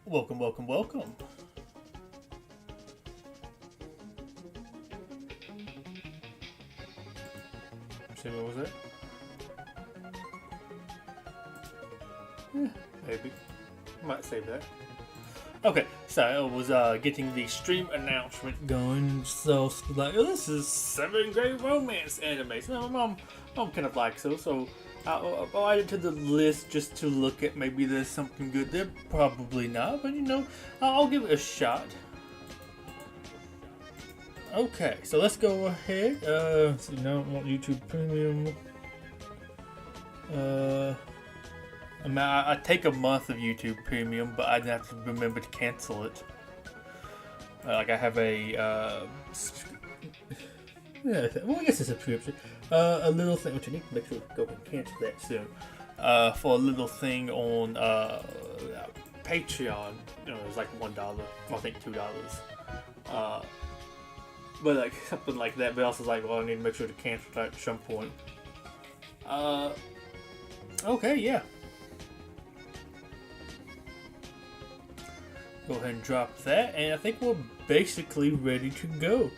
Welcome, welcome, welcome. Let's see, what was it? Maybe. Might save that. Okay, so I was getting the stream announcement going, so like, oh, this is 7 great romance anime. So I'm kind of like so I'll add it to the list just to look at. Maybe there's something good there. Probably not, but I'll give it a shot. Okay, so let's go ahead. So now I want YouTube Premium. I take a month of YouTube Premium, but I'd have to remember to cancel it. Like I have a yeah, well, I guess it's a subscription. A little thing, which I need to make sure to go and cancel that soon. For a little thing on Patreon, it's like $1. I think $2. But like something like that. But also like, well, I need to make sure to cancel that at some point. Okay, yeah. Go ahead and drop that, and I think we're basically ready to go.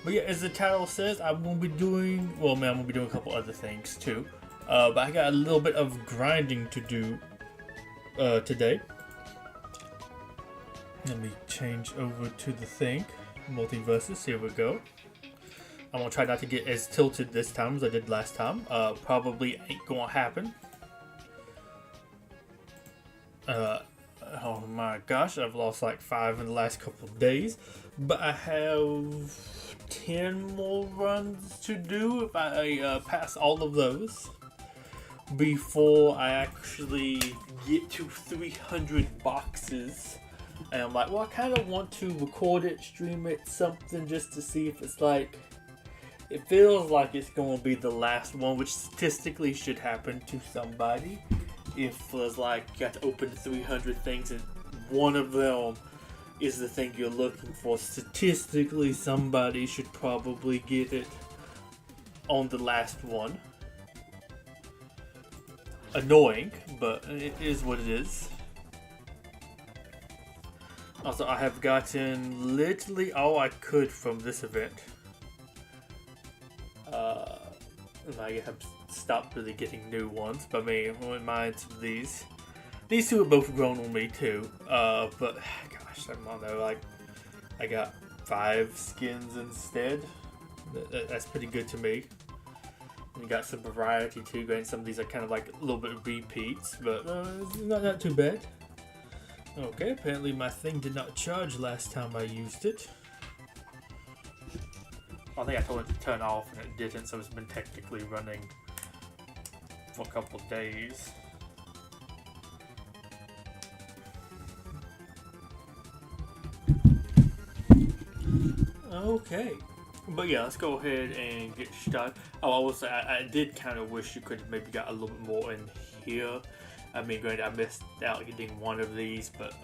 But yeah, as the title says, I'm gonna be doing. Well, man, I'm gonna be doing a couple other things too. But I got a little bit of grinding to do today. Let me change over to the thing. Multiverses. Here we go. I'm gonna try not to get as tilted this time as I did last time. Probably ain't gonna happen. Oh my gosh, I've lost like 5 in the last couple of days. But I have 10 more runs to do if I pass all of those before I actually get to 300 boxes. And I'm like, well, I kind of want to record it, stream it, something just to see if it's like, it feels like it's going to be the last one, which statistically should happen to somebody. If it's like you got to open 300 things and one of them is the thing you're looking for, statistically somebody should probably get it on the last one. Annoying, but it is what it is. Also, I have gotten literally all I could from this event. I have stopped really getting new ones, but I mean, I wouldn't mind some of these. These two are both grown on me too. But gosh, I don't know. Like, I got 5 skins instead. That's pretty good to me. And you got some variety too. Granted, some of these are kind of like a little bit of repeats, but not too bad. Okay, apparently my thing did not charge last time I used it. I think I told it to turn off and it didn't, so it's been technically running for a couple of days. Okay. But yeah, let's go ahead and get started. Oh, I will say, I did kind of wish you could have maybe got a little bit more in here. I mean, granted, I missed out getting one of these, but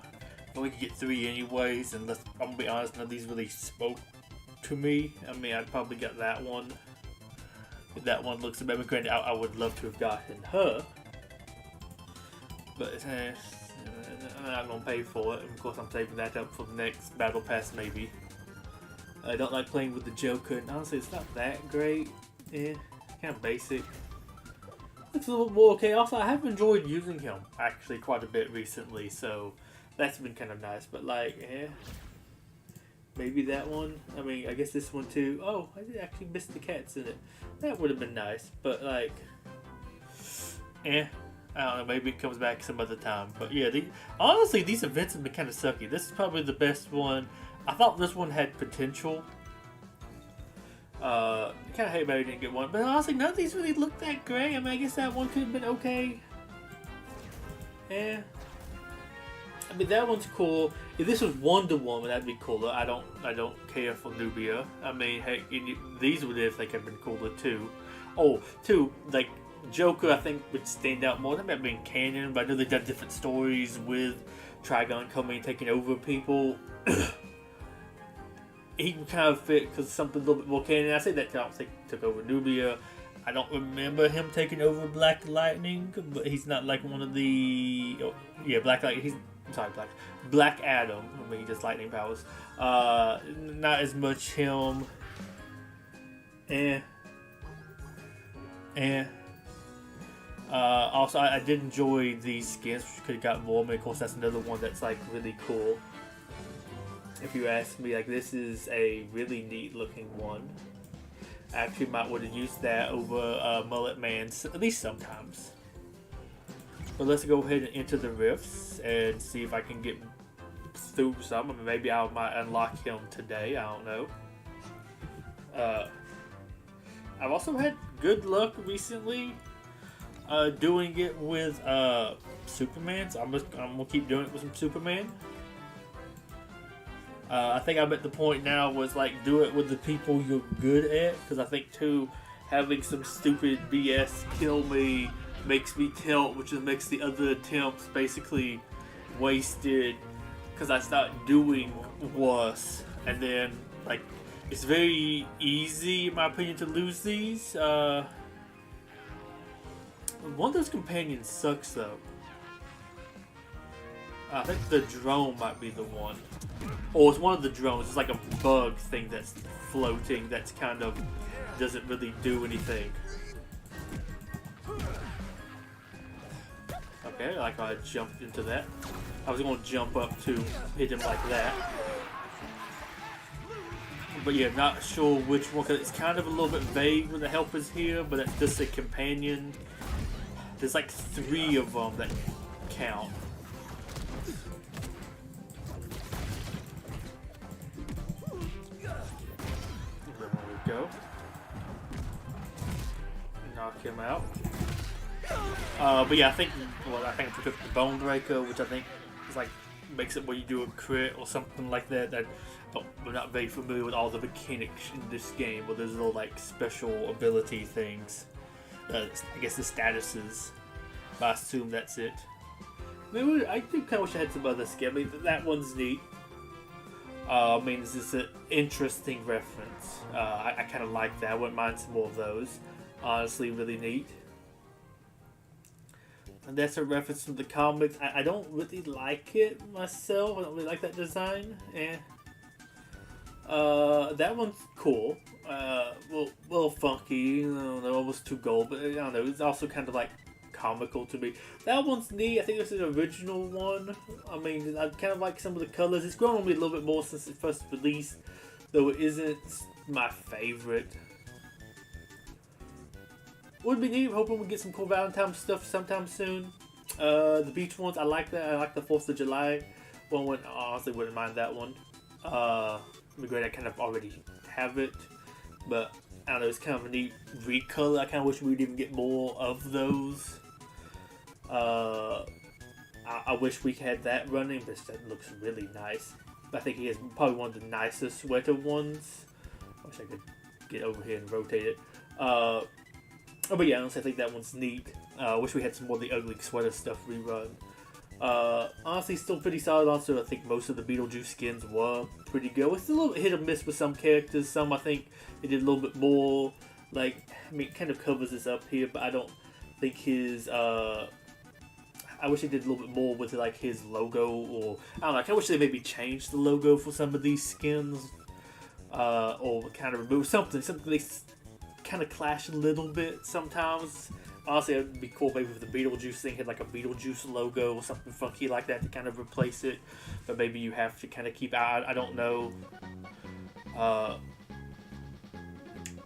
we could get 3 anyways, and I'm gonna be honest, none of these really spoke to me. I mean, I'd probably get that one. That one looks a bit. Granted, I would love to have gotten her, but I'm not gonna pay for it. Of course, I'm saving that up for the next battle pass, maybe. I don't like playing with the Joker, and honestly, it's not that great. Kind of basic. Looks a little more okay. Also, I have enjoyed using him actually quite a bit recently, so that's been kind of nice. But like, maybe that one. I mean, I guess this one too. Oh, I did actually miss the cats in it. That would have been nice, but like, I don't know. Maybe it comes back some other time. But yeah, honestly, these events have been kind of sucky. This is probably the best one. I thought this one had potential. Kind of hate maybe didn't get one, but honestly, none of these really look that great. I mean, I guess that one could have been okay. Yeah. I mean, that one's cool. If this was Wonder Woman, that'd be cooler. I don't care for Nubia. I mean, heck, these would have been cooler too. Oh, too, like Joker, I think would stand out more. That might have been canon, but I know they've done different stories with Trigon coming and taking over people. He would kind of fit because something a little bit more canon. I say that took over Nubia. I don't remember him taking over Black Lightning, but he's not like one of the. Oh, yeah, Black Lightning. sorry, Black Adam. I mean, just lightning powers. Not as much him. Also, I did enjoy these skins. Could have got more. I mean, of course, that's another one that's like really cool. If you ask me, like, this is a really neat looking one. I actually might would have used that over Mullet Man's at least sometimes. But let's go ahead and enter the rifts and see if I can get through some. I mean, maybe I might unlock him today. I don't know. I've also had good luck recently doing it with Superman. So I'm gonna keep doing it with some Superman. I think I'm at the point now was like do it with the people you're good at, because I think too having some stupid BS kill me makes me tilt, which makes the other attempts basically wasted because I start doing worse, and then like it's very easy in my opinion to lose these. One of those companions sucks though. I think the drone might be the one. Or it's one of the drones. It's like a bug thing that's floating that's kind of doesn't really do anything. Okay, like I jumped into that. I was going to jump up to hit him like that. But yeah, not sure which one, because it's kind of a little bit vague when the helper's here, but it's just a companion. There's like 3 of them that count. Go. Knock him out. But yeah, I think I took up the Bone Breaker, which I think is like makes it where you do a crit or something like that. I'm not very familiar with all the mechanics in this game, but there's little like special ability things. I guess the statuses. But I assume that's it. I think I wish I had some other skin. I mean, that one's neat. I mean, this is an interesting reference. I kind of like that. I wouldn't mind some more of those. Honestly, really neat. And that's a reference to the comics. I don't really like it myself. I don't really like that design. That one's cool. Well, funky. I don't know, almost too gold, but I don't know. It's also kind of like comical to me. That one's neat. I think this is an original one. I mean, I kind of like some of the colors. It's grown on me a little bit more since it first released, though it isn't my favorite. Would be neat. Hoping we get some cool Valentine's stuff sometime soon. The beach ones, I like that. I like the 4th of July one. I honestly wouldn't mind that one. It'd be great. I kind of already have it, but I don't know. It's kind of a neat recolor. I kind of wish we'd even get more of those. I wish we had that running, but that looks really nice. I think he has probably one of the nicest sweater ones. I wish I could get over here and rotate it. But yeah, honestly, I think that one's neat. I wish we had some more of the ugly sweater stuff rerun. Honestly, still pretty solid. Also, I think most of the Beetlejuice skins were pretty good. It's a little bit hit or miss with some characters. Some I think they did a little bit more. Like, I mean, it kind of covers this up here, but I don't think his. I wish they did a little bit more with like his logo, or I don't know. I kind of wish they maybe changed the logo for some of these skins, or kind of remove something. Something they kind of clash a little bit sometimes. Honestly, it would be cool maybe if the Beetlejuice thing had like a Beetlejuice logo or something funky like that to kind of replace it. But maybe you have to kind of keep out. I don't know.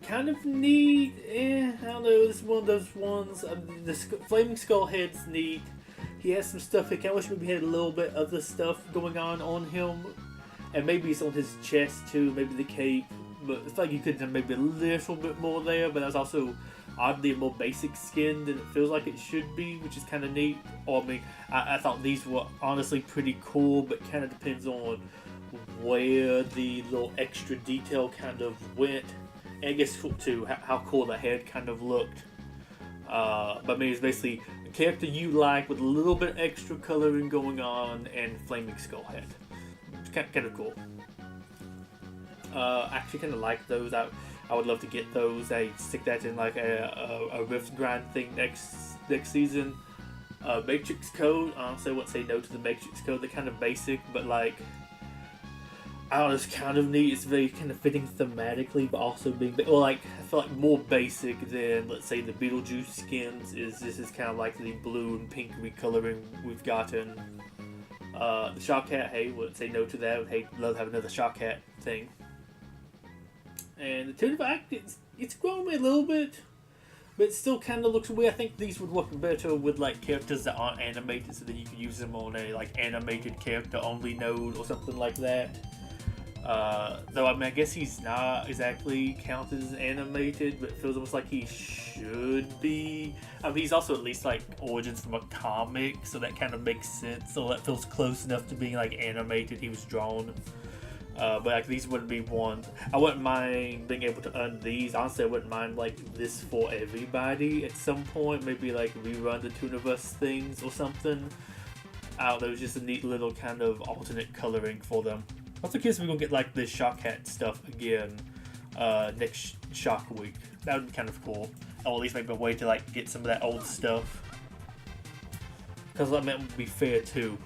Kind of neat. I don't know. This is one of those ones. The Flaming Skull head's neat. He has some stuff. I wish maybe had a little bit other stuff going on him. And maybe it's on his chest too. Maybe the cape. But it's like you could have maybe a little bit more there. But that's also oddly a more basic skin than it feels like it should be, which is kind of neat. Or I mean, I thought these were honestly pretty cool, but kind of depends on where the little extra detail kind of went. And I guess too how cool the head kind of looked. But I mean, it's basically a character you like with a little bit extra coloring going on and Flaming Skull head. It's kind of cool. I actually kind of like those. I would love to get those. I stick that in like a Rift grind thing next season. Matrix code, honestly I wouldn't say no to the Matrix code. They're kind of basic, but like, I don't know, it's kind of neat. It's very kind of fitting thematically, but also being, well, like, I feel like more basic than, let's say, the Beetlejuice skins. This is kind of like the blue and pink recoloring we've gotten. The Shark Hat, hey, wouldn't say no to that. Hey, love to have another Shark Hat thing. And the tune of act, it's grown me a little bit, but it still kind of looks weird. I think these would work better with like characters that aren't animated, so that you can use them on a like animated character only node or something like that. Though I mean, I guess he's not exactly counted as animated, but it feels almost like he should be. I mean, he's also at least like origins from a comic, so that kind of makes sense. So that feels close enough to being like animated. He was drawn. But like these wouldn't be ones. I wouldn't mind being able to earn these. Honestly, I wouldn't mind like this for everybody at some point. Maybe like rerun the Tooniverse things or something. I don't know, just a neat little kind of alternate coloring for them. Also, curious if we're gonna get like the Shark Hat stuff again next Shark Week. That would be kind of cool. Or at least maybe a way to like get some of that old stuff. Because that would be fair too.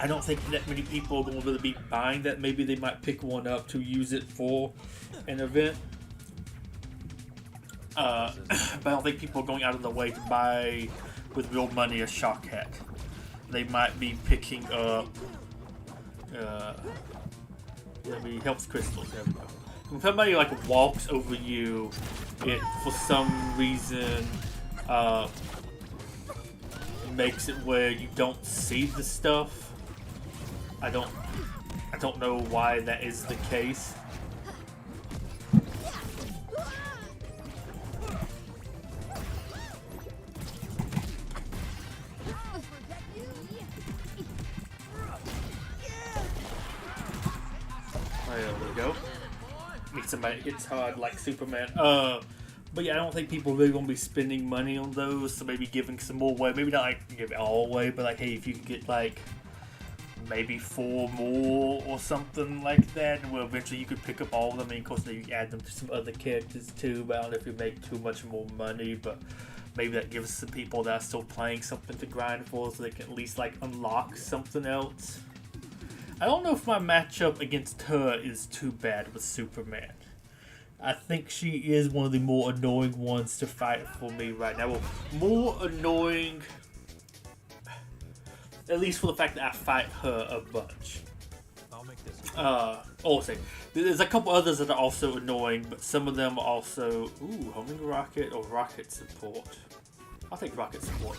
I don't think that many people are going to really be buying that. Maybe they might pick one up to use it for an event. But I don't think people are going out of the way to buy with real money a Shark Hat. They might be picking up helps crystals. There we go. When somebody like walks over you, it for some reason makes it where you don't see the stuff. I don't know why that is the case. There we go. Meet somebody that hits hard like Superman. But yeah, I don't think people really gonna be spending money on those. So maybe giving some more away. Maybe not like give it all away, but like, hey, if you could get like maybe 4 more or something like that, and well, eventually you could pick up all of them. I mean, of course, you can add them to some other characters too, but I don't know if you make too much more money, but maybe that gives some people that are still playing something to grind for, so they can at least like unlock something else. I don't know if my matchup against her is too bad with Superman. I think she is one of the more annoying ones to fight for me right now. Well, more annoying, at least for the fact that I fight her a bunch. Also, there's a couple others that are also annoying, but some of them are also, homing rocket or rocket support. I'll take rocket support.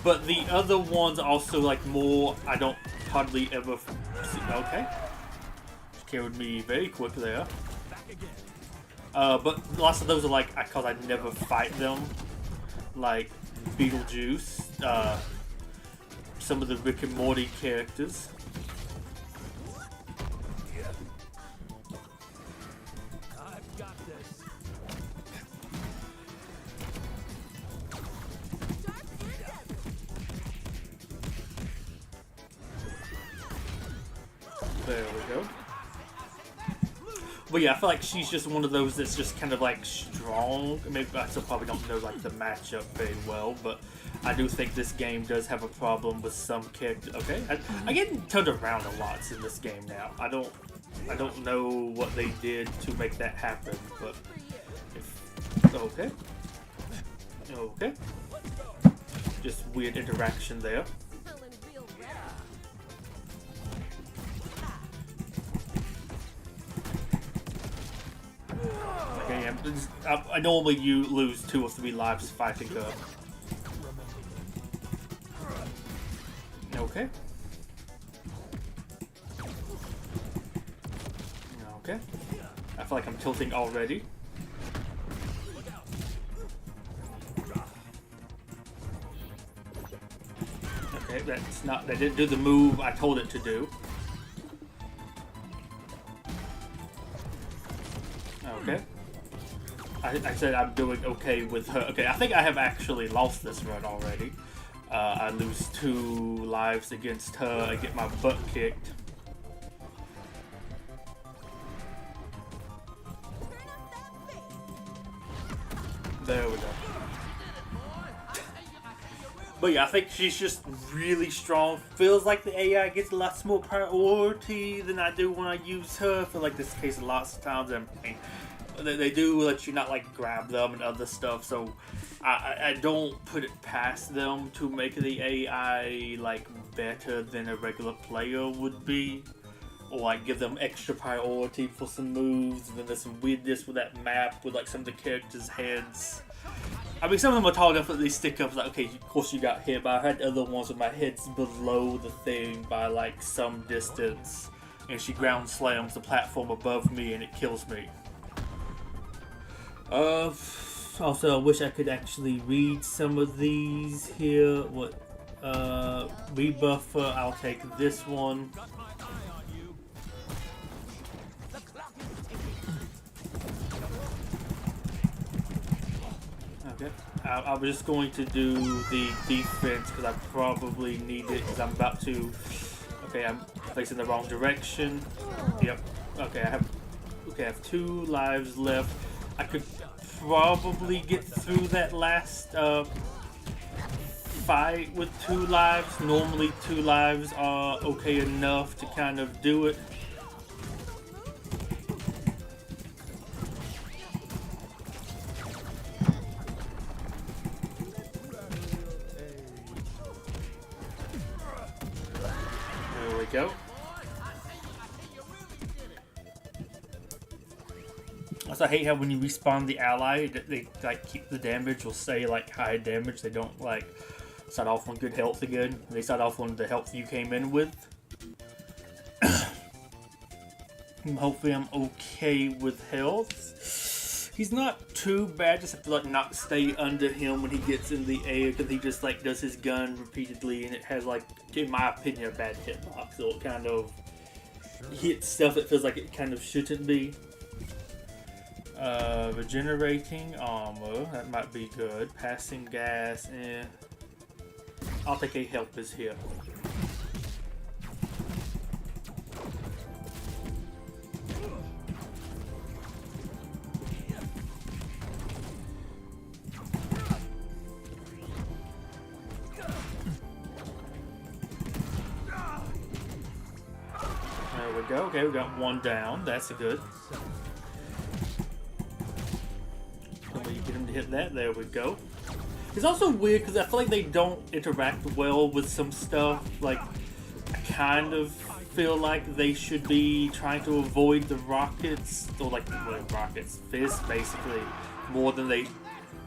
But the other ones are also like more, I don't hardly ever see. Okay. Carried me very quick there. But lots of those are like, because I never fight them. Like Beetlejuice. Some of the Rick and Morty characters. I've got this. There we go. But yeah, I feel like she's just one of those that's just kind of like strong. Maybe I still probably don't know like the matchup very well, but I do think this game does have a problem with some characters. Okay, I get turned around a lot in this game now. I don't know what they did to make that happen, but okay, just weird interaction there. Okay, I normally lose 2 or 3 lives fighting her. Okay. Okay. I feel like I'm tilting already. Okay, that didn't do the move I told it to do. Okay. I said I'm doing okay with her. Okay, I think I have actually lost this run already. I lose 2 lives against her. I get my butt kicked. There we go. But yeah, I think she's just really strong. Feels like the AI gets a lot more priority than I do when I use her. I feel like this is the case lots of times. And they do let you not like grab them and other stuff. So I don't put it past them to make the AI like better than a regular player would be. Or like give them extra priority for some moves. And then there's some weirdness with that map with like some of the characters' heads. I mean, some of them are tall enough that they stick up. Like, okay, of course you got hit, but I had other ones with my heads below the thing by like some distance, and she ground slams the platform above me, and it kills me. Also, I wish I could actually read some of these here. What? Rebuffer. I'll take this one. Okay. I was just going to do the defense because I probably need it because I'm about to. Okay, I'm facing the wrong direction. Yep. Okay, I have 2 lives left. I could probably get through that last fight with 2 lives. Normally 2 lives are okay enough to kind of do it. Go. Also, I hate how when you respawn the ally, they like keep the damage or say like high damage. They don't like start off on good health again. They start off on the health you came in with. Hopefully, I'm okay with health. He's not too bad. Just have to like not stay under him when he gets in the air because he just like does his gun repeatedly and it has like, in my opinion, a bad hitbox. So it kind of hits stuff that feels like it kind of shouldn't be. Regenerating armor, that might be good. Passing gas, I'll take a helpers here. Go. Okay, we got 1 down. That's a good. Can we get him to hit that? There we go. It's also weird because I feel like they don't interact well with some stuff. Like, I kind of feel like they should be trying to avoid the rockets, or like the rockets, fists basically, more than they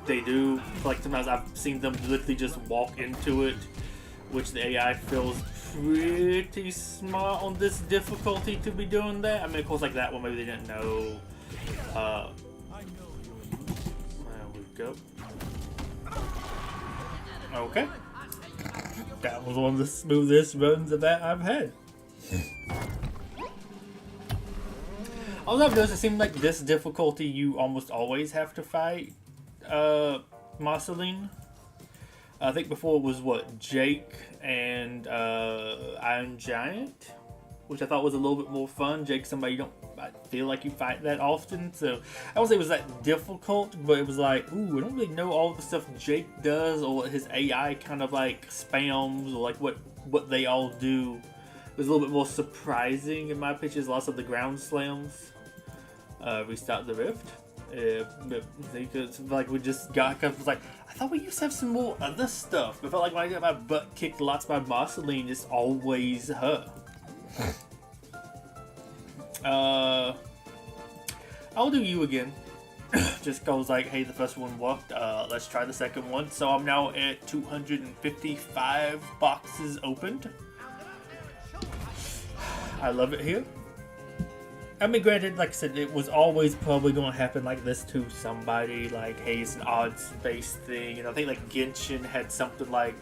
do. Like sometimes I've seen them literally just walk into it, which the AI feels pretty smart on this difficulty to be doing that. I mean, of course, like that one, maybe they didn't know. There we go. Okay. That was one of the smoothest runs of that I've had. Although I've noticed it seems like this difficulty you almost always have to fight Marceline. I think before it was what, Jake and Iron Giant, which I thought was a little bit more fun. Jake's somebody you don't feel like you fight that often, so I won't say it was that difficult, but it was like, ooh, I don't really know all the stuff Jake does or what his AI kind of like spams or like what they all do. It was a little bit more surprising in my pitches. Lots of the ground slams. Restart the rift. Because like we just got, cause it was like, I thought we used to have some more other stuff. I felt like when I got my butt kicked lots by Marceline, it's always her. I'll do you again. Just goes like, hey, the first one worked. Let's try the second one. So I'm now at 255 boxes opened. I love it here. I mean, granted, like I said, it was always probably going to happen like this to somebody. Like, hey, it's an odds-based thing. And I think like Genshin had something like,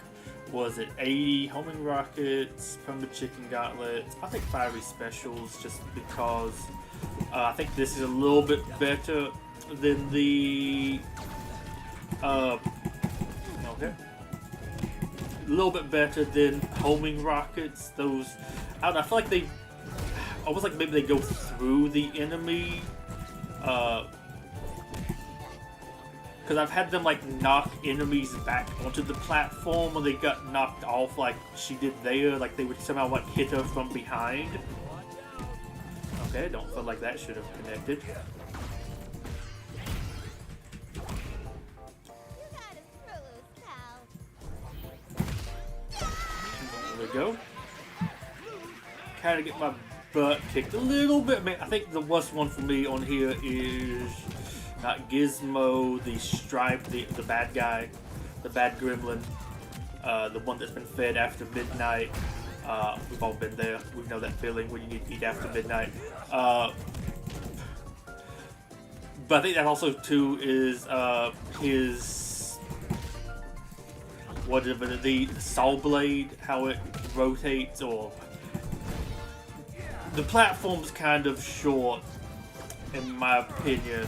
was it 80 homing rockets, perma chicken gauntlets? I think fiery specials just because I think this is a little bit better than the okay, a little bit better than homing rockets. Those, I don't know, I feel like they almost like maybe they go through the enemy. because I've had them like knock enemies back onto the platform when they got knocked off, like she did there. Like they would somehow like hit her from behind. Okay, I don't feel like that should have connected. There we go. Kind of get my butt kicked a little bit. Man, I think the worst one for me on here is not Gizmo, the Stripe, the bad guy, the bad gremlin, the one that's been fed after midnight. We've all been there. We know that feeling when you need to eat after midnight. But I think that also too is his whatever the saw blade, how it rotates, or the platform's kind of short, in my opinion.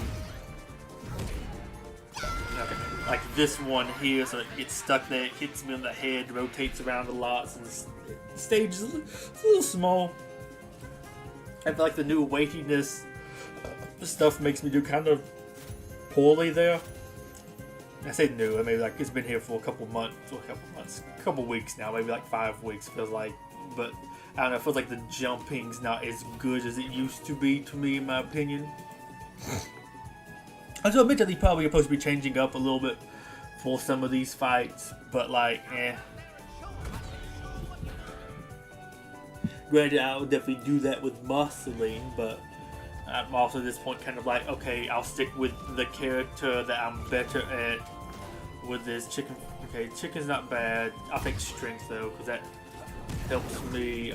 Okay. Like this one here, so it gets stuck there, it hits me on the head, rotates around a lot, so the stage is a little small. I feel like the new weightiness stuff makes me do kind of poorly there. I say new, I mean like it's been here for a couple weeks now, maybe like 5 weeks feels like, but I don't know, it feels like the jumping's not as good as it used to be to me, in my opinion. I do admit that they probably are supposed to be changing up a little bit for some of these fights, but like, Granted, I would definitely do that with Marceline, but I'm also at this point kind of like, okay, I'll stick with the character that I'm better at with this chicken. Okay, chicken's not bad. I'll take strength though, because that helps me.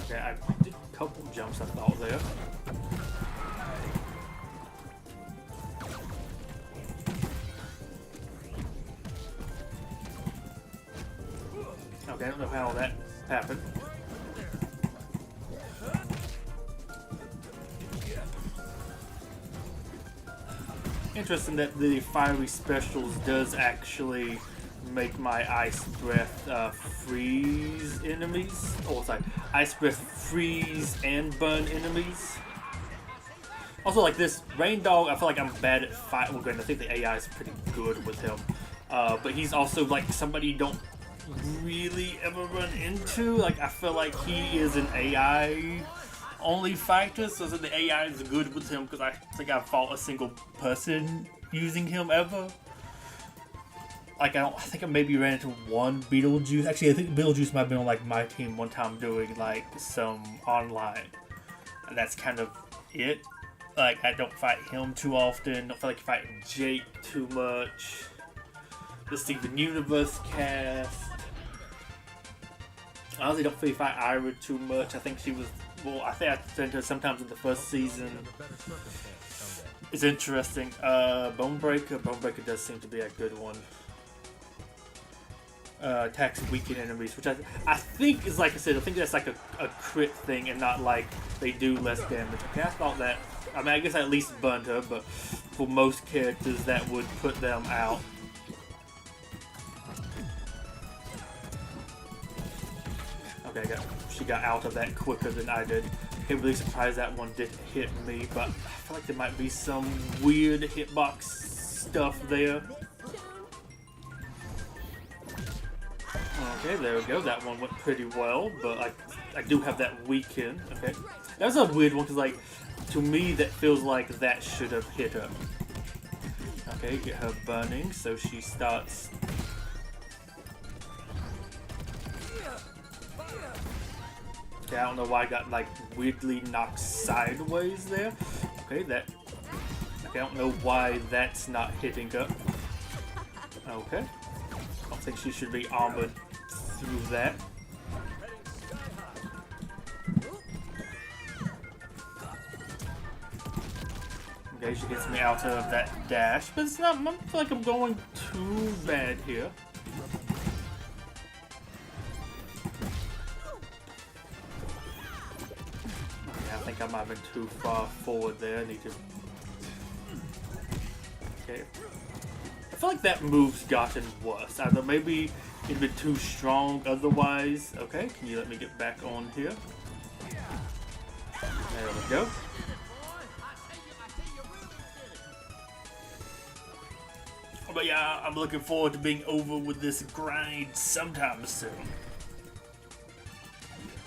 Okay, I did a couple jumps I thought there. Okay, I don't know how that happened. Interesting that the fiery specials does actually make my ice breath freeze enemies. Oh, sorry, ice breath freeze and burn enemies. Also, like this Rain Dog, I feel like I'm bad at fight. Well, granted, I think the AI is pretty good with him, but he's also like somebody you don't really ever run into. Like I feel like he is an AI only fighter, so the AI is good with him because I think I've fought a single person using him ever. Like I think I maybe ran into one Beetlejuice. Actually, I think Beetlejuice might have been on like my team one time doing like some online, and that's kind of it. Like I don't fight him too often. Don't feel like fighting Jake too much. The Steven Universe cast. I honestly don't feel fight Ira too much. I think she was, well, I think I sent her sometimes in the first season. It's interesting. Bonebreaker. Bonebreaker does seem to be a good one. Attacks weaken enemies, which I think is, like I said, I think that's like a crit thing and not like they do less damage. Okay, I thought that. I mean, I guess I at least burned her, but for most characters that would put them out. Okay, she got out of that quicker than I did. I'm really surprised that one didn't hit me, but I feel like there might be some weird hitbox stuff there. Okay, there we go. That one went pretty well, but I do have that weaken. Okay, that was a weird one because, like, to me, that feels like that should have hit her. Okay, get her burning, so she starts. Okay, I don't know why I got like weirdly knocked sideways there. Okay, okay, I don't know why that's not hitting her. Okay, I don't think she should be armored through that. Okay, she gets me out of that dash, but it's not. I don't feel like I'm going too bad here. I think I might have been too far forward there. I need to. Okay. I feel like that move's gotten worse. I don't know, maybe it'd been too strong otherwise. Okay, can you let me get back on here? There we go. But yeah, I'm looking forward to being over with this grind sometime soon.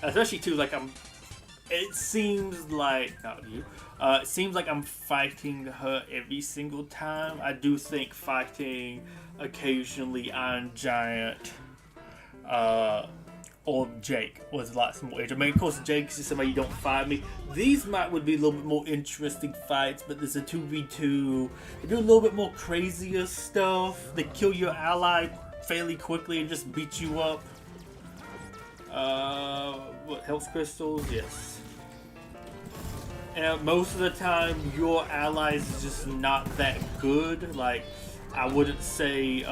Especially too, like it seems like, not you, it seems like I'm fighting her every single time. I do think fighting occasionally Iron Giant, or Jake was lots more interesting. I mean, of course, Jake's just somebody you don't fight me. These would be a little bit more interesting fights, but there's a 2v2. They do a little bit more crazier stuff. They kill your ally fairly quickly and just beat you up. What, health crystals? Yes. And most of the time, your allies is just not that good. Like, I wouldn't say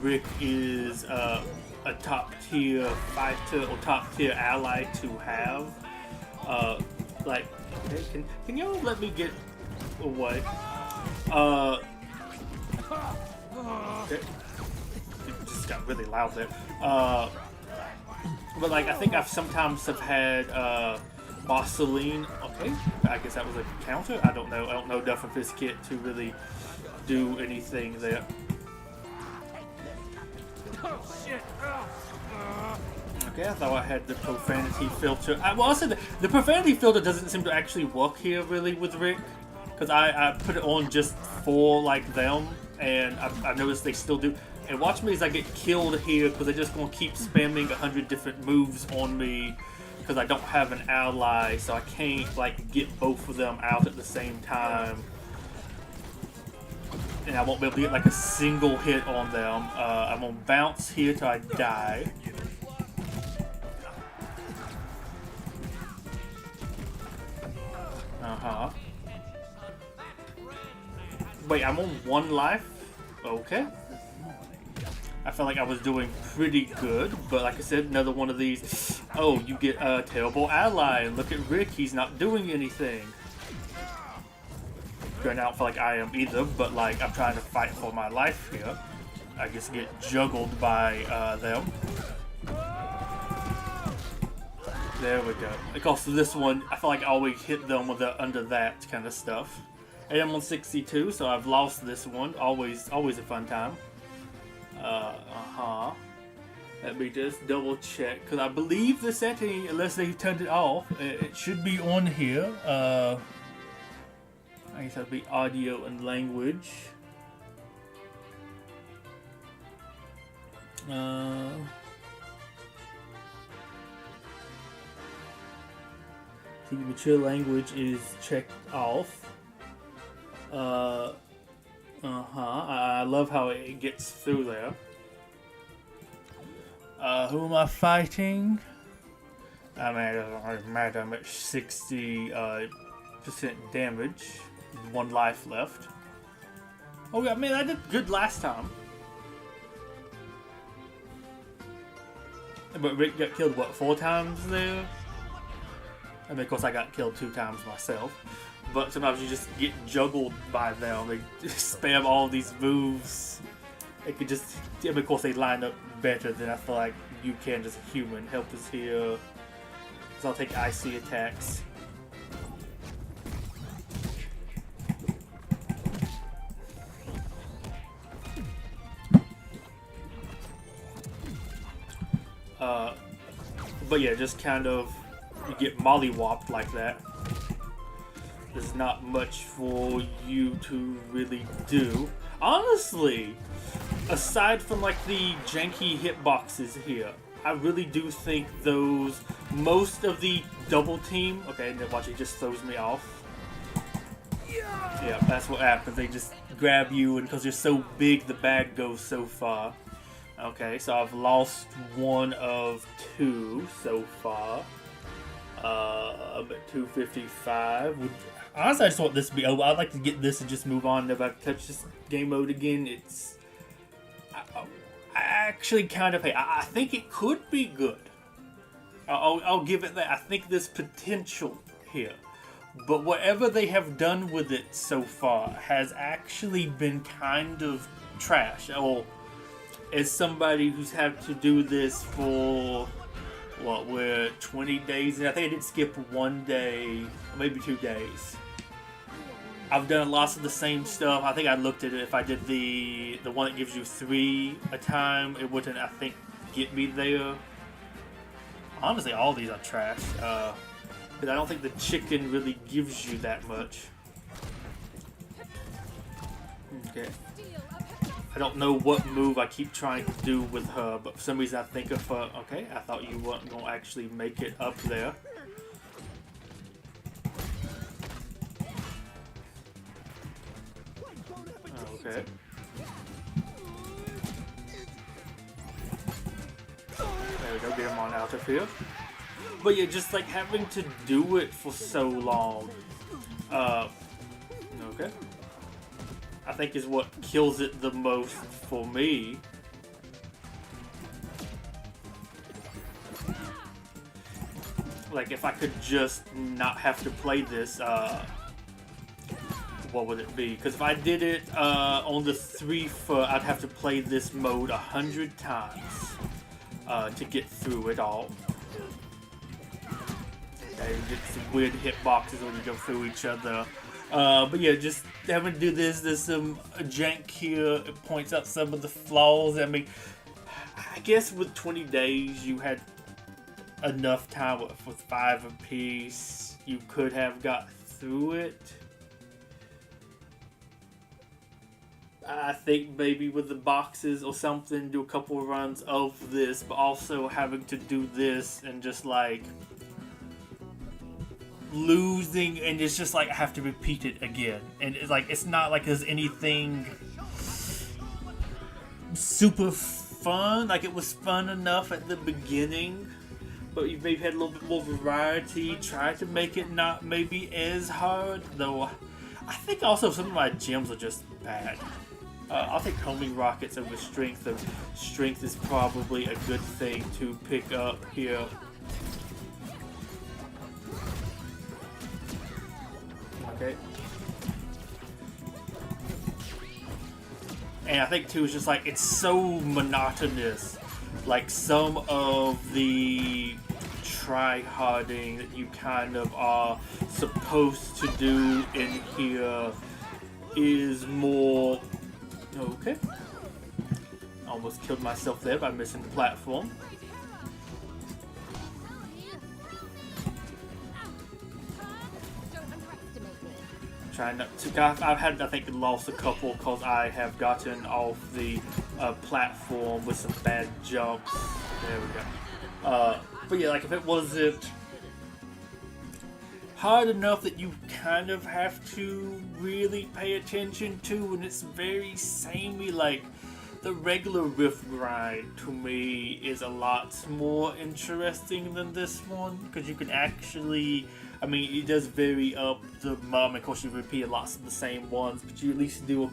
Rick is a top tier fighter or top tier ally to have. Like, okay, can y'all let me get away? Okay. It just got really loud there. But like, I think I've sometimes had Marceline. Okay, I guess that was a counter. I don't know. I don't know enough of this kit to really do anything there. Oh shit! Okay, I thought I had the profanity filter. Well, also the profanity filter doesn't seem to actually work here really with Rick, because I put it on just for like them, and I noticed they still do. And watch me as I get killed here, because they're just gonna keep spamming 100 different moves on me, because I don't have an ally, so I can't like get both of them out at the same time. And I won't be able to get like a single hit on them. I'm gonna bounce here till I die. Uh-huh. Wait, I'm on 1 life? Okay. I felt like I was doing pretty good, but like I said, another one of these. Oh, you get a terrible ally, and look at Rick, he's not doing anything. Granted, I don't feel like I am either, but like, I'm trying to fight for my life here. I just get juggled by them. There we go. Like also this one, I feel like I always hit them with under that kind of stuff. And I'm on 62, so I've lost this one. Always a fun time. Let me just double check, because I believe the setting, unless they turned it off, it should be on here. I guess that'll be audio and language. The mature language is checked off. I love how it gets through there. Who am I fighting? I'm at 60% damage. 1 life left. Oh yeah, man, I did good last time. But Rick got killed, what, 4 times there? I mean, of course, I got killed 2 times myself. But sometimes you just get juggled by them. They just spam all these moves. It could just, I mean, of course, they line up better than I feel like you can as a human. Help us here. So I'll take icy attacks. But yeah, just kind of, you get mollywopped like that. There's not much for you to really do. Honestly, aside from like the janky hitboxes here, I really do think those, most of the double team, okay, and then watch, it just throws me off. Yeah, that's what happens. They just grab you, and because you're so big, the bag goes so far. Okay, so I've lost 1 of 2 so far. I'm at 255. Honestly, I just want this to be over. I'd like to get this and just move on. If I touch this game mode again, it's... I actually kind of... I think it could be good. I'll give it that. I think there's potential here. But whatever they have done with it so far has actually been kind of trash. Well, as somebody who's had to do this for what, we're 20 days, and I think I did skip one day, or maybe 2 days. I've done lots of the same stuff. I think I looked at it. If I did the one that gives you 3 a time, it wouldn't, I think, get me there. Honestly, all these are trash. But I don't think the chicken really gives you that much. Okay. I don't know what move I keep trying to do with her, but for some reason I think of her. Okay, I thought you weren't going to actually make it up there. Okay. There we go, get him on out of here. But yeah, just like having to do it for so long. Okay. I think is what kills it the most for me. Like, if I could just not have to play this, what would it be? Because if I did it on the 3 foot, I'd have to play this mode 100 times to get through it all. Okay, you get some weird hitboxes when you go through each other. But yeah, just having to do this, there's some jank here. It points out some of the flaws. I mean, I guess with 20 days, you had enough time with 5 apiece. You could have got through it. I think maybe with the boxes or something, do a couple of runs of this, but also having to do this and just like losing, and it's just like I have to repeat it again, and it's like it's not like there's anything super fun. Like, it was fun enough at the beginning, but you maybe had a little bit more variety. Tried to make it not maybe as hard, though. I think also some of my gems are just bad. I'll take homing rockets over strength. Strength is probably a good thing to pick up here. Okay. And I think too, it's just like, it's so monotonous. Like, some of the try-harding that you kind of are supposed to do in here is more... Okay. Almost killed myself there by missing the platform. Trying not to... I've had, I think, lost a couple because I have gotten off the platform with some bad jumps. There we go. But yeah, like, if it wasn't hard enough that you kind of have to really pay attention to, and it's very samey, like, the regular rift grind to me is a lot more interesting than this one, because you can actually... I mean, it does vary up the mom. Of course, you repeat lots of the same ones, but you at least do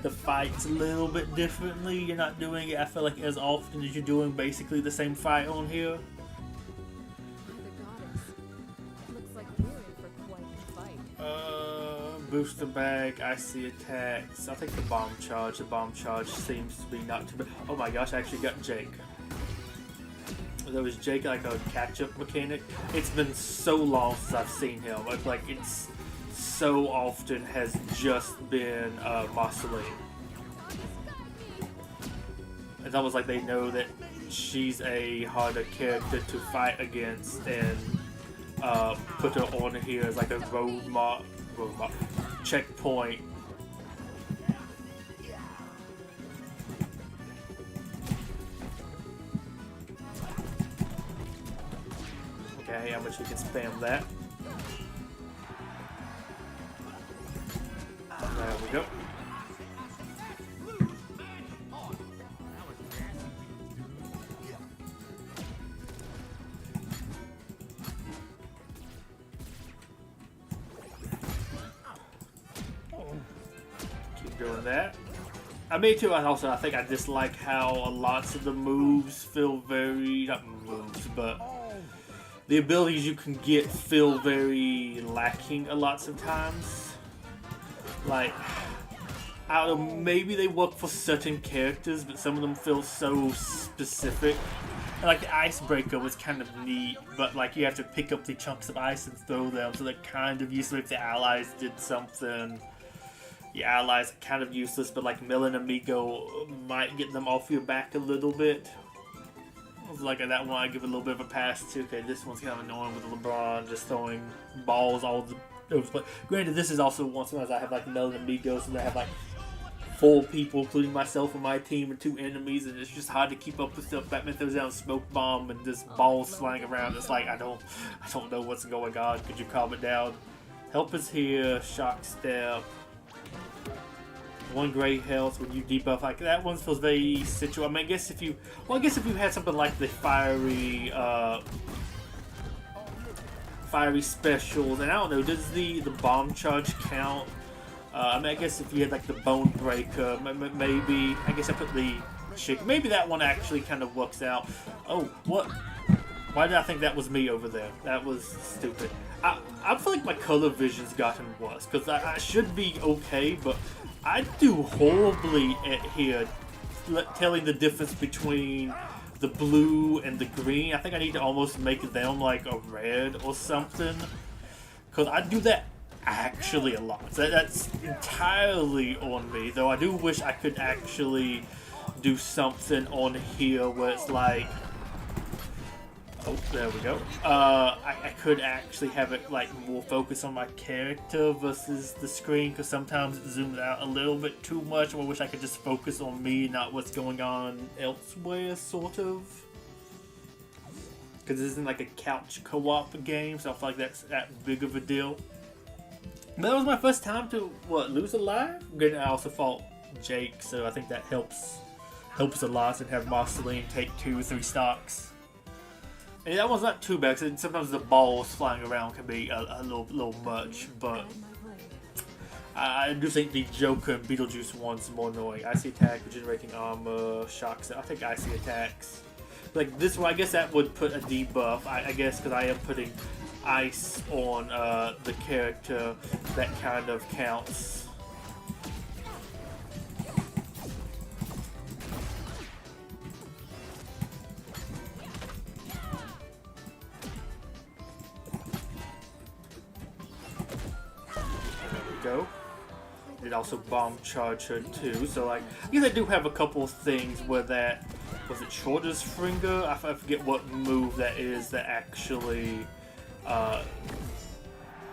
the fights a little bit differently. You're not doing it, I feel like, as often as you're doing basically the same fight on here. Booster bag, icy attacks. I think the bomb charge. The bomb charge seems to be not too bad. Oh my gosh, I actually got Jake. There was Jake, like a catch-up mechanic. It's been so long since I've seen him. Like, it's so often has just been Marceline. It's almost like they know that she's a harder character to fight against and put her on here as like a roadblock checkpoint. Okay, how much we can spam that. There we go. Keep doing that. I mean, too, I think I dislike how lots of the moves feel very, not moves, but the abilities you can get feel very lacking a lots of times. Like, I don't know, maybe they work for certain characters, but some of them feel so specific. And like the icebreaker was kind of neat, but like you have to pick up the chunks of ice and throw them, so they're kind of useless if the allies did something. The allies are kind of useless, but like Mill and Amigo might get them off your back a little bit. Like that one I give a little bit of a pass to. Okay, this one's kind of annoying with LeBron just throwing balls all over. But granted, this is also once in a while I have like Mill and Amigos, and I have like 4 people, including myself and my team, and 2 enemies, and it's just hard to keep up with stuff. Batman throws down a smoke bomb and just balls flying around. It's like I don't know what's going on. Could you calm it down? Help is here. Shock step. 1 gray health when you debuff. Like that one feels very situational. I mean, I guess if you had something like the fiery specials, and I don't know, does the bomb charge count? I mean, I guess if you had like the bone breaker, maybe. I guess I put the chick. Maybe that one actually kind of works out. Oh, what? Why did I think that was me over there? That was stupid. I feel like my color vision's gotten worse because I should be okay, but I do horribly at here telling the difference between the blue and the green. I think I need to almost make them like a red or something, because I do that actually a lot. So that's entirely on me, though I do wish I could actually do something on here where it's like, oh, there we go. I could actually have it like more focused on my character versus the screen, because sometimes it zooms out a little bit too much. I wish I could just focus on me, not what's going on elsewhere, sort of. Because this isn't like a couch co-op game, so I feel like that's that big of a deal. But that was my first time to lose a life. Granted, I also fought Jake, so I think that helps a lot, and have Marceline take 2 or 3 stocks. And that one's not too bad, because sometimes the balls flying around can be a little much, but I do think the Joker and Beetlejuice one's more annoying. Icy attack, regenerating armor, shocks. I think icy attacks. Like this one, I guess that would put a debuff. I guess because I am putting ice on the character, that kind of counts. Go. It also bomb charge her too, so like I guess I do have a couple of things where that was it shorter Springer? I forget what move that is that actually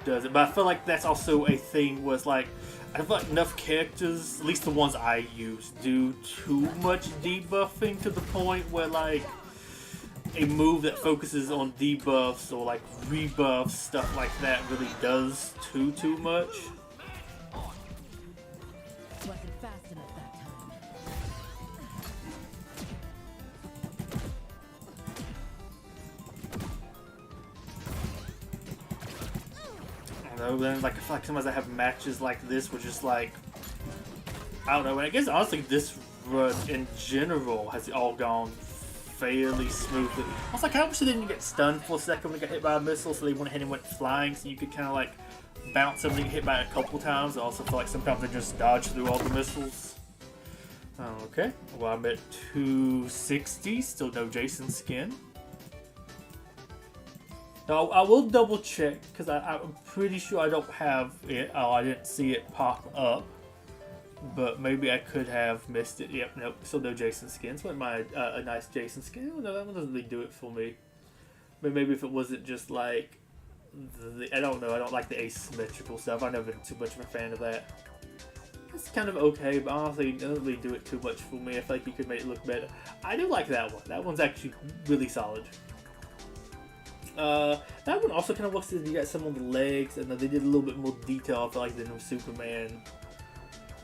does it, but I feel like that's also a thing where it's like I feel like enough characters, at least the ones I use, do too much debuffing to the point where like a move that focuses on debuffs or like rebuffs, stuff like that, really does too much. Wasn't fast enough that time. I don't know, then like I feel like sometimes I have matches like this which is like I don't know, and I guess honestly this run in general has all gone fairly smoothly. Also, I kind of wish they didn't get stunned for a second when they got hit by a missile, so they went ahead and went flying, so you could kind of like bounce something, get hit by it a couple times. I also feel like sometimes they just dodge through all the missiles. Okay, well I'm at 260, still no Jason skin. Now I will double check, because I'm pretty sure I don't have it. Oh, I didn't see it pop up. But maybe I could have missed it. Yep, nope, still no Jason skins. What am I, a nice Jason skin? Oh, no, that one doesn't really do it for me. But maybe if it wasn't just like, I don't know, I don't like the asymmetrical stuff. I've never been too much of a fan of that. It's kind of okay, but honestly, it doesn't really do it too much for me. I feel like you could make it look better. I do like that one. That one's actually really solid. That one also kind of looks as you got some on the legs, and they did a little bit more detail, I feel like, than with Superman.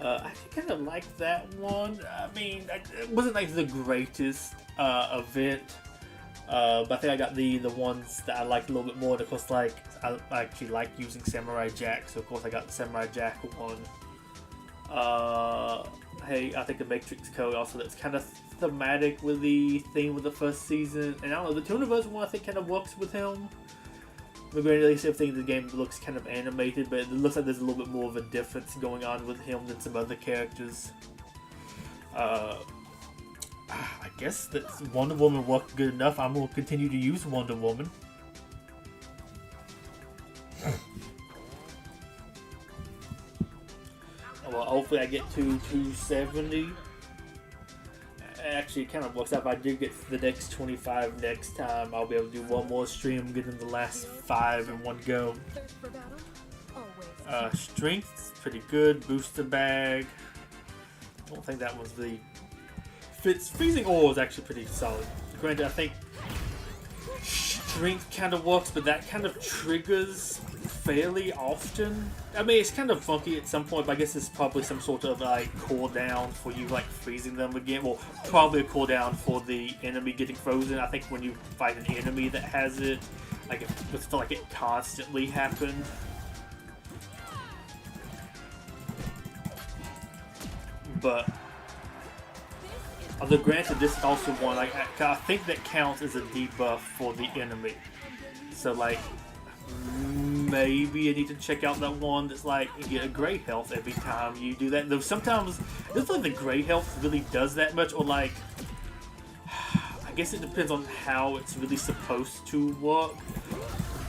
I kind of like that one. I mean, it wasn't like the greatest event, but I think I got the ones that I liked a little bit more. And of course, like I actually like using Samurai Jack, so of course I got the Samurai Jack one. Hey, I think the Matrix Code also, that's kind of thematic with the theme of the first season. And I don't know, the Tuniverse one I think kind of works with him. Maybe at least everything in the game looks kind of animated, but it looks like there's a little bit more of a difference going on with him than some other characters. I guess that Wonder Woman worked good enough. I'm going to continue to use Wonder Woman. Well, hopefully I get to 270. Actually, it kind of works out. If I do get the next 25 next time, I'll be able to do one more stream, getting the last 5 in one go. Strength's pretty good. Booster bag. I don't think that one's the... Freezing ore is actually pretty solid. Granted, I think strength kind of works, but that kind of triggers fairly often. I mean, it's kind of funky at some point, but I guess it's probably some sort of like cooldown for you like freezing them again. Well, probably a cooldown for the enemy getting frozen. I think when you fight an enemy that has it, like it would feel like it constantly happened. But although granted, this is also one like I think that counts as a debuff for the enemy. So like maybe I need to check out that one that's like you get a gray health every time you do that. Though sometimes it doesn't feel like the gray health really does that much, or like I guess it depends on how it's really supposed to work.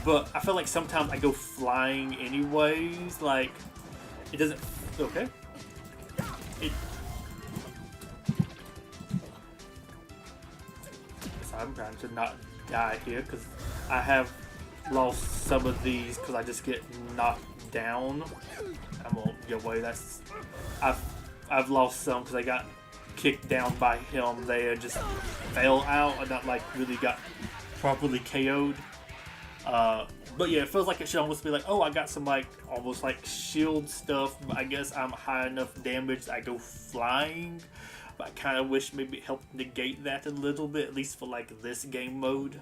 But I feel like sometimes I go flying anyways. Like it doesn't. Okay. I'm trying to not die here because I have lost some of these because I just get knocked down. I won't get away. That's I've lost some because I got kicked down by him. They just fell out and not like really got properly KO'd. But yeah, it feels like it should almost be like, oh, I got some like almost like shield stuff. But I guess I'm high enough damage that I go flying. But I kind of wish maybe it helped negate that a little bit, at least for like this game mode.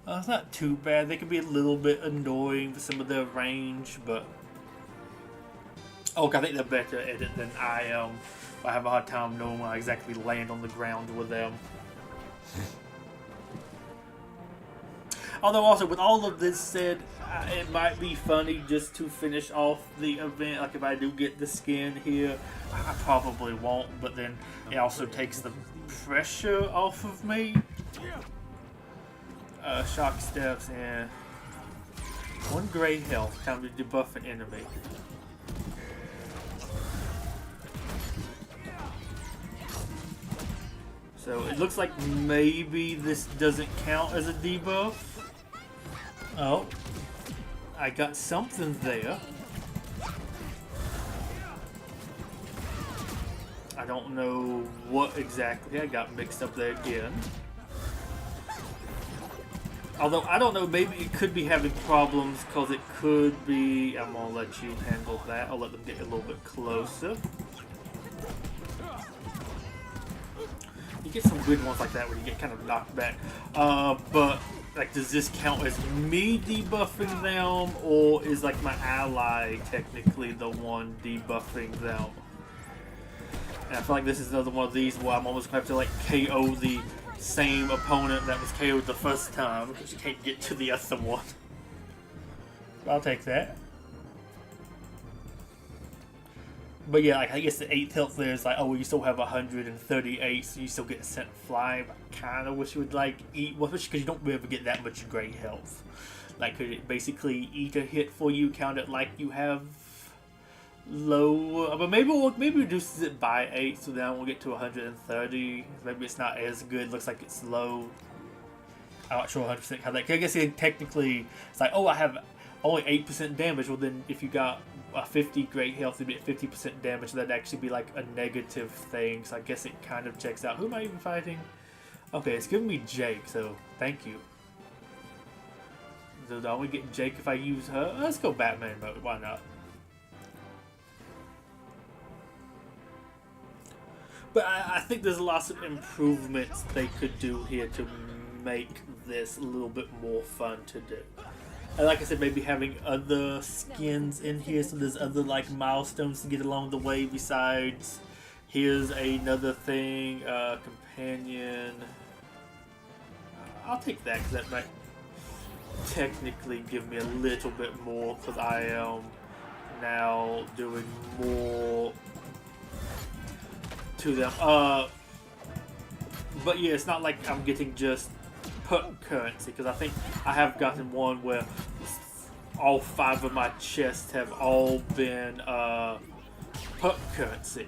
It's not too bad. They can be a little bit annoying for some of their range, but I think they're better at it than I am. I have a hard time knowing when I exactly land on the ground with them. Although also, with all of this said, it might be funny just to finish off the event. Like if I do get the skin here, I probably won't, but then it also takes the pressure off of me. Shock steps and 1 gray health. Time to debuff an enemy. So it looks like maybe this doesn't count as a debuff. Oh, I got something there. I don't know what exactly. I got mixed up there again. Although, I don't know, maybe it could be having problems because it could be... I'm going to let you handle that. I'll let them get a little bit closer. You get some good ones like that where you get kind of knocked back. But, like, does this count as me debuffing them? Or is, like, my ally technically the one debuffing them? And I feel like this is another one of these where I'm almost going to have to, like, KO the same opponent that was KO'd the first time because you can't get to the other one. I'll take that. But yeah, like I guess the 8th health there is like, oh, well, you still have 138, so you still get sent flying. But I kind of wish you would like eat, well, especially because you don't really ever get that much great health. Like, could it basically eat a hit for you, count it like you have low, but maybe reduces it by 8, so then we'll get to 130. Maybe it's not as good. Looks like it's low. I'm not sure 100% how that. I guess technically it's like, oh, I have only 8% damage. Well, then if you got a 50 great health, it'd be at 50% damage. That'd actually be like a negative thing. So I guess it kind of checks out. Who am I even fighting? Okay, it's giving me Jake. So thank you. So I only get Jake if I use her. Let's go Batman mode. Why not? But I think there's lots of improvements they could do here to make this a little bit more fun to do. And like I said, maybe having other skins in here, so there's other like milestones to get along the way besides here's another thing, companion. I'll take that because that might... technically give me a little bit more because I am now doing more to them. But yeah, it's not like I'm getting just perk currency, because I think I have gotten one where all 5 of my chests have all been perk currency,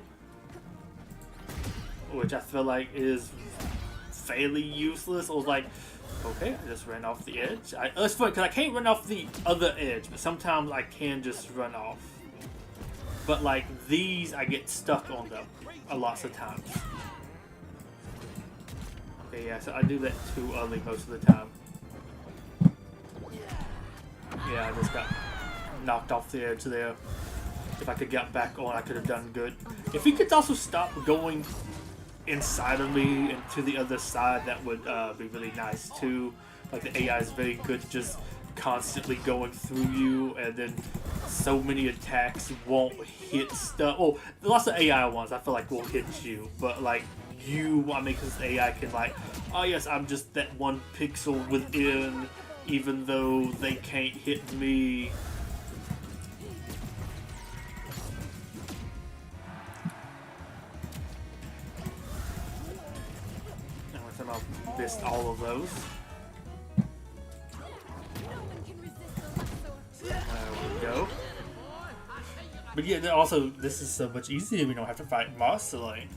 which I feel like is fairly useless. Or like, okay, I just ran off the edge. It's funny because I can't run off the other edge, but sometimes I can just run off. But like these, I get stuck on them a lot of times. Okay, yeah, so I do that too early most of the time. Yeah, I just got knocked off the edge there. If I could get back on, I could have done good. If he could also stop going inside of me and to the other side, that would be really nice too. Like the AI is very good at just constantly going through you, and then so many attacks won't hit stuff. Oh, lots of AI ones I feel like will hit you, but like you, I mean, because AI can like, oh yes, I'm just that one pixel within, even though they can't hit me. I missed all of those. There we go. But yeah, also this is so much easier. We don't have to fight Master Lane.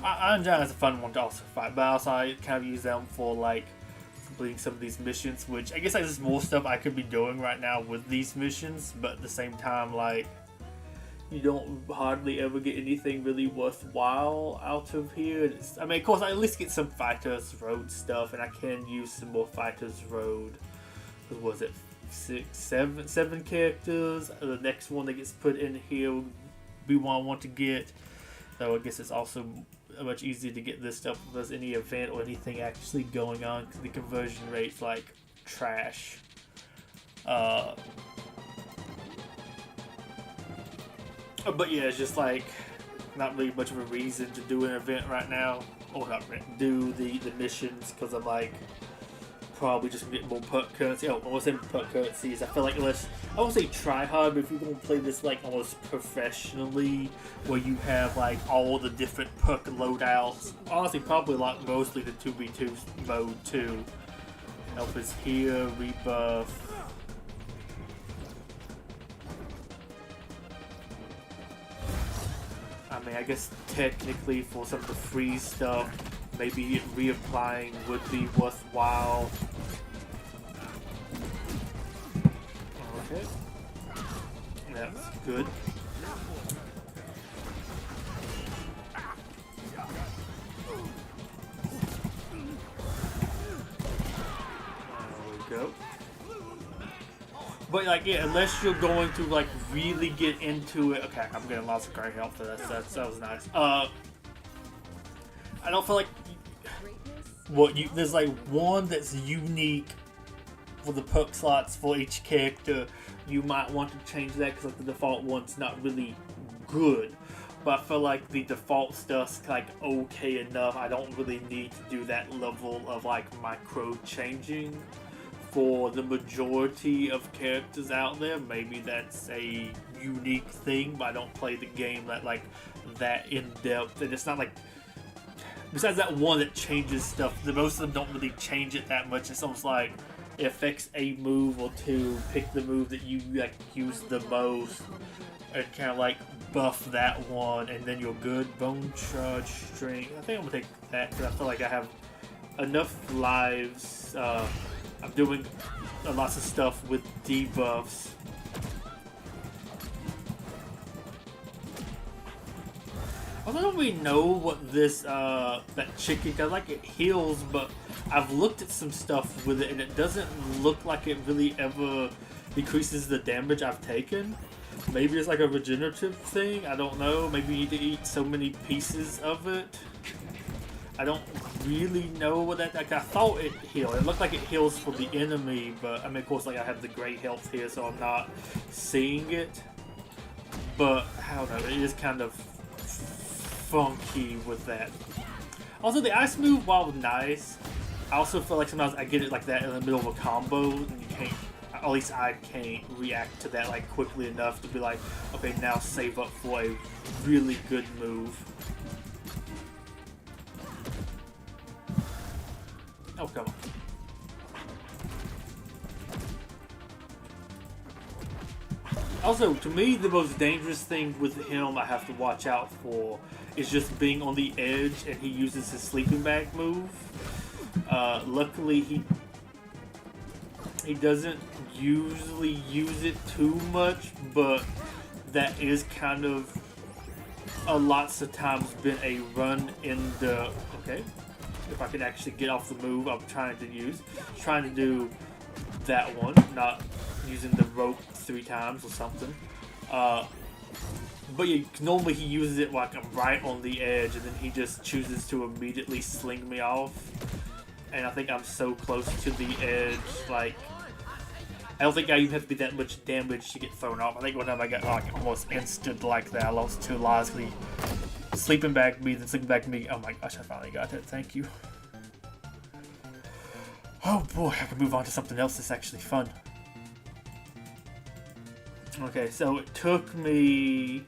Iron Giant is a fun one to also fight, but also I kind of use them for like completing some of these missions, which I guess like, there's more stuff I could be doing right now with these missions, but at the same time, like, you don't hardly ever get anything really worthwhile out of here. I mean, of course, I at least get some Fighters Road stuff, and I can use some more Fighters Road. What was it? 7 characters. The next one that gets put in here will be one I want to get. So I guess it's also much easier to get this stuff if there's any event or anything actually going on, because the conversion rate's like trash. But yeah, it's just like not really much of a reason to do an event right now, or not do the missions, because I'm like probably just gonna get more perk currency. Oh, I was saying perk currencies. I feel like unless I won't say try hard, but if you're gonna play this like almost professionally, where you have like all the different perk loadouts, honestly, probably like mostly the 2v2 mode too. Help is here, rebuff. I mean, I guess technically for some of the free stuff, maybe reapplying would be worthwhile. Okay. That's good. There we go. But like, yeah, unless you're going to like really get into it. Okay, I'm getting lots of great help for this. That was nice. I don't feel like there's like one that's unique for the perk slots for each character. You might want to change that because like the default one's not really good. But I feel like the default stuff's like okay enough. I don't really need to do that level of like micro changing for the majority of characters out there. Maybe that's a unique thing, but I don't play the game that in depth, and it's not like, besides that one that changes stuff, the most of them don't really change it that much. It's almost like it affects a move or two, pick the move that you like use the most, and kind of like buff that one, and then you're good. Bone charge strength. I think I'm gonna take that because I feel like I have enough lives. I'm doing lots of stuff with debuffs. I don't really know what this that chicken does. Like, it heals, but I've looked at some stuff with it and it doesn't look like it really ever decreases the damage I've taken. Maybe it's like a regenerative thing. I don't know. Maybe you need to eat so many pieces of it. I don't really know what that. Like, I thought it healed. It looked like it heals for the enemy, but I mean, of course, like I have the great health here, so I'm not seeing it. But I don't know. It is kind of funky with that. Also, the ice move, while nice, I also feel like sometimes I get it like that in the middle of a combo, and you can't, at least I can't react to that like quickly enough to be like, okay, now save up for a really good move. Oh, come on. Also, to me, the most dangerous thing with him I have to watch out for is just being on the edge, and he uses his sleeping bag move. Luckily, he doesn't usually use it too much, but that is kind of lots of times been a run in the... Okay, if I can actually get off the move I'm trying to use. Trying to do that one, not using the rope 3 times or something. But yeah, normally he uses it like I'm right on the edge, and then he just chooses to immediately sling me off. And I think I'm so close to the edge, like, I don't think I even have to be that much damage to get thrown off. I think one time I got like almost instant like that. I lost 2 lives because he sleeping back me, then sleeping back me. Oh my gosh, I finally got it. Thank you. Oh boy, I can move on to something else that's actually fun. Okay, so it took me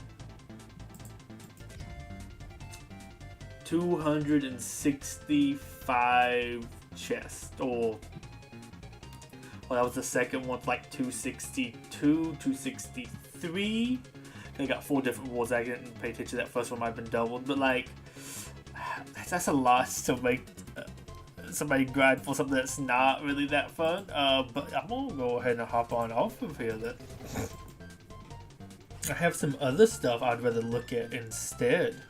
265 chests, or well, that was the second one, like 262, 263. They got 4 different rewards. I didn't pay attention to that first one. Might have been doubled, but like that's a lot to make somebody grind for something that's not really that fun. But I'm gonna go ahead and hop on off of here. That I have some other stuff I'd rather look at instead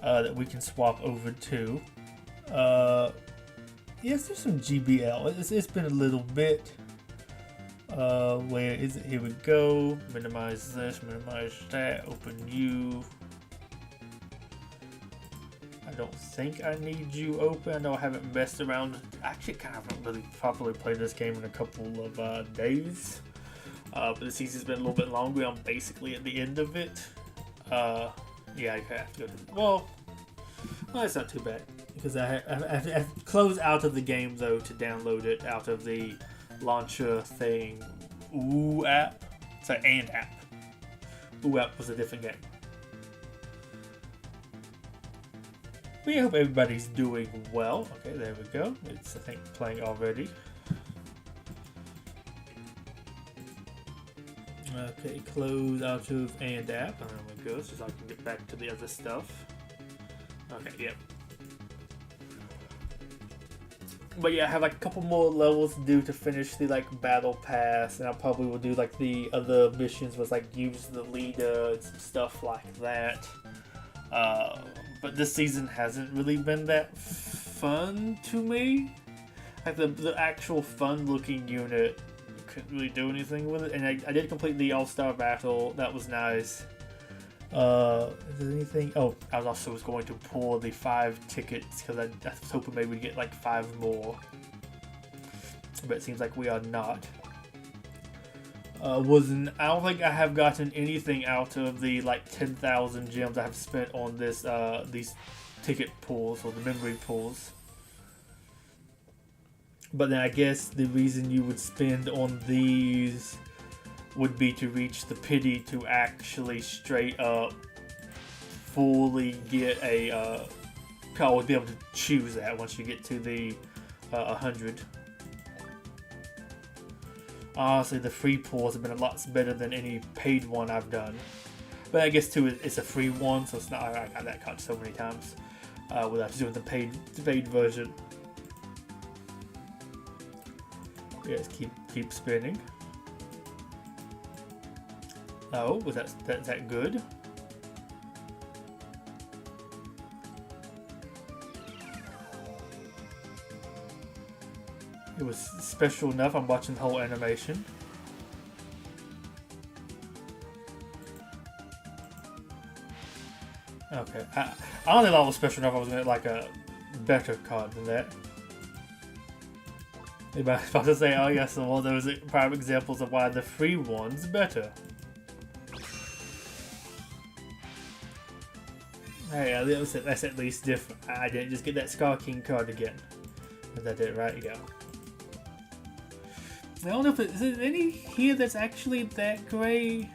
that we can swap over to. Yes, there's some GBL. It's been a little bit. Where is it? Here we go. Minimize this, minimize that, open you. I don't think I need you open. I know I haven't messed around. Actually, kind of haven't really properly played this game in a couple of days. But the season's been a little bit longer. I'm basically at the end of it. Yeah, I have to go to... Well, it's not too bad. Because I have to close out of the game, though, to download it out of the launcher thing. Ooh app. Sorry, and app. Ooh app was a different game. We hope everybody's doing well. Okay, there we go. It's, I think, playing already. Okay, close out of and app. And there we go, so I can get back to the other stuff. Okay, yep. But yeah, I have like a couple more levels to do to finish the like battle pass, and I probably will do like the other missions with like use the leader and some stuff like that. But this season hasn't really been that fun to me. Like the actual fun looking unit, couldn't really do anything with it, and I did complete the All-Star battle. That was nice. Is there anything? Oh, I was also going to pull the 5 tickets because I was hoping maybe we'd get like 5 more, but it seems like we are not. I don't think I have gotten anything out of the like 10,000 gems I have spent on this these ticket pools or the memory pools. But then I guess the reason you would spend on these would be to reach the pity to actually straight up fully get a I would be able to choose that once you get to the 100. Honestly, the free pools have been a lot better than any paid one I've done. But I guess too, it's a free one, so it's not. I got that caught so many times without doing the paid version. Yes, keep spinning. Oh, was that good? It was special enough. I'm watching the whole animation. Okay, I don't think that was special enough. I was gonna get like a better card than that. I was about to say, oh yes, well those are prime examples of why the free one's better. Hey, that's at least different. I didn't just get that Scar King card again. Is that it, right? Yeah. I don't know if is there any here that's actually that great.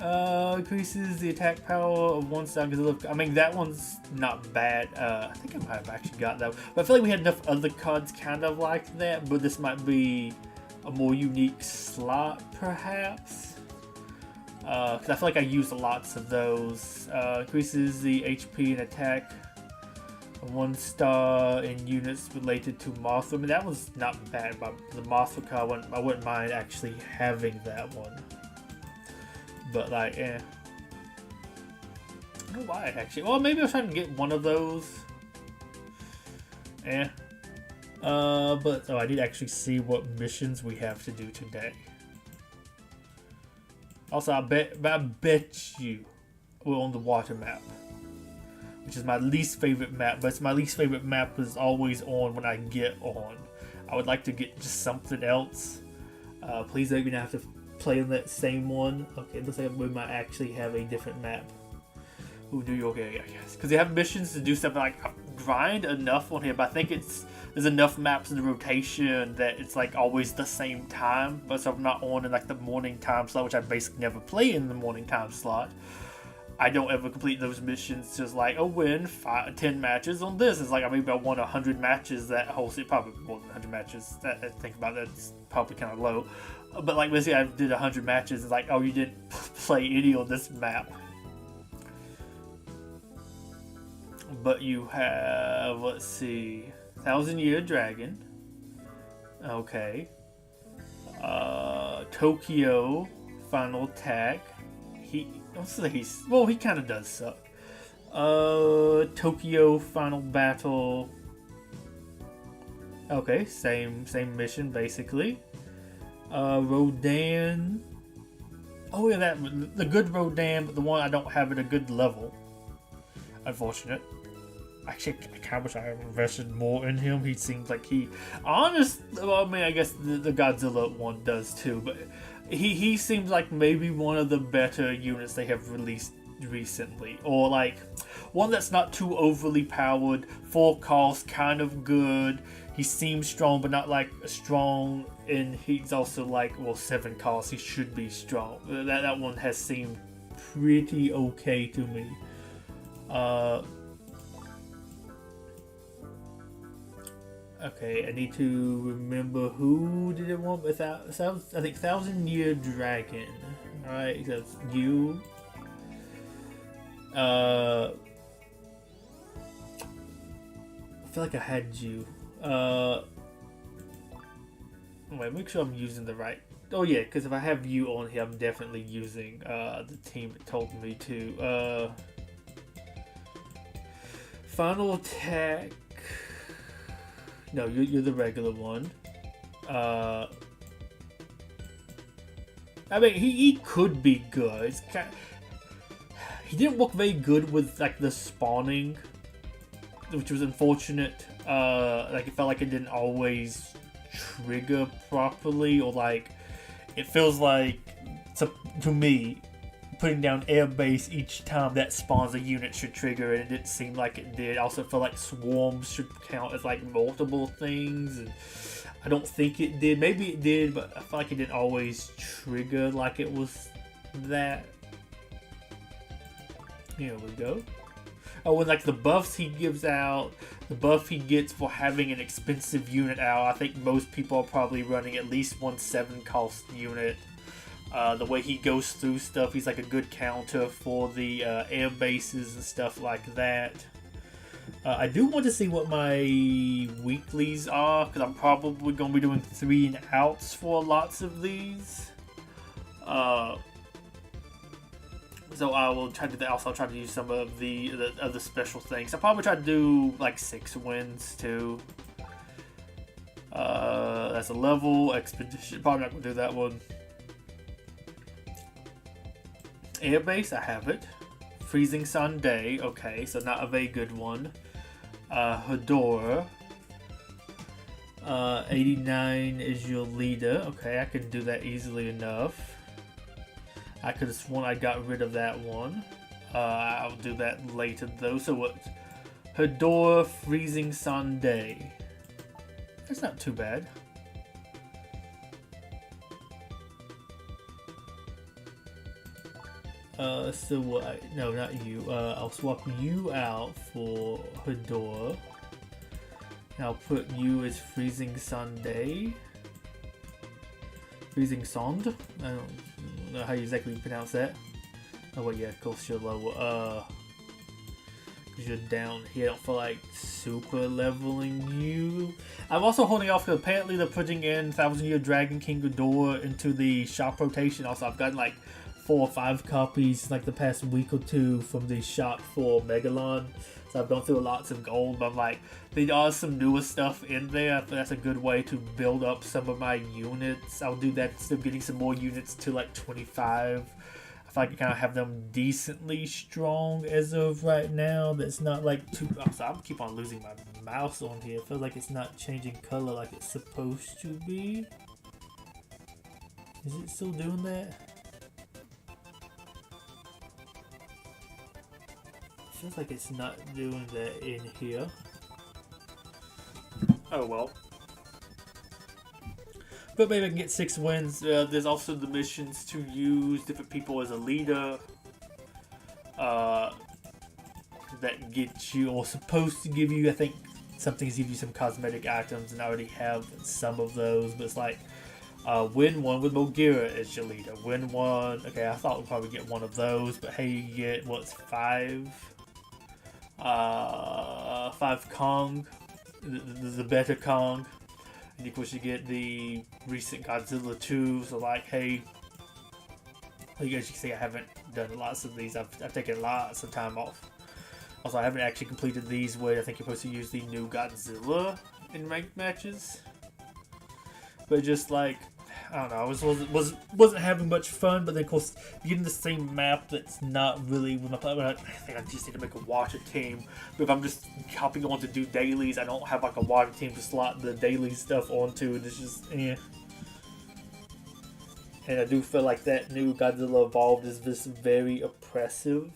Increases the attack power of one star Godzilla. I mean, that one's not bad. I think I might have actually got that. But I feel like we had enough other cards kind of like that. But this might be a more unique slot, perhaps. Because I feel like I used lots of those. Increases the HP and attack of 1 star in units related to Mothra. I mean, that was not bad. But the Mothra card, I wouldn't mind actually having that one. But like, I don't know why actually. Well, maybe I was trying to get one of those. But I need to actually see what missions we have to do today. Also, I bet you we're on the water map, which is my least favorite map. But it's my least favorite map because it's always on when I get on. I would like to get just something else. Please let me not have to play on that same one. Okay, it looks like we might actually have a different map. Ooh, New York area, I guess. Because they have missions to do stuff like grind enough on here, but I think there's enough maps in the rotation that it's like always the same time. But so I'm not on in like the morning time slot, which I basically never play in the morning time slot. I don't ever complete those missions just like, oh, win 10 matches on this. It's like, maybe I won 100 matches that whole season. Probably more than 100 matches. I think about that, it's probably kind of low. But like, basically, I did 100 matches. It's like, oh, you didn't play any on this map. But you have, let's see, 1,000-Year Dragon. Okay. Tokyo Final Attack. He kind of does suck. Tokyo Final Battle. Okay, same mission basically. Rodan. Oh yeah, the good Rodan, but the one I don't have at a good level. Unfortunate. Actually, I kind of wish I had invested more in him. He seems like well, I mean, I guess the Godzilla one does too, but he seems like maybe one of the better units they have released recently, or like one that's not too overly powered. 4 costs, kind of good. He seems strong, but not like strong. And he's also like, well, 7 costs. He should be strong. That one has seemed pretty okay to me. Okay, I need to remember who did it want without. I think 1,000-Year Dragon. Alright, that's you. I feel like I had you. Wait, make sure I'm using the right. Oh yeah, because if I have you on here, I'm definitely using the team that told me to. Final Attack. No, you're the regular one. I mean, he could be good. It's he didn't look very good with like the spawning, which was unfortunate. Like it felt like it didn't always trigger properly, or like it feels like to me, putting down airbase each time that spawns a unit should trigger, and it didn't seem like it did. I also felt like swarms should count as like multiple things, and I don't think it did. Maybe it did, but I feel like it didn't always trigger like it was that. Here we go. Oh, and like the buffs he gives out, the buff he gets for having an expensive unit out, I think most people are probably running at least 1 7-cost unit. The way he goes through stuff, he's like a good counter for the air bases and stuff like that. I do want to see what my weeklies are, because I'm probably going to be doing 3 and outs for lots of these. So I will try to do that. Also, I'll try to use some of the other special things. I'll probably try to do like 6 wins too. That's a level expedition. Probably not going to do that one. Airbase, I have it. Freezing Sun Day, okay, so not a very good one. Hedora. 89 is your leader. Okay, I can do that easily enough. I could have sworn I got rid of that one. I'll do that later though. So what? Hedora Freezing Sunday. That's not too bad. So what? No, not you. I'll swap you out for Hedora. And I'll put you as Freezing Sunday. Freezing Sond? I don't know how you exactly pronounce that. Oh, well, yeah, of course you're low. Because you're down here. I don't feel like super leveling you. I'm also holding off because apparently they're putting in 1000 Year Dragon King Ghidorah into the shop rotation. Also, I've gotten like 4 or 5 copies like the past week or 2 from the shop for Megalon. So I've gone through lots of gold, but I'm like, there are some newer stuff in there. I think that's a good way to build up some of my units. I'll do that instead of getting some more units to like 25. I feel like I kind of have them decently strong as of right now. That's not like too... Oh, so I'm keep on losing my mouse on here. It feels like it's not changing color like it's supposed to be. Is it still doing that? Feels like it's not doing that in here. Oh well. But maybe I can get 6 wins. There's also the missions to use different people as a leader. That get you, or supposed to give you, I think some things give you some cosmetic items, and I already have some of those. But it's like, win 1 with Mogira as your leader. Win 1. Okay, I thought we'd probably get one of those, but hey, you get what's 5. 5 Kong, the better Kong, and of course you get the recent Godzilla 2. So like, hey, as you can see, I haven't done lots of these. I've taken lots of time off. Also, I haven't actually completed these where I think you're supposed to use the new Godzilla in ranked matches. But just like, I don't know, I wasn't having much fun. But then of course, getting the same map that's not really with my player. I think I just need to make a water team. But if I'm just hopping on to do dailies, I don't have like a water team to slot the daily stuff onto, and it's just And I do feel like that new Godzilla Evolved is just very oppressive.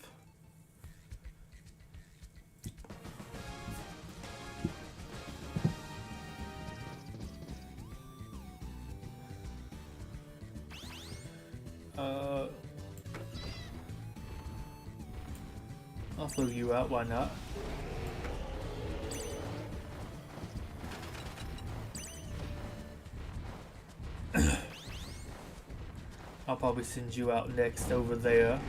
I'll throw you out, why not? I'll probably send you out next over there.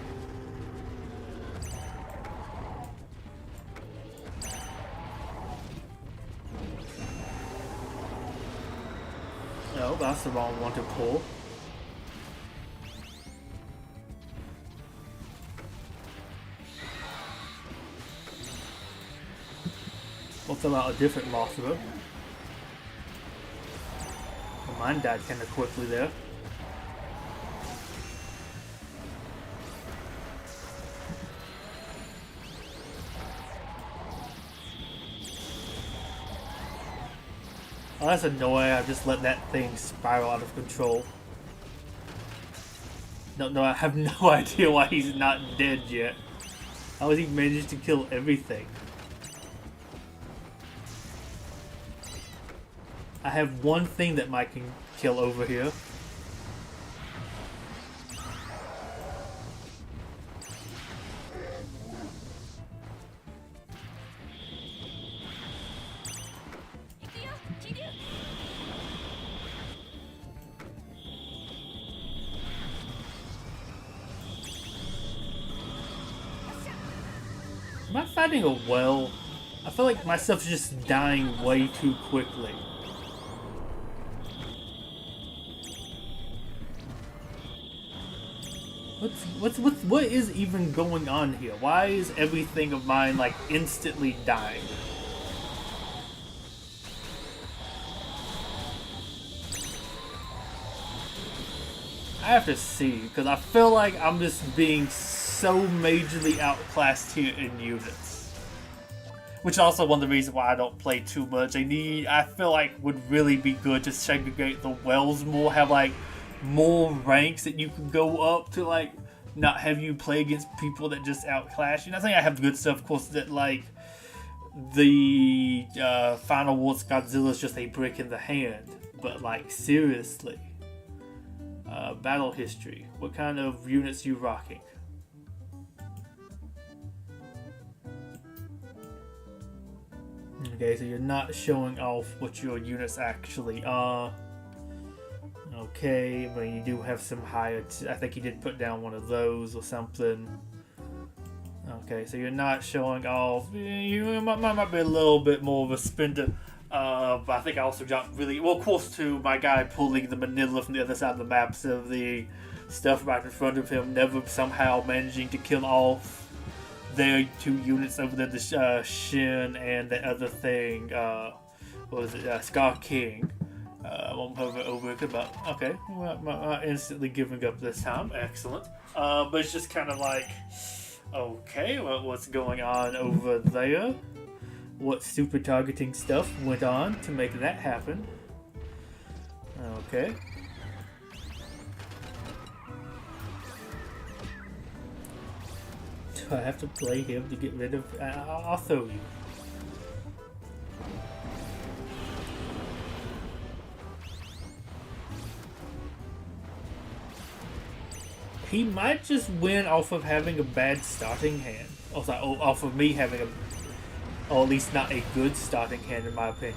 No, that's the wrong one to pull. We'll fill out a different Mothra. Well, mine died kind of quickly there. Oh, that's annoying. I just let that thing spiral out of control. No, I have no idea why he's not dead yet. How has he managed to kill everything? I have one thing that Mike can kill over here. Am I fighting a well? I feel like my stuff's just dying way too quickly. What is even going on here? Why is everything of mine like instantly dying? I have to see, because I feel like I'm just being so majorly outclassed here in units. Which is also one of the reasons why I don't play too much. I feel like would really be good to segregate the wells more, have like more ranks that you can go up to, like not have you play against people that just outclass you. And I think I have good stuff, of course, that like the Final Wars Godzilla is just a brick in the hand. But like seriously, battle history. What kind of units you rocking? Okay, so you're not showing off what your units actually are. Okay, but you do have some higher. I think you did put down one of those or something. Okay, so you're not showing off. You might be a little bit more of a spender. But I think I also jumped really well, of course, to my guy pulling the Manila from the other side of the map, so the stuff right in front of him never somehow managing to kill off their 2 units over there, the Shin and the other thing, what was it, Scar King. I won't over it, but okay, well, instantly giving up this time, excellent. But it's just kind of like, okay, well, what's going on over there? What super targeting stuff went on to make that happen? Okay. Do I have to play him to get rid of... I'll throw you. He might just win off of having a bad starting hand. Also, off of me having a... Or at least not a good starting hand in my opinion.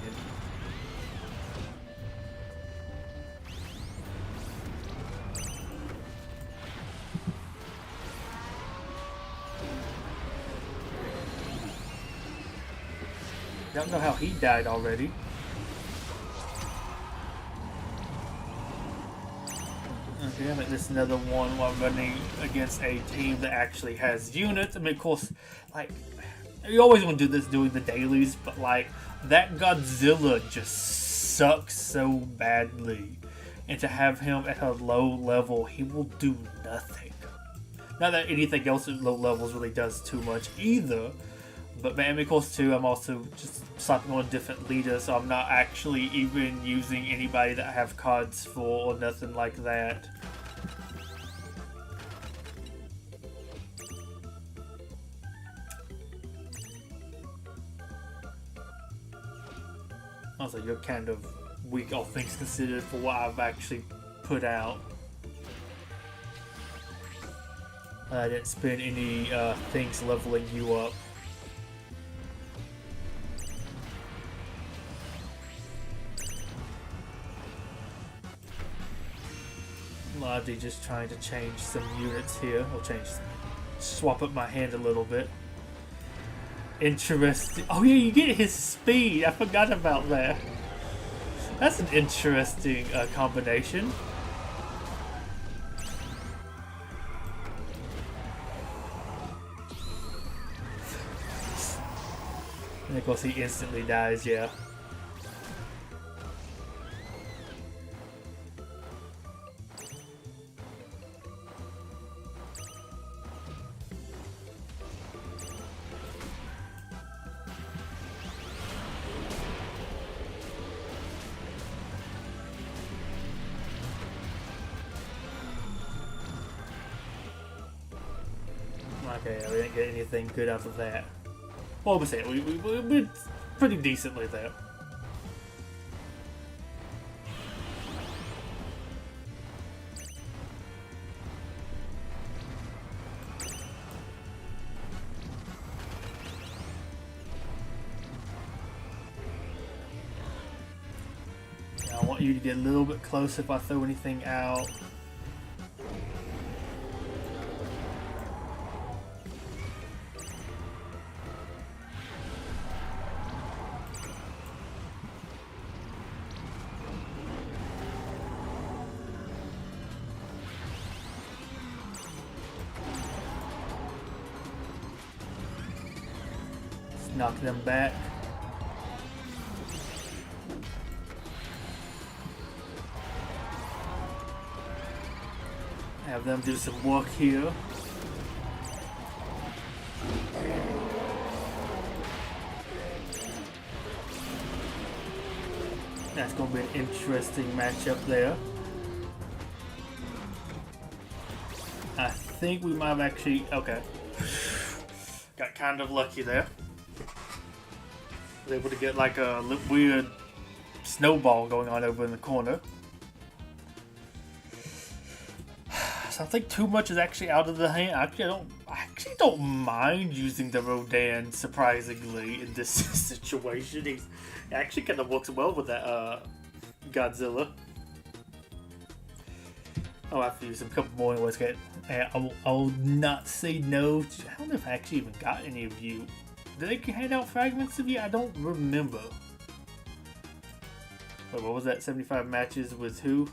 Don't know how he died already. Okay, I think this is another one while running against a team that actually has units. I mean, of course, like, you always want to do this doing the dailies, but like, that Godzilla just sucks so badly. And to have him at a low level, he will do nothing. Not that anything else at low levels really does too much either. But man, of course too, I'm also just slapping on a different leader, so I'm not actually even using anybody that I have cards for or nothing like that. Also, you're kind of weak, all things considered, for what I've actually put out. I didn't spend any things leveling you up. Largely just trying to change some units here. I'll swap up my hand a little bit. Interesting. Oh yeah, you get his speed. I forgot about that. That's an interesting combination. And of course he instantly dies, yeah. Okay, we didn't get anything good out of that. Well, we'll say we're pretty decently there. Now, I want you to get a little bit closer if I throw anything out. Knock them back. Have them do some work here. That's going to be an interesting matchup there. I think we might have actually... Okay. Got kind of lucky there. was able to get like a weird snowball going on over in the corner. So I think too much is actually out of the hand. I actually don't mind using the Rodan, surprisingly, in this situation. He actually kind of works well with that Godzilla. I'll have to use a couple more anyways. And I'll not say no. I don't know if I actually even got any of you. Did they hand out fragments of you? I don't remember. Wait, what was that? 75 matches with who?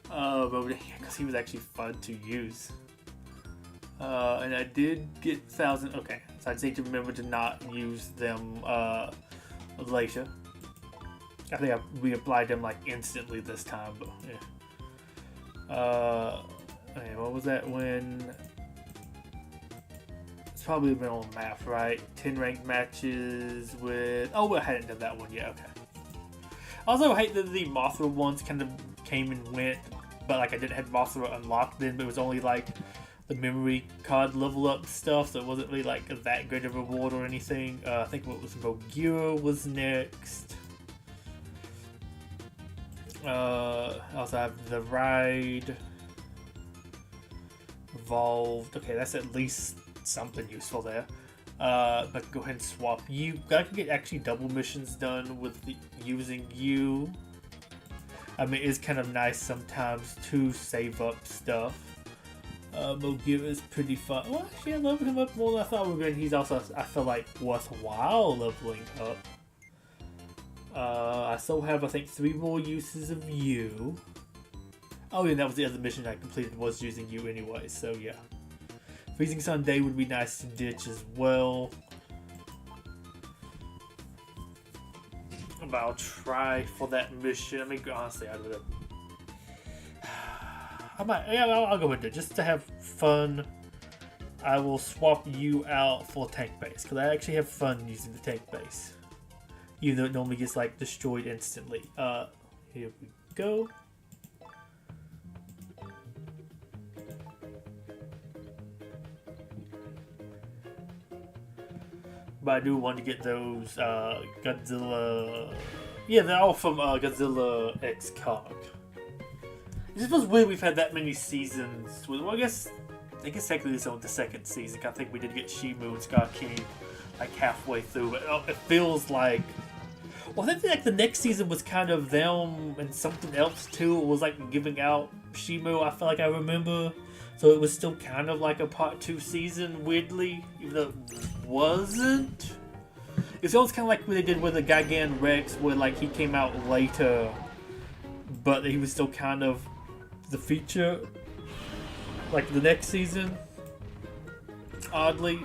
Because he was actually fun to use. And I did get 1,000. Okay, so I just need to remember to not use them later. I think I reapplied them like instantly this time, but yeah. Okay, what was that when? It's probably been on math, right? 10 ranked matches with. Oh, I hadn't done that one yet. Okay. Also, I hate that the Mothra ones kind of came and went, but like I didn't have Mothra unlocked then, but it was only like the memory card level up stuff, so it wasn't really like that great of a reward or anything. I think what was Mogira was next. I also have the Ride, Evolved. Okay, that's at least something useful there. But go ahead and swap you. I can get actually double missions done with using you. I mean, it's kind of nice sometimes to save up stuff. Mogira is pretty fun. Well, actually, I leveled him up more than I thought we were going. He's also, I feel like, worthwhile leveling up. I still have, I think, 3 more uses of you. Oh, yeah, that was the other mission I completed, was using you anyway, so yeah. Freezing Sun Day would be nice to ditch as well. But I'll try for that mission. I mean, honestly, I would have... I'll go with it. Just to have fun, I will swap you out for tank base, because I actually have fun using the tank base. Even though it normally gets like destroyed instantly. Here we go. But I do want to get those Godzilla. Yeah, they're all from Godzilla X Comic. It just feels weird we've had that many seasons. Well, I guess technically this is the second season. I think we did get Shimu and Scar King like halfway through, but it feels like. Well, I think like the next season was kind of them and something else too. It was like giving out Shimu. I feel like I remember, so it was still kind of like a part 2 season. Weirdly, even though it wasn't. It's almost kind of like what they did with the Gigan Rex, where like he came out later, but he was still kind of the feature, like the next season. Oddly.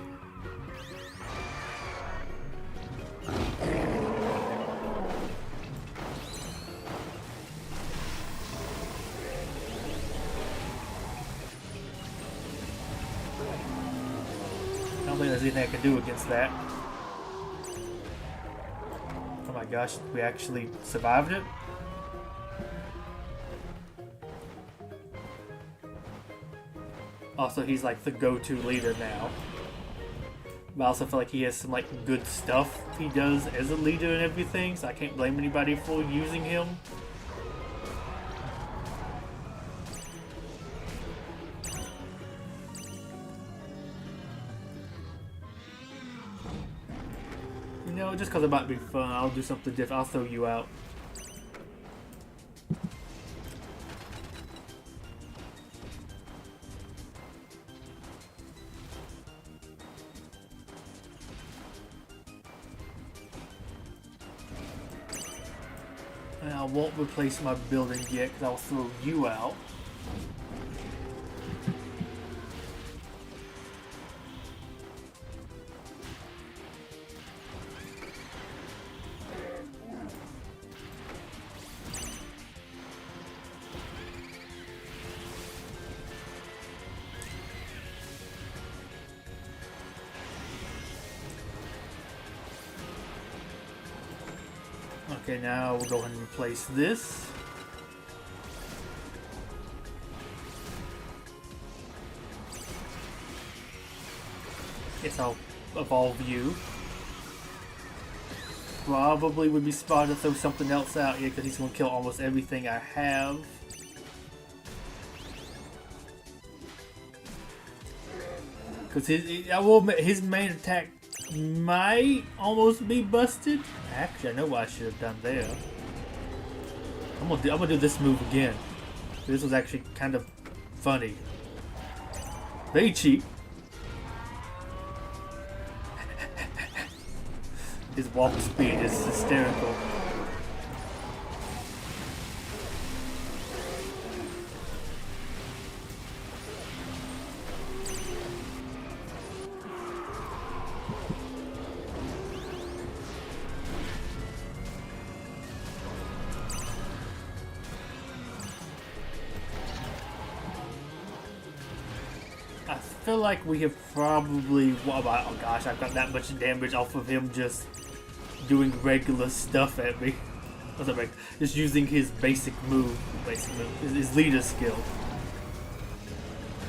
I don't think there's anything I can do against that. Oh my gosh, we actually survived it? Also, he's like the go-to leader now. But I also feel like he has some like good stuff he does as a leader and everything, so I can't blame anybody for using him. You know, just because it might be fun, I'll do something different. I'll throw you out. And I won't replace my building yet because I'll throw you out. Okay, now we'll go ahead and replace this. Guess I'll evolve you. probably would be smart to throw something else out here because he's going to kill almost everything I have. Because I will admit, his main attack might almost be busted. Actually, I know what I should have done there. I'm gonna do this move again. This was actually kind of funny. Very cheap. His walk speed is hysterical. I feel like we have probably, what about, oh gosh, I've got that much damage off of him just doing regular stuff at me. What's that, just using his basic move, his leader skill.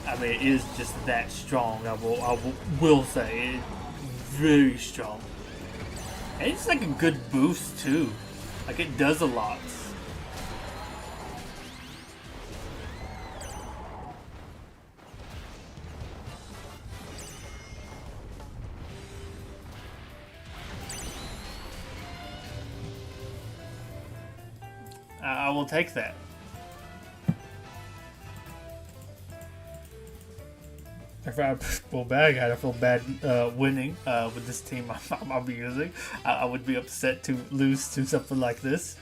I mean, it is just that strong, I will say. It's very strong. And it's like a good boost too. Like it does a lot. I will take that. If I feel bad, I feel bad winning with this team I'll be using. I would be upset to lose to something like this.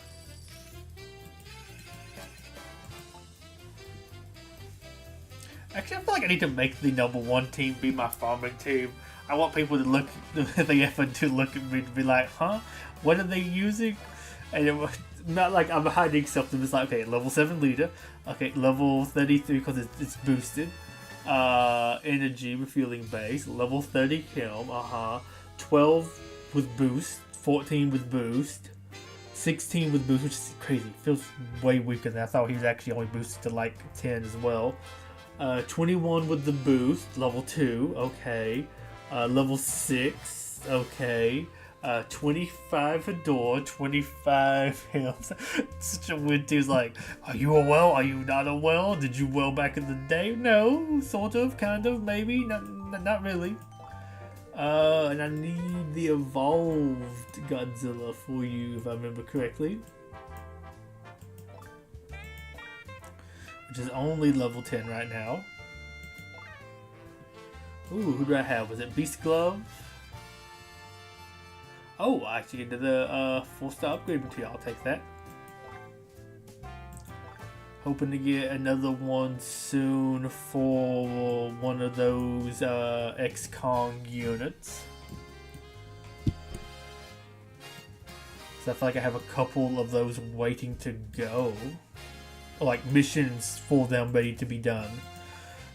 Actually, I feel like I need to make the #1 team be my farming team. I want people to look, if they ever do look at me, to be like, huh? What are they using? And it was not like I'm hiding something. It's like, okay, level 7 leader. Okay, level 33 because it's boosted. Energy refueling base. Level 30 kiln. 12 with boost. 14 with boost. 16 with boost, which is crazy. Feels way weaker than I thought. He was actually only boosted to like 10 as well. 21 with the boost. Level 2. Okay. Level 6. Okay. 25 for door, 25 heals. Such a weird dude's like, are you a well? Are you not a well? Did you well back in the day? No, sort of, kind of, maybe, not really. And I need the evolved Godzilla for you, if I remember correctly. Which is only level 10 right now. Ooh, who do I have? Was it Beast Glove? Oh, I actually get the 4-star upgrade material. I'll take that. Hoping to get another one soon for one of those ex-Kong units. So I feel like I have a couple of those waiting to go. Or like missions for them ready to be done.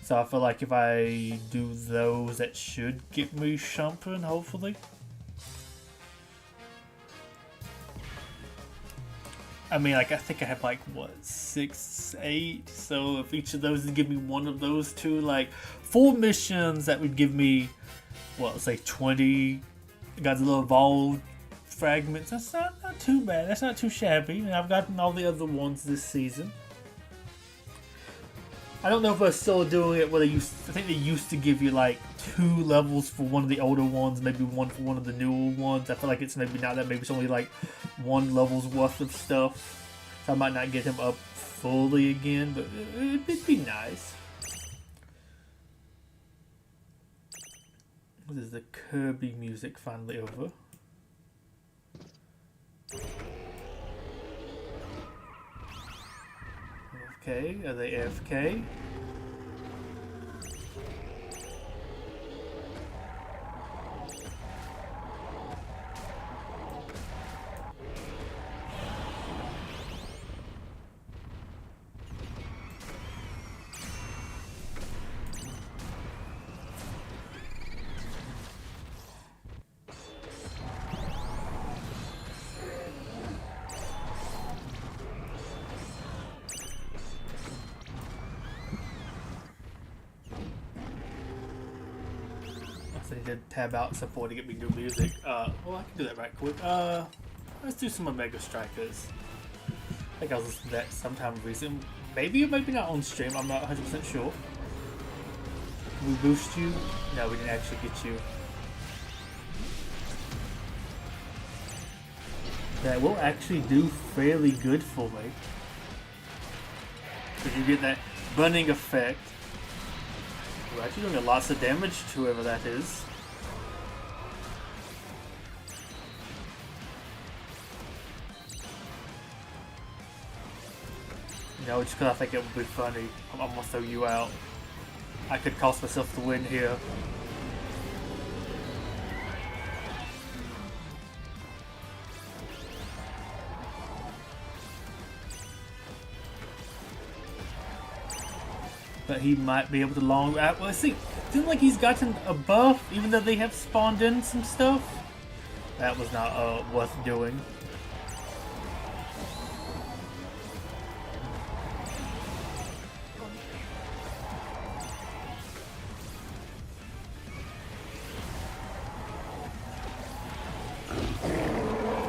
So I feel like if I do those, that should get me something, hopefully. I mean, like, I think I have, like, what, 6, 8? So if each of those would give me one of those two, like, 4 missions, that would give me, what, let's say 20 Godzilla Evolved fragments. That's not too bad. That's not too shabby. And I've gotten all the other ones this season. I don't know if they're still doing it where I think they used to give you, like, 2 levels for one of the older ones, maybe 1 for one of the newer ones. I feel like it's maybe not that. Maybe it's only, like, 1 level's worth of stuff. So I might not get him up fully again, but it'd be nice. This is the Kirby music finally over. AFK? Are they AFK? I need to tab out support to get me new music. Well, I can do that right quick. Let's do some Omega Strikers. I think I was listening to that sometime recently. Maybe or maybe not on stream, I'm not 100% sure. We boost you? No, we didn't actually get you. That will actually do fairly good for me. Because you get that burning effect. We're actually doing lots of damage to whoever that is. No, just because I think it would be funny. I'm gonna throw you out. I could cost myself the win here. But he might be able to long out. Well, see, it seems like he's gotten a buff, even though they have spawned in some stuff. That was not worth doing.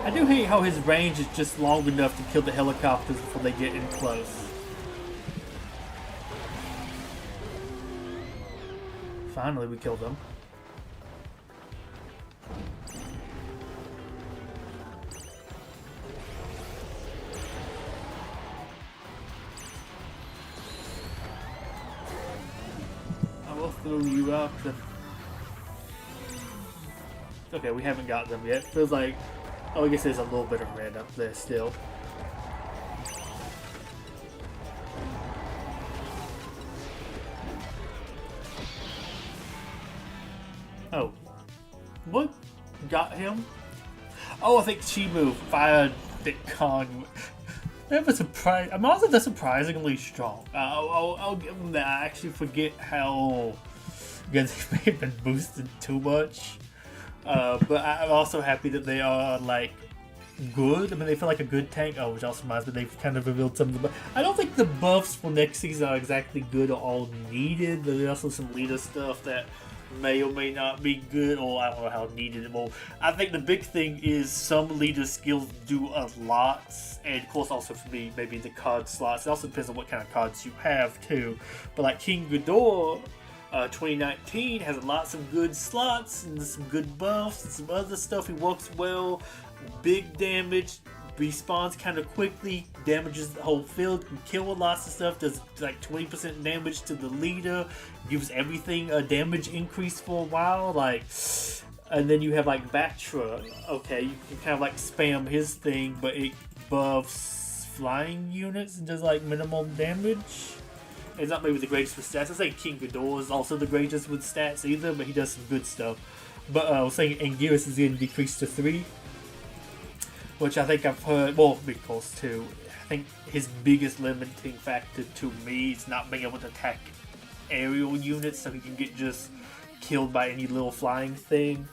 I do hate how his range is just long enough to kill the helicopters before they get in close. Finally, we killed them. I will throw you up. Okay, we haven't got them yet. Feels like, oh, I guess there's a little bit of red up there still. Oh. What got him? Oh, I think Shimu fired the Kong. That was surprising. I'm also surprisingly strong. I'll give him that. I actually forget how because they may have been boosted too much. But I'm also happy that they are like good. I mean, they feel like a good tank. Oh, which also reminds me they've kind of revealed some of the. I don't think the buffs for next season are exactly good or all needed. But there's also some leader stuff that may or may not be good, or I don't know how needed it will. I think the big thing is some leader skills do a lot, and of course also for me maybe the card slots. It also depends on what kind of cards you have too. But like King Ghidorah 2019 has lots of good slots and some good buffs and some other stuff. He works well, big damage, respawns kind of quickly, damages the whole field, can kill lots of stuff, does like 20% damage to the leader, gives everything a damage increase for a while, like, and then you have like Betuor. Okay, you can kind of like spam his thing, but it buffs flying units and does like minimum damage. It's not maybe the greatest with stats. I say King Ghidorah is also the greatest with stats either, but he does some good stuff. But I was saying Anguirus is getting decreased to 3. Which I think I've heard, well, because too, I think his biggest limiting factor to me is not being able to attack aerial units, so he can get just killed by any little flying thing.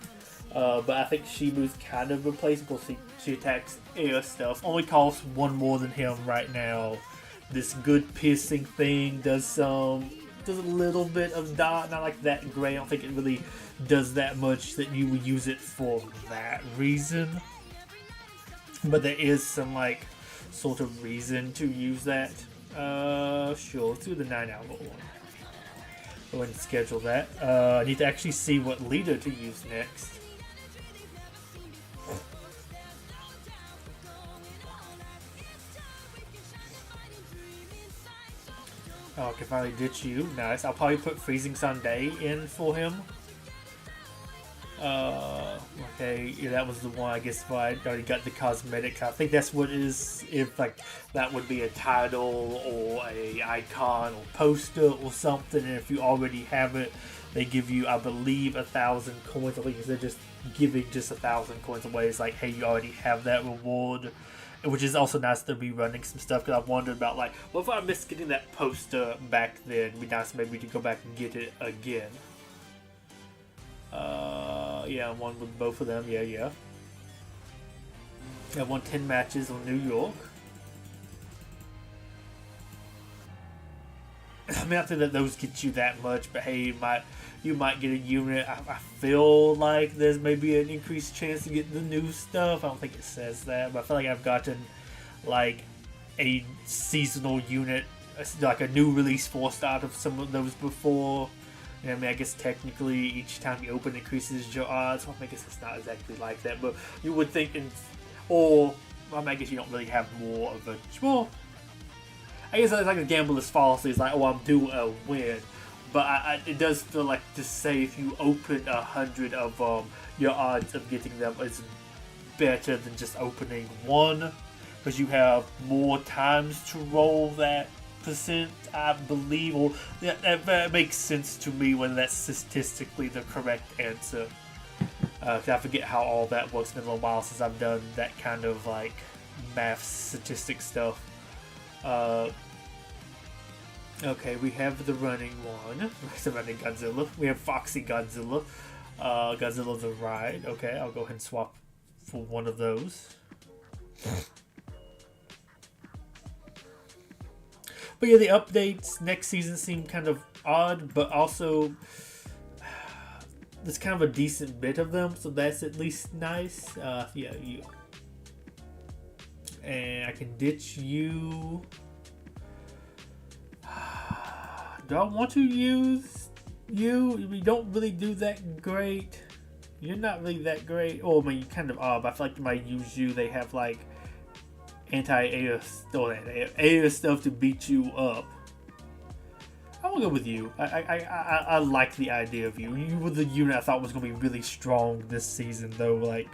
But I think Shimu's kind of replaceable. She attacks air stuff. Only costs 1 more than him right now. This good piercing thing does a little bit of dot, not like that great. I don't think it really does that much that you would use it for that reason. But there is some like sort of reason to use that. Sure, let's do the 9-hour one. Go ahead and schedule that. I need to actually see what leader to use next. Oh, I can finally ditch you. Nice. I'll probably put Freezing Sunday in for him. Okay, yeah, that was the one, I guess, if I already got the cosmetics. I think that's what it is, if, like, that would be a title, or a icon, or poster, or something, and if you already have it, they give you, I believe, 1,000 coins. I think they're just giving just 1,000 coins away. It's like, hey, you already have that reward, which is also nice to be running some stuff, because I've wondered about, like, what if I missed getting that poster back then? It'd be nice maybe to go back and get it again. Yeah, one with both of them, yeah. I won 10 matches on New York. I mean, not that those get you that much, but hey, you might get a unit. I feel like there's maybe an increased chance to get the new stuff. I don't think it says that, but I feel like I've gotten like a seasonal unit, like a new release forced out of some of those before. And I mean, I guess technically each time you open increases your odds. Well, I guess it's not exactly like that, but you would think, I guess you don't really have more of a, well, I guess it's like a gambler's fallacy. It's like, oh, I'm due a win. But it does feel like to say if you open 100 of them, your odds of getting them is better than just opening one. Because you have more times to roll that percent, I believe. Or that makes sense to me when that's statistically the correct answer. I forget how all that works. It's been a little while since I've done that kind of like math statistic stuff. Okay, we have the running one. The running Godzilla. We have Foxy Godzilla. Godzilla the Ride. Okay, I'll go ahead and swap for one of those. But yeah, the updates next season seem kind of odd, but also there's kind of a decent bit of them, so that's at least nice. Yeah, you. And I can ditch you. Do I want to use you? You don't really do that great. You're not really that great. Oh, I mean, you kind of are, but I feel like you might use you. They have like anti-air stuff to beat you up. I will go with you. I like the idea of you. You were the unit I thought was going to be really strong this season, though. Like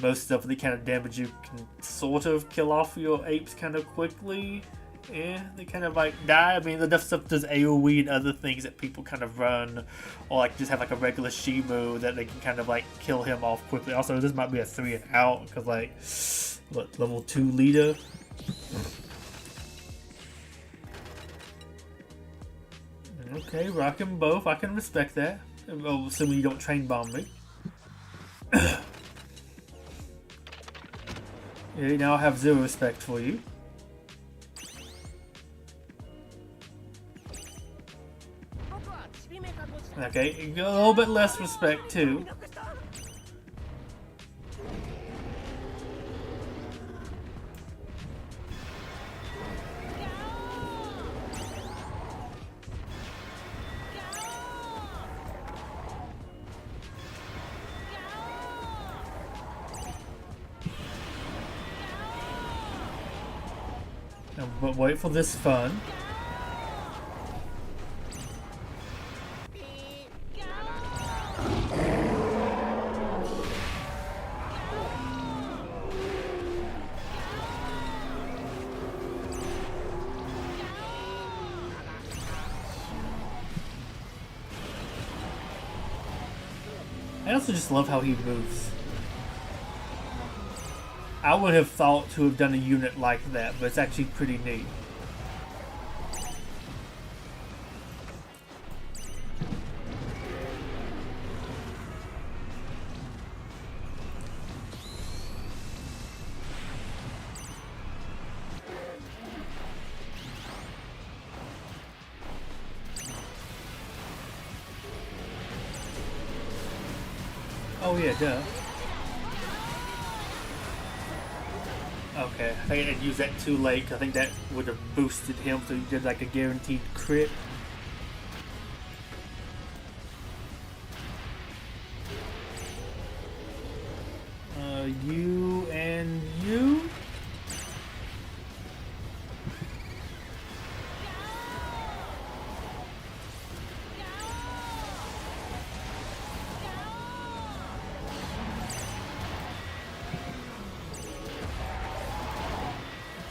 most stuff, the kind of damage you can sort of kill off your apes kind of quickly. Yeah, they kind of like die. I mean, the stuff does AoE and other things that people kind of run, or like just have like a regular Shimu that they can kind of like kill him off quickly. Also, this might be a 3 and out because like, what, level 2 leader? Okay, rocking both. I can respect that. Assuming you don't train bomb me. Yeah, now I have 0 respect for you. Okay, you got a little bit less respect too. Now, but wait for this fun. I also just love how he moves. I would have thought to have done a unit like that, but it's actually pretty neat. Oh yeah, duh. Okay, I think I'd use that too late, 'cause I think that would have boosted him, so he did like a guaranteed crit. You and you?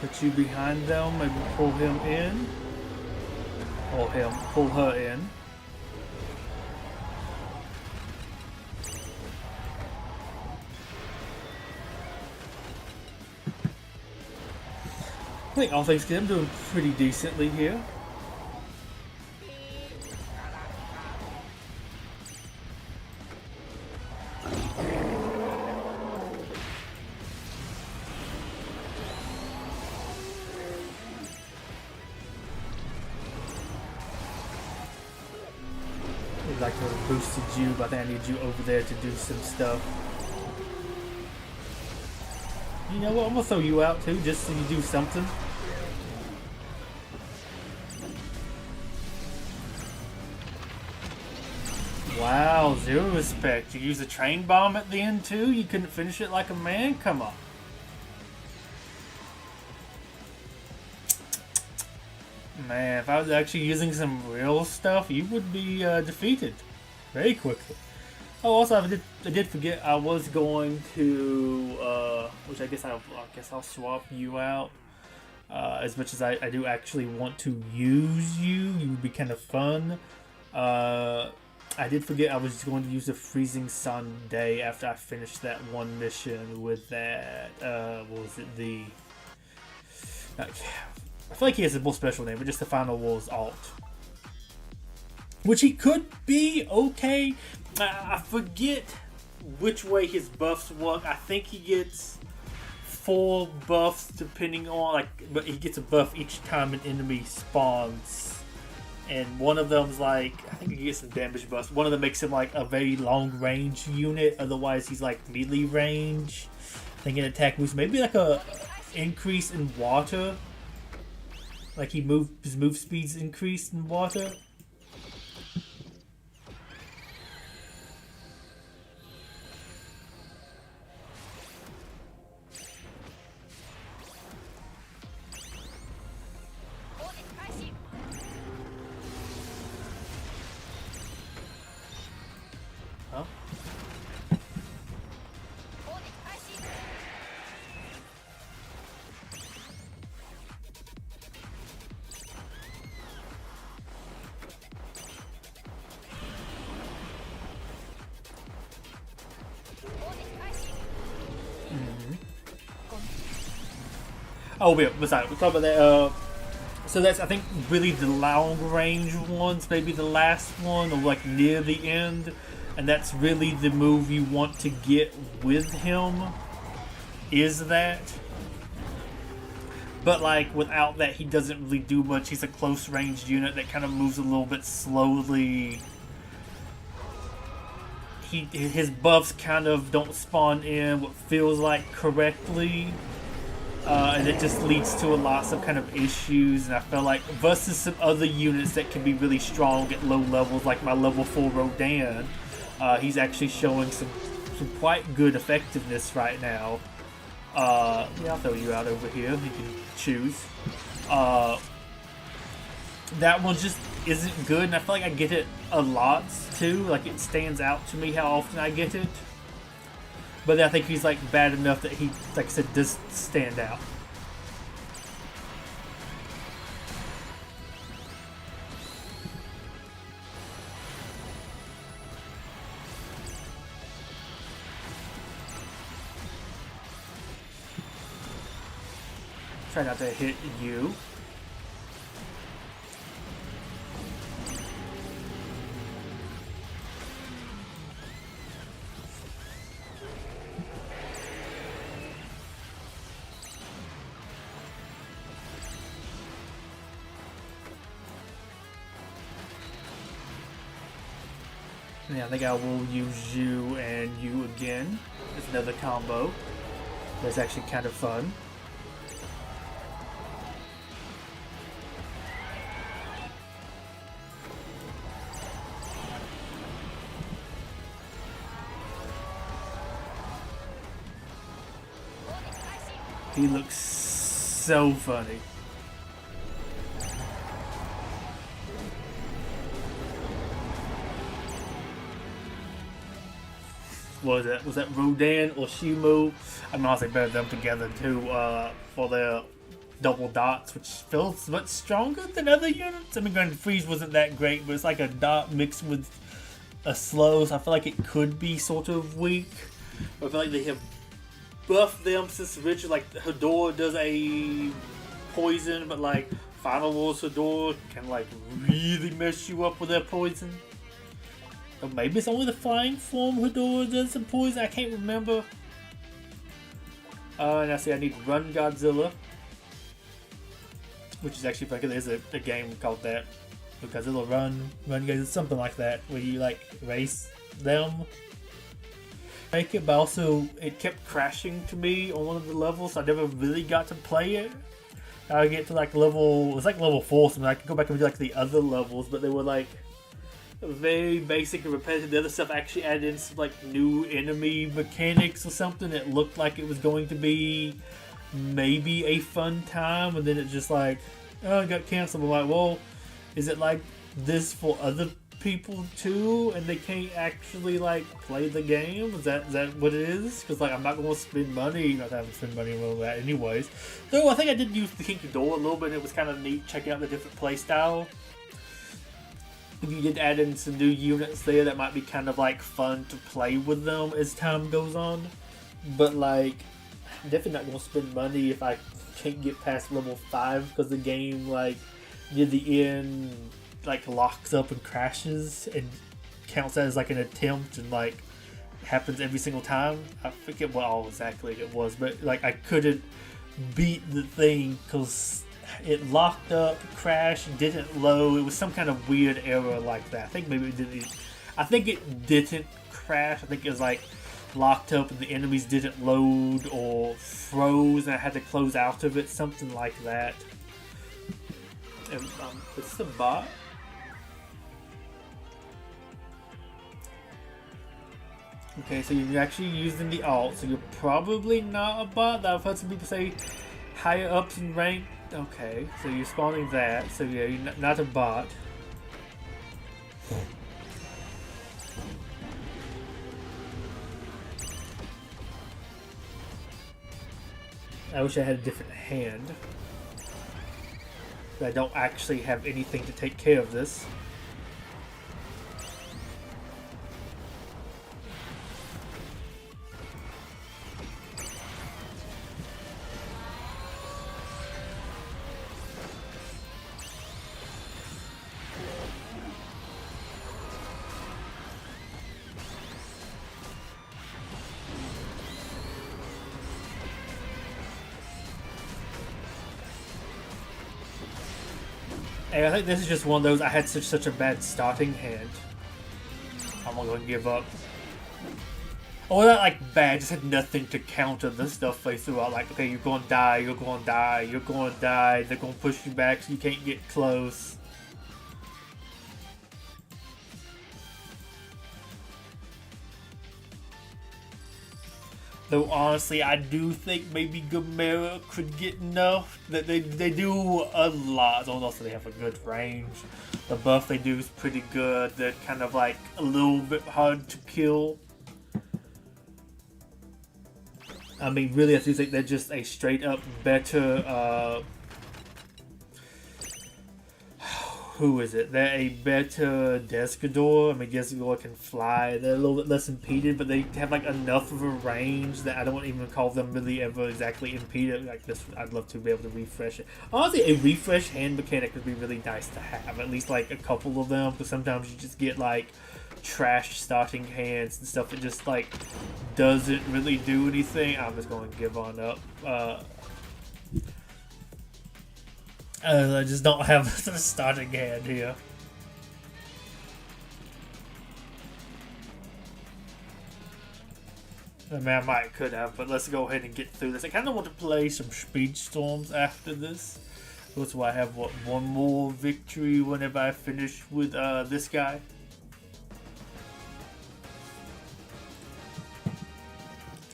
Put you behind them, maybe pull him in. Pull her in. I think all things good, I'm doing pretty decently here. like would have boosted you, but I think I need you over there to do some stuff. You know what? I'm gonna throw you out too, just so you do something. Wow, zero respect. You used a train bomb at the end too? You couldn't finish it like a man? Come on. Man, if I was actually using some real stuff, you would be defeated very quickly. Oh, also, I did forget I was going to, which I guess I'll swap you out. As much as I do actually want to use you, you would be kind of fun. I did forget I was going to use the Freezing Sun Day after I finished that one mission with that, what was it, I feel like he has a more special name, but just the Final Wars alt. Which he could be okay. I forget which way his buffs work. I think he gets 4 buffs depending on, but he gets a buff each time an enemy spawns. And one of them's I think he gets some damage buffs. One of them makes him a very long range unit. Otherwise, he's melee range. I think an attack boost. Maybe a increase in water. His move speed's increased in water. Oh, yeah, besides, we'll talk about that. So that's, I think, really the long range ones, maybe the last one, or near the end. And that's really the move you want to get with him, is that. But, without that, he doesn't really do much. He's a close range unit that kind of moves a little bit slowly. His buffs kind of don't spawn in what feels like correctly. And it just leads to lots of kind of issues, and I feel like versus some other units that can be really strong at low levels, like my level 4 Rodan, he's actually showing some quite good effectiveness right now. Yeah, I'll throw you out over here. You can choose. That one just isn't good, and I feel like I get it a lot too. It stands out to me how often I get it. But I think he's bad enough that he, like I said, does stand out. Try not to hit you. Yeah, I think I will use you and you again. It's another combo. That's actually kind of fun. He looks so funny. Was that Rodan or Shimo? I mean, honestly, better them together too for their double dots, which feels much stronger than other units. I mean, granted, Freeze wasn't that great, but it's like a dot mixed with a slow, so I feel like it could be sort of weak. But I feel like they have buffed them since originally. Like Hedorah does a poison, but Final Wars Hedorah can really mess you up with their poison. Or maybe it's only the flying form Hedorah does some poison. I can't remember. And I see I need Run Godzilla, which is actually, there's a game called that. Godzilla run games, something like that, where you like race them. Make it, but also it kept crashing to me on one of the levels, so I never really got to play it. I would get to like level, it was like level 4, so I could go back and do like the other levels, but they were like very basic and repetitive. The other stuff actually added in some like new enemy mechanics or something. It looked like it was going to be maybe a fun time, and then it just like, oh, it got canceled. I'm like, well, is it like this for other people too, and they can't actually like play the game? Is that what it is? Because like I'm not going to spend money, not having to spend money on that anyways. Though I think I did use the Kink Door a little bit. It was kind of neat checking out the different play style. If you did add in some new units there, that might be kind of like fun to play with them as time goes on. But like, I'm definitely not going to spend money if I can't get past level 5, because the game like near the end like locks up and crashes and counts that as like an attempt, and like happens every single time. I forget what all exactly it was, but like I couldn't beat the thing because it locked up, crashed, didn't load. It was some kind of weird error like that. I think maybe it didn't. I think it didn't crash. I think it was like locked up and the enemies didn't load or froze, and I had to close out of it. Something like that. And, is this a bot? Okay, so you're actually using the alt, so you're probably not a bot. I've heard some people say higher ups in rank. Okay, so you're spawning that, so yeah, you're not a bot. I wish I had a different hand. But I don't actually have anything to take care of this. And I think this is just one of those, I had such a bad starting hand. I'm not gonna give up. Oh, not like bad, just had nothing to counter the stuff they threw out. Like, okay, you're gonna die, you're gonna die, you're gonna die, they're gonna push you back so you can't get close. Though honestly, I do think maybe Gamera could get enough. That they do a lot. Also, they have a good range. The buff they do is pretty good. They're kind of like a little bit hard to kill. I mean, really, I do think they're just a straight up better. Who is it? They're a better Desgador. I mean, Desgador can fly. They're a little bit less impeded, but they have like enough of a range that I don't even call them really ever exactly impeded. Like this, I'd love to be able to refresh it. Honestly, a refresh hand mechanic would be really nice to have. At least like a couple of them, because sometimes you just get like trash starting hands and stuff that just like doesn't really do anything. I'm just going to give on up. I just don't have the starting hand here. I mean, I could have, but let's go ahead and get through this. I kind of want to play some Speedstorms after this. That's why I have, what, one more victory whenever I finish with this guy.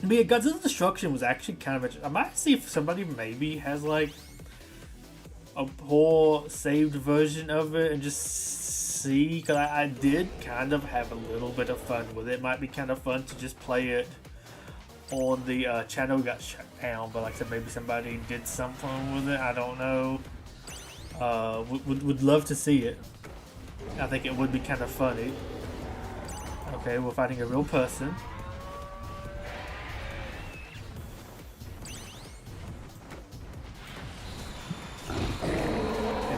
But yeah, Godzilla Destruction was actually kind of interesting. I might see if somebody maybe has, like, a poor saved version of it and just see, because I did kind of have a little bit of fun with it. It might be kind of fun to just play it on the channel. Got shut down, but like I said, maybe somebody did something with it. I don't know. Would love to see it. I think it would be kind of funny. Okay, we're fighting a real person.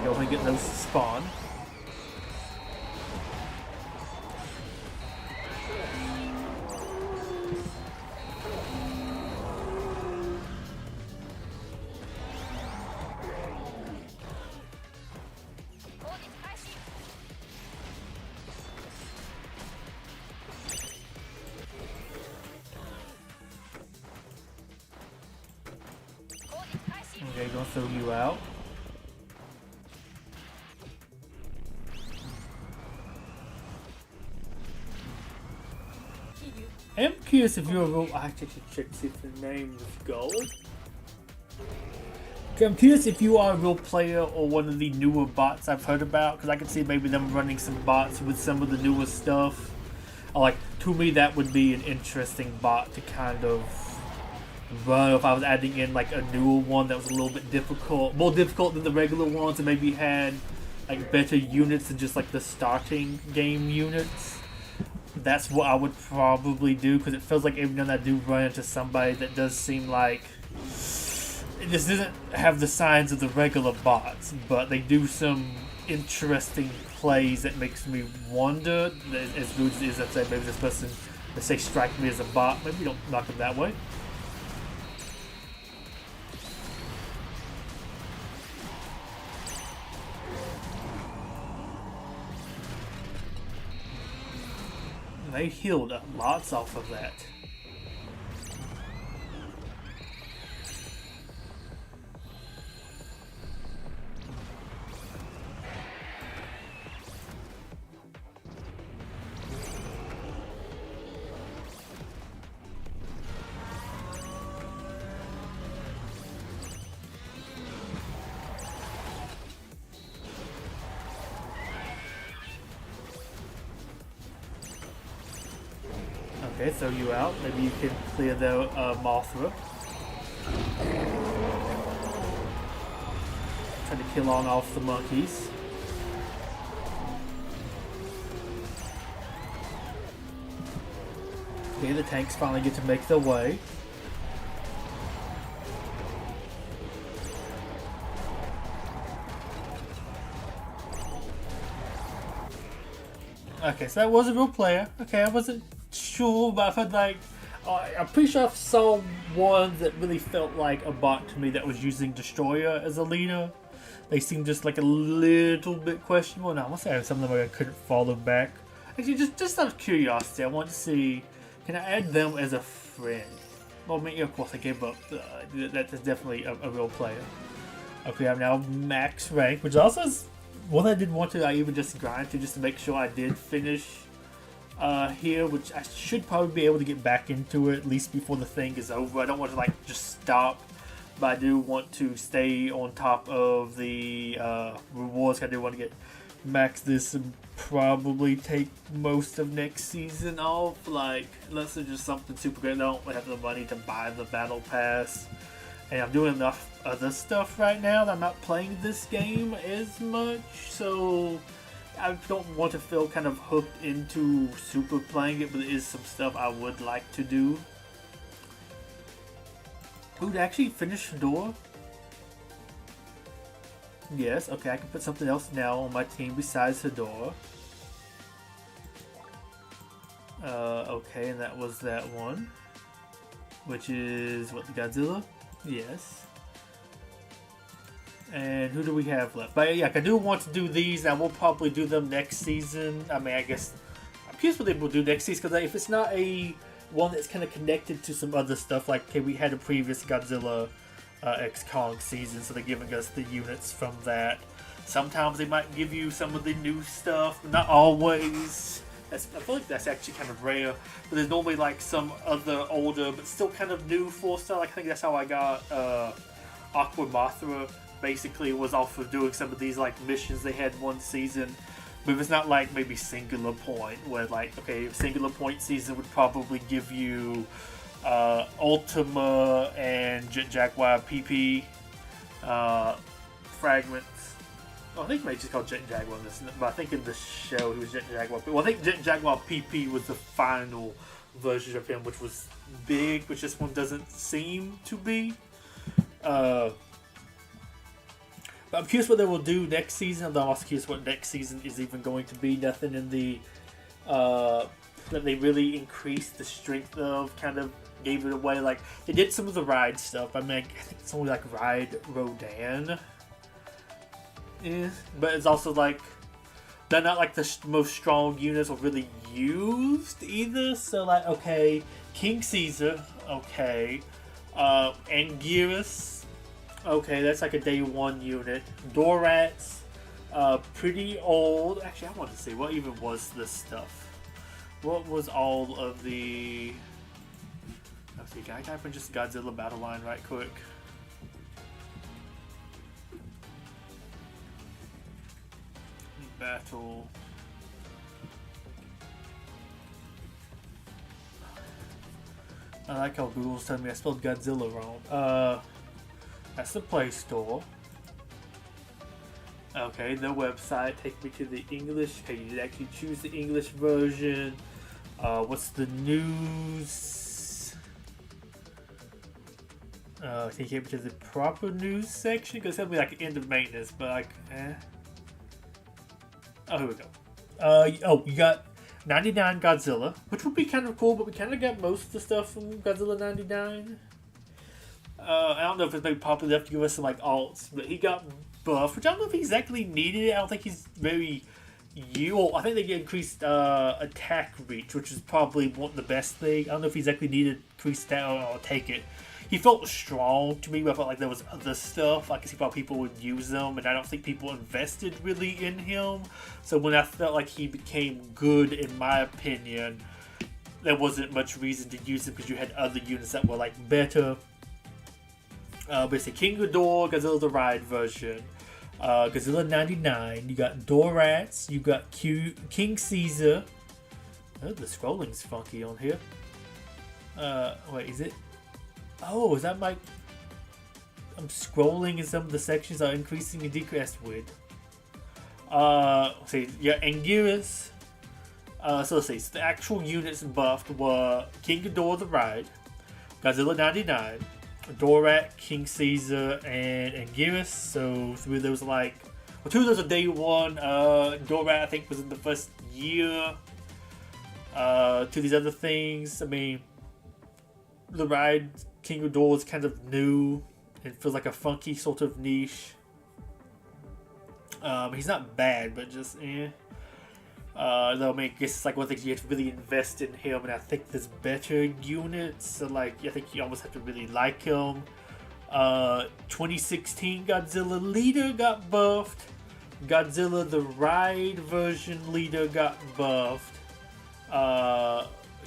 Go ahead and get those to spawn. gonna throw you out. I'm curious if you're a real. I actually should check to see if the name is gold. Okay, I'm curious if you are a real player or one of the newer bots I've heard about, because I can see maybe them running some bots with some of the newer stuff. Like, to me, that would be an interesting bot to kind of run if I was adding in like a newer one that was a little bit difficult, more difficult than the regular ones, and maybe had like better units than just like the starting game units. That's what I would probably do, because it feels like every time I do run into somebody that does seem like it just doesn't have the signs of the regular bots, but they do some interesting plays that makes me wonder, as rude as it is, let's say maybe this person, let's say, strike me as a bot, maybe you don't knock them that way. They healed up lots off of that. Okay, throw you out. Maybe you can clear the Mothra. Try to kill on off the monkeys. Okay, the tanks finally get to make their way. Okay, so that was a real player. Okay, I wasn't sure, but I've had like, I'm pretty sure I saw one that really felt like a bot to me that was using Destroyer as a leader. They seemed just like a little bit questionable. Now, I want to say some of them I couldn't follow back. Actually, just out of curiosity, I want to see, can I add them as a friend? Well, I mean, of course, I gave up. That is definitely a real player. Okay, I'm now max rank, which also is one I did want to even just grind to, just to make sure I did finish here, which I should probably be able to get back into it at least before the thing is over. I don't want to like just stop, but I do want to stay on top of the rewards. I do want to get max this and probably take most of next season off, like unless it's just something super great. I don't have the money to buy the battle pass, and I'm doing enough other stuff right now that I'm not playing this game as much, so I don't want to feel kind of hooked into super playing it, but there is some stuff I would like to do. Ooh, to actually finish the door? Yes, okay, I can put something else now on my team besides the door. Okay, and that was that one. Which is, what, the Godzilla? Yes. And who do we have left? But yeah, I do want to do these, and we'll probably do them next season. I mean, I guess I'm curious what they will do next season, because if it's not a one that's kind of connected to some other stuff, like, okay, we had a previous Godzilla X Kong season, so they're giving us the units from that. Sometimes they might give you some of the new stuff, but not always. I feel like that's actually kind of rare, but there's normally like some other older but still kind of new 4-star. Like, I think that's how I got Aqua Mothra. Basically, was off of doing some of these like missions they had one season, but it's not like maybe Singular Point, where like, okay, Singular Point season would probably give you Ultima and Jet Jaguar PP fragments. Oh, I think maybe just called Jet Jaguar in this, but I think in the show he was Jet Jaguar. Well, I think Jet Jaguar PP was the final version of him, which was big, which this one doesn't seem to be. But I'm curious what they will do next season. I'm also curious what next season is even going to be. Nothing in the that they really increased the strength of, kind of gave it away. Like, they did some of the ride stuff. I mean, I think it's only like Ride Rodan. Yeah, but it's also like they're not like the most strong units or really used either. So like, okay, King Caesar, okay, Anguirus, Okay, that's like a day one unit. Dorats, pretty old. Actually, I want to see what even was this stuff. What was all of the? Let's see. Can I type in just Godzilla battle line right quick? Battle. I like how Google's telling me I spelled Godzilla wrong. That's the Play Store. Okay, the website. Take me to the English. Okay, you actually choose the English version. What's the news? Can you get me to the proper news section? Because it'll be like end of maintenance, but like, Oh, here we go. You got 99 Godzilla, which would be kind of cool, but we kind of got most of the stuff from Godzilla 99. I don't know if it's maybe popular enough to give us some like alts, but he got buff, which I don't know if he exactly needed it. I don't think he's very I think they increased attack reach, which is probably the best thing. I don't know if he exactly needed increased that. I'll take it. He felt strong to me, but I felt like there was other stuff. I could see how people would use them, and I don't think people invested really in him. So when I felt like he became good, in my opinion, there wasn't much reason to use him because you had other units that were like better. Basically, King Ghidorah, Godzilla the Ride version, Godzilla 99. You got Dorats. You got King Caesar. Oh, the scrolling's funky on here. Wait, is it? Oh, is that my... I'm scrolling and some of the sections are increasing and decreasing. Weird. See, yeah, Anguirus. So let's see. So the actual units buffed were King Ghidorah the Ride, Godzilla 99, Dorat, King Caesar, and Anguirus. So three of those are like... Well, two of those are day one. Dorat, I think, was in the first year. To these other things, I mean... The Ride, King Ghidorah is kind of new. It feels like a funky sort of niche. He's not bad, but just eh. Though I mean, I guess it's like one thing you have to really invest in him, and I think there's better units. So like, I think you almost have to really like him. 2016 Godzilla leader got buffed. Godzilla the Ride version leader got buffed.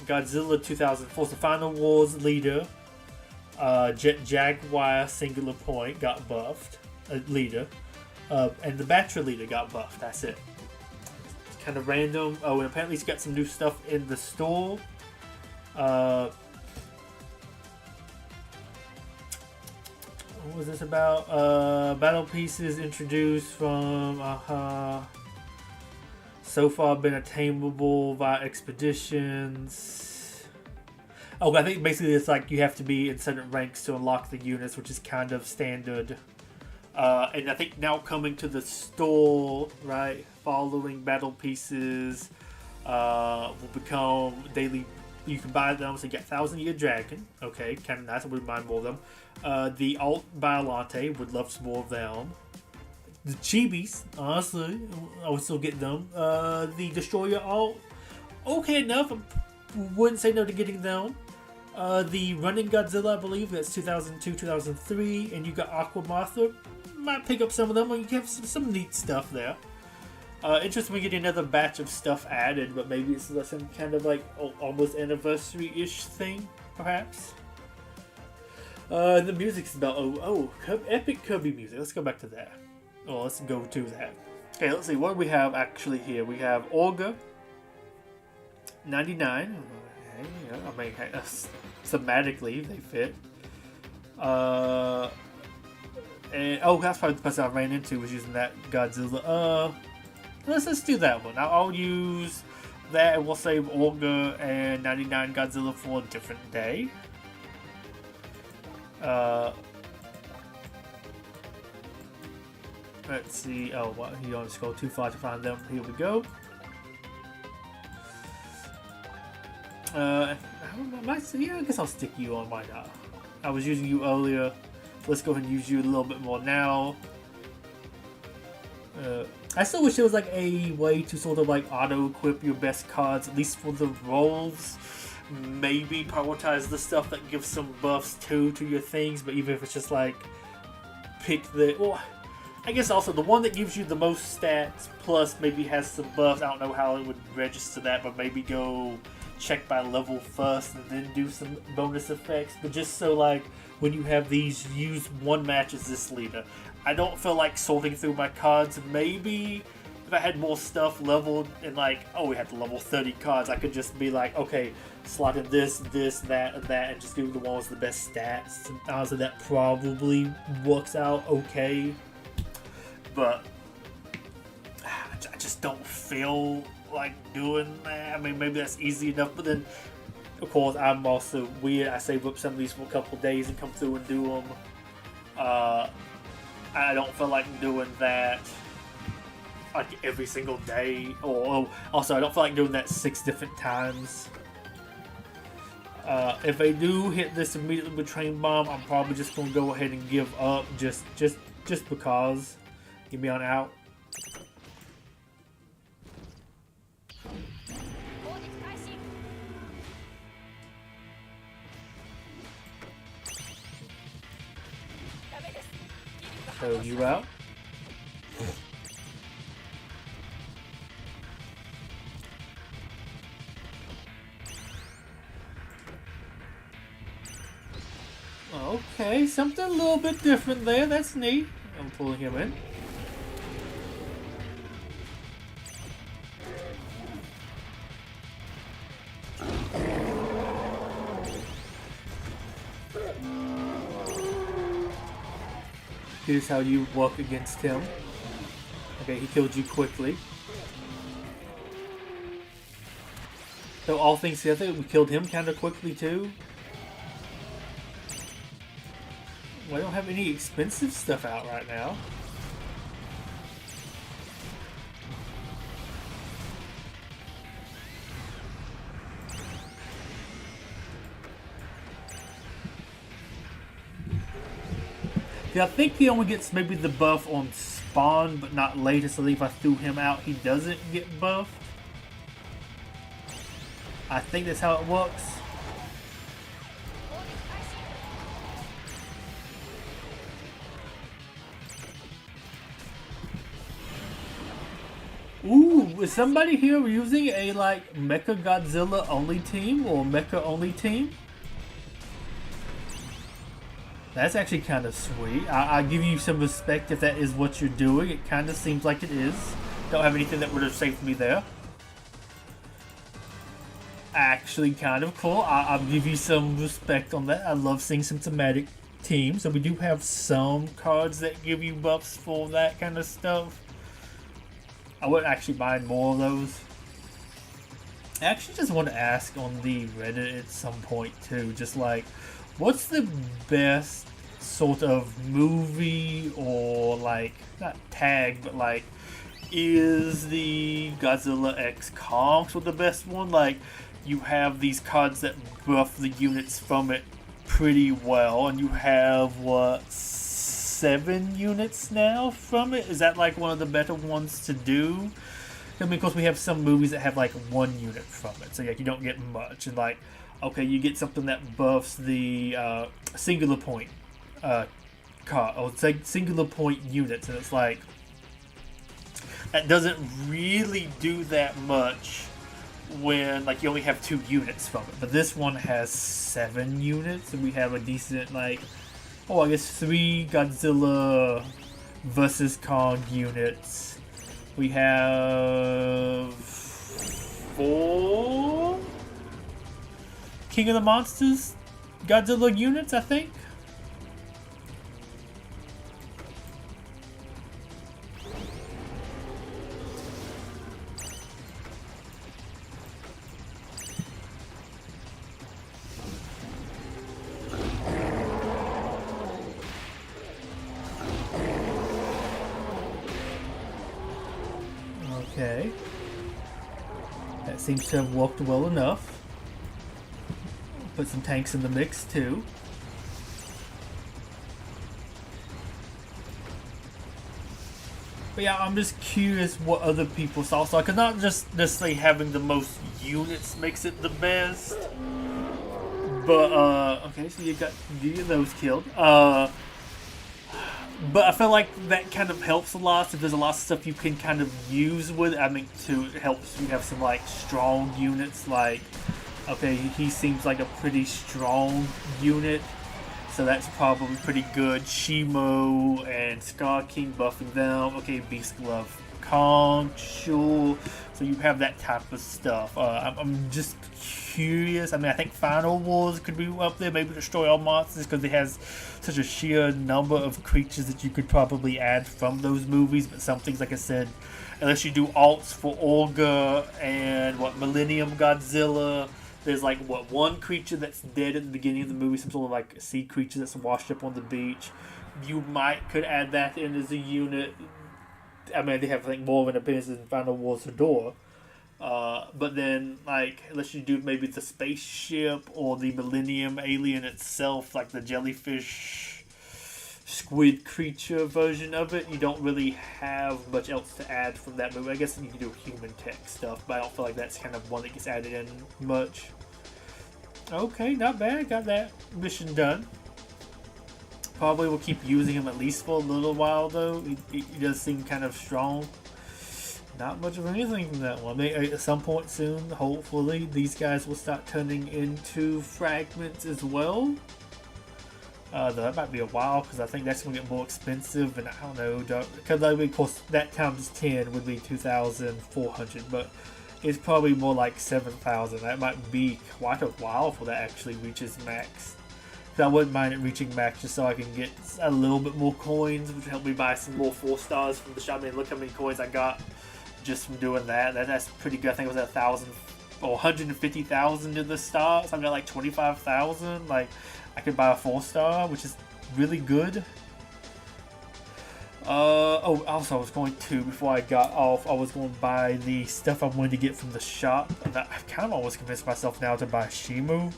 Godzilla 2004, the Final Wars leader, Jet Jaguar Singular Point got buffed, leader, and the Batra leader got buffed. That's it. It's kind of random. Oh, and apparently he's got some new stuff in the store. What was this about? Battle pieces introduced from so far been attainable via expeditions. Oh, I think basically it's like you have to be in certain ranks to unlock the units, which is kind of standard. And I think now coming to the store, right, following battle pieces will become daily. You can buy them, so you get 1,000-Year Dragon. Okay, kind of nice. I wouldn't mind more of them. The Alt Biolante, would love some more of them. The Chibis, honestly, I would still get them. The Destroyer Alt, okay enough. I wouldn't say no to getting them. The Running Godzilla, I believe, that's 2002, 2003. And you got Aqua Mothra. Might pick up some of them. You have some neat stuff there. Interesting, we get another batch of stuff added, but maybe it's some kind of like almost anniversary-ish thing, perhaps. The music's about epic Kirby music. Let's go back to that. Well, let's go to that. Okay, let's see what we have actually here. We have Olga 99. Okay, I mean, thematically they fit. And that's probably the person I ran into was using that Godzilla. Let's do that one. I'll use that, and we'll save Olga and 99 Godzilla for a different day. Let's see. Oh, what? You don't scroll too far to find them. Here we go. I guess I'll stick you on. Why not? I was using you earlier. Let's go ahead and use you a little bit more now. I still wish there was like a way to sort of like auto-equip your best cards, at least for the rolls. Maybe prioritize the stuff that gives some buffs too to your things, but even if it's just like pick the... Well, I guess also the one that gives you the most stats, plus maybe has some buffs. I don't know how it would register that, but maybe go check by level first and then do some bonus effects. But just so, like, when you have these, use one match as this leader. I don't feel like sorting through my cards. Maybe if I had more stuff leveled and like, oh, we had to level 30 cards, I could just be like, okay, slot in this, that, and that, and just do the one with the best stats. And honestly, that probably works out okay. But I just don't feel like doing that. I mean, maybe that's easy enough, but then, of course, I'm also weird. I save up some of these for a couple of days and come through and do them. I don't feel like doing that like every single day. Or also, I don't feel like doing that 6 different times. If I do hit this immediately with Train Bomb, I'm probably just gonna go ahead and give up, just because. Get me on out. So you out? Okay, something a little bit different there. That's neat. I'm pulling him in. Here's how you work against him. Okay, he killed you quickly. So all things together, we killed him kind of quickly too. Well, I don't have any expensive stuff out right now. I think he only gets maybe the buff on spawn, but not later, so if I threw him out, he doesn't get buffed. I think that's how it works. Ooh, is somebody here using a like Mecha Godzilla only team or Mecha only team? That's actually kind of sweet. I'll give you some respect if that is what you're doing. It kind of seems like it is. Don't have anything that would have saved me there. Actually kind of cool. I'll give you some respect on that. I love seeing some thematic teams. So we do have some cards that give you buffs for that kind of stuff. I wouldn't actually mind more of those. I actually just want to ask on the Reddit at some point too. Just like, what's the best sort of movie or like, not tag, but like, is the Godzilla X Kong the best one? Like, you have these cards that buff the units from it pretty well, and you have, what, 7 units now from it? Is that like one of the better ones to do? I mean, of course, we have some movies that have like 1 unit from it, so yeah, you don't get much. And like, okay, you get something that buffs the singular point card, or it's like singular point units, and it's like, that doesn't really do that much when like you only have 2 units from it. But this one has 7 units, and we have a decent like, oh, I guess 3 Godzilla versus Kong units. We have 4 King of the Monsters Godzilla units, I think. Okay. That seems to have worked well enough. Put some tanks in the mix too. But yeah, I'm just curious what other people saw. So, cause not just necessarily having the most units makes it the best. But okay, so you get those killed. But I feel like that kind of helps a lot. So there's a lot of stuff you can kind of use with it. I mean, it helps you have some like strong units. Like, okay, he seems like a pretty strong unit, so that's probably pretty good. Shimo and Scar King buffing them. Okay, Beast Glove Kong, sure. So you have that type of stuff. I'm just curious. I mean, I think Final Wars could be up there. Maybe Destroy All Monsters, because it has such a sheer number of creatures that you could probably add from those movies. But some things, like I said, unless you do alts for Olga and Millennium Godzilla, there's like one creature that's dead at the beginning of the movie, some sort of like sea creature that's washed up on the beach. You could add that in as a unit. I mean, they have like more of an appearance in Final Wars Hedorah. But then, like, unless you do maybe the spaceship or the Millennium Alien itself, like the jellyfish squid creature version of it, you don't really have much else to add from that movie. I guess you can do human tech stuff, but I don't feel like that's kind of one that gets added in much. Okay, not bad. Got that mission done. Probably will keep using him at least for a little while, though. He does seem kind of strong. Not much of anything from that one. Maybe at some point soon, hopefully, these guys will start turning into fragments as well. Though that might be a while, because I think that's going to get more expensive, and I don't know. Because, of course, that times 10 would be 2,400, but it's probably more like 7,000. That might be quite a while before that actually reaches max. I wouldn't mind it reaching max just so I can get a little bit more coins, which will help me buy some more 4 stars from the shop. I mean, look how many coins I got just from doing that. That's pretty good. I think it was 1,000 or 150,000 in the stars. I've got like 25,000. Like, I could buy a 4 star, which is really good. Also, I was going to, before I got off, I was going to buy the stuff I wanted to get from the shop. And I've kind of almost convinced myself now to buy Shimu,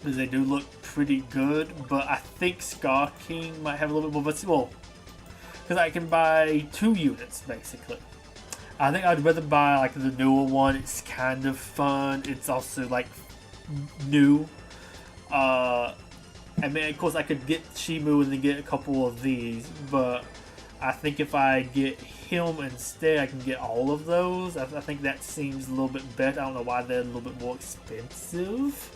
because they do look pretty good, but I think Scar King might have a little bit more, well, because I can buy 2 units, basically. I think I'd rather buy, like, the newer one. It's kind of fun. It's also, like, new. I mean, of course, I could get Shimu and then get a couple of these, but I think if I get him instead, I can get all of those. I think that seems a little bit better. I don't know why they're a little bit more expensive.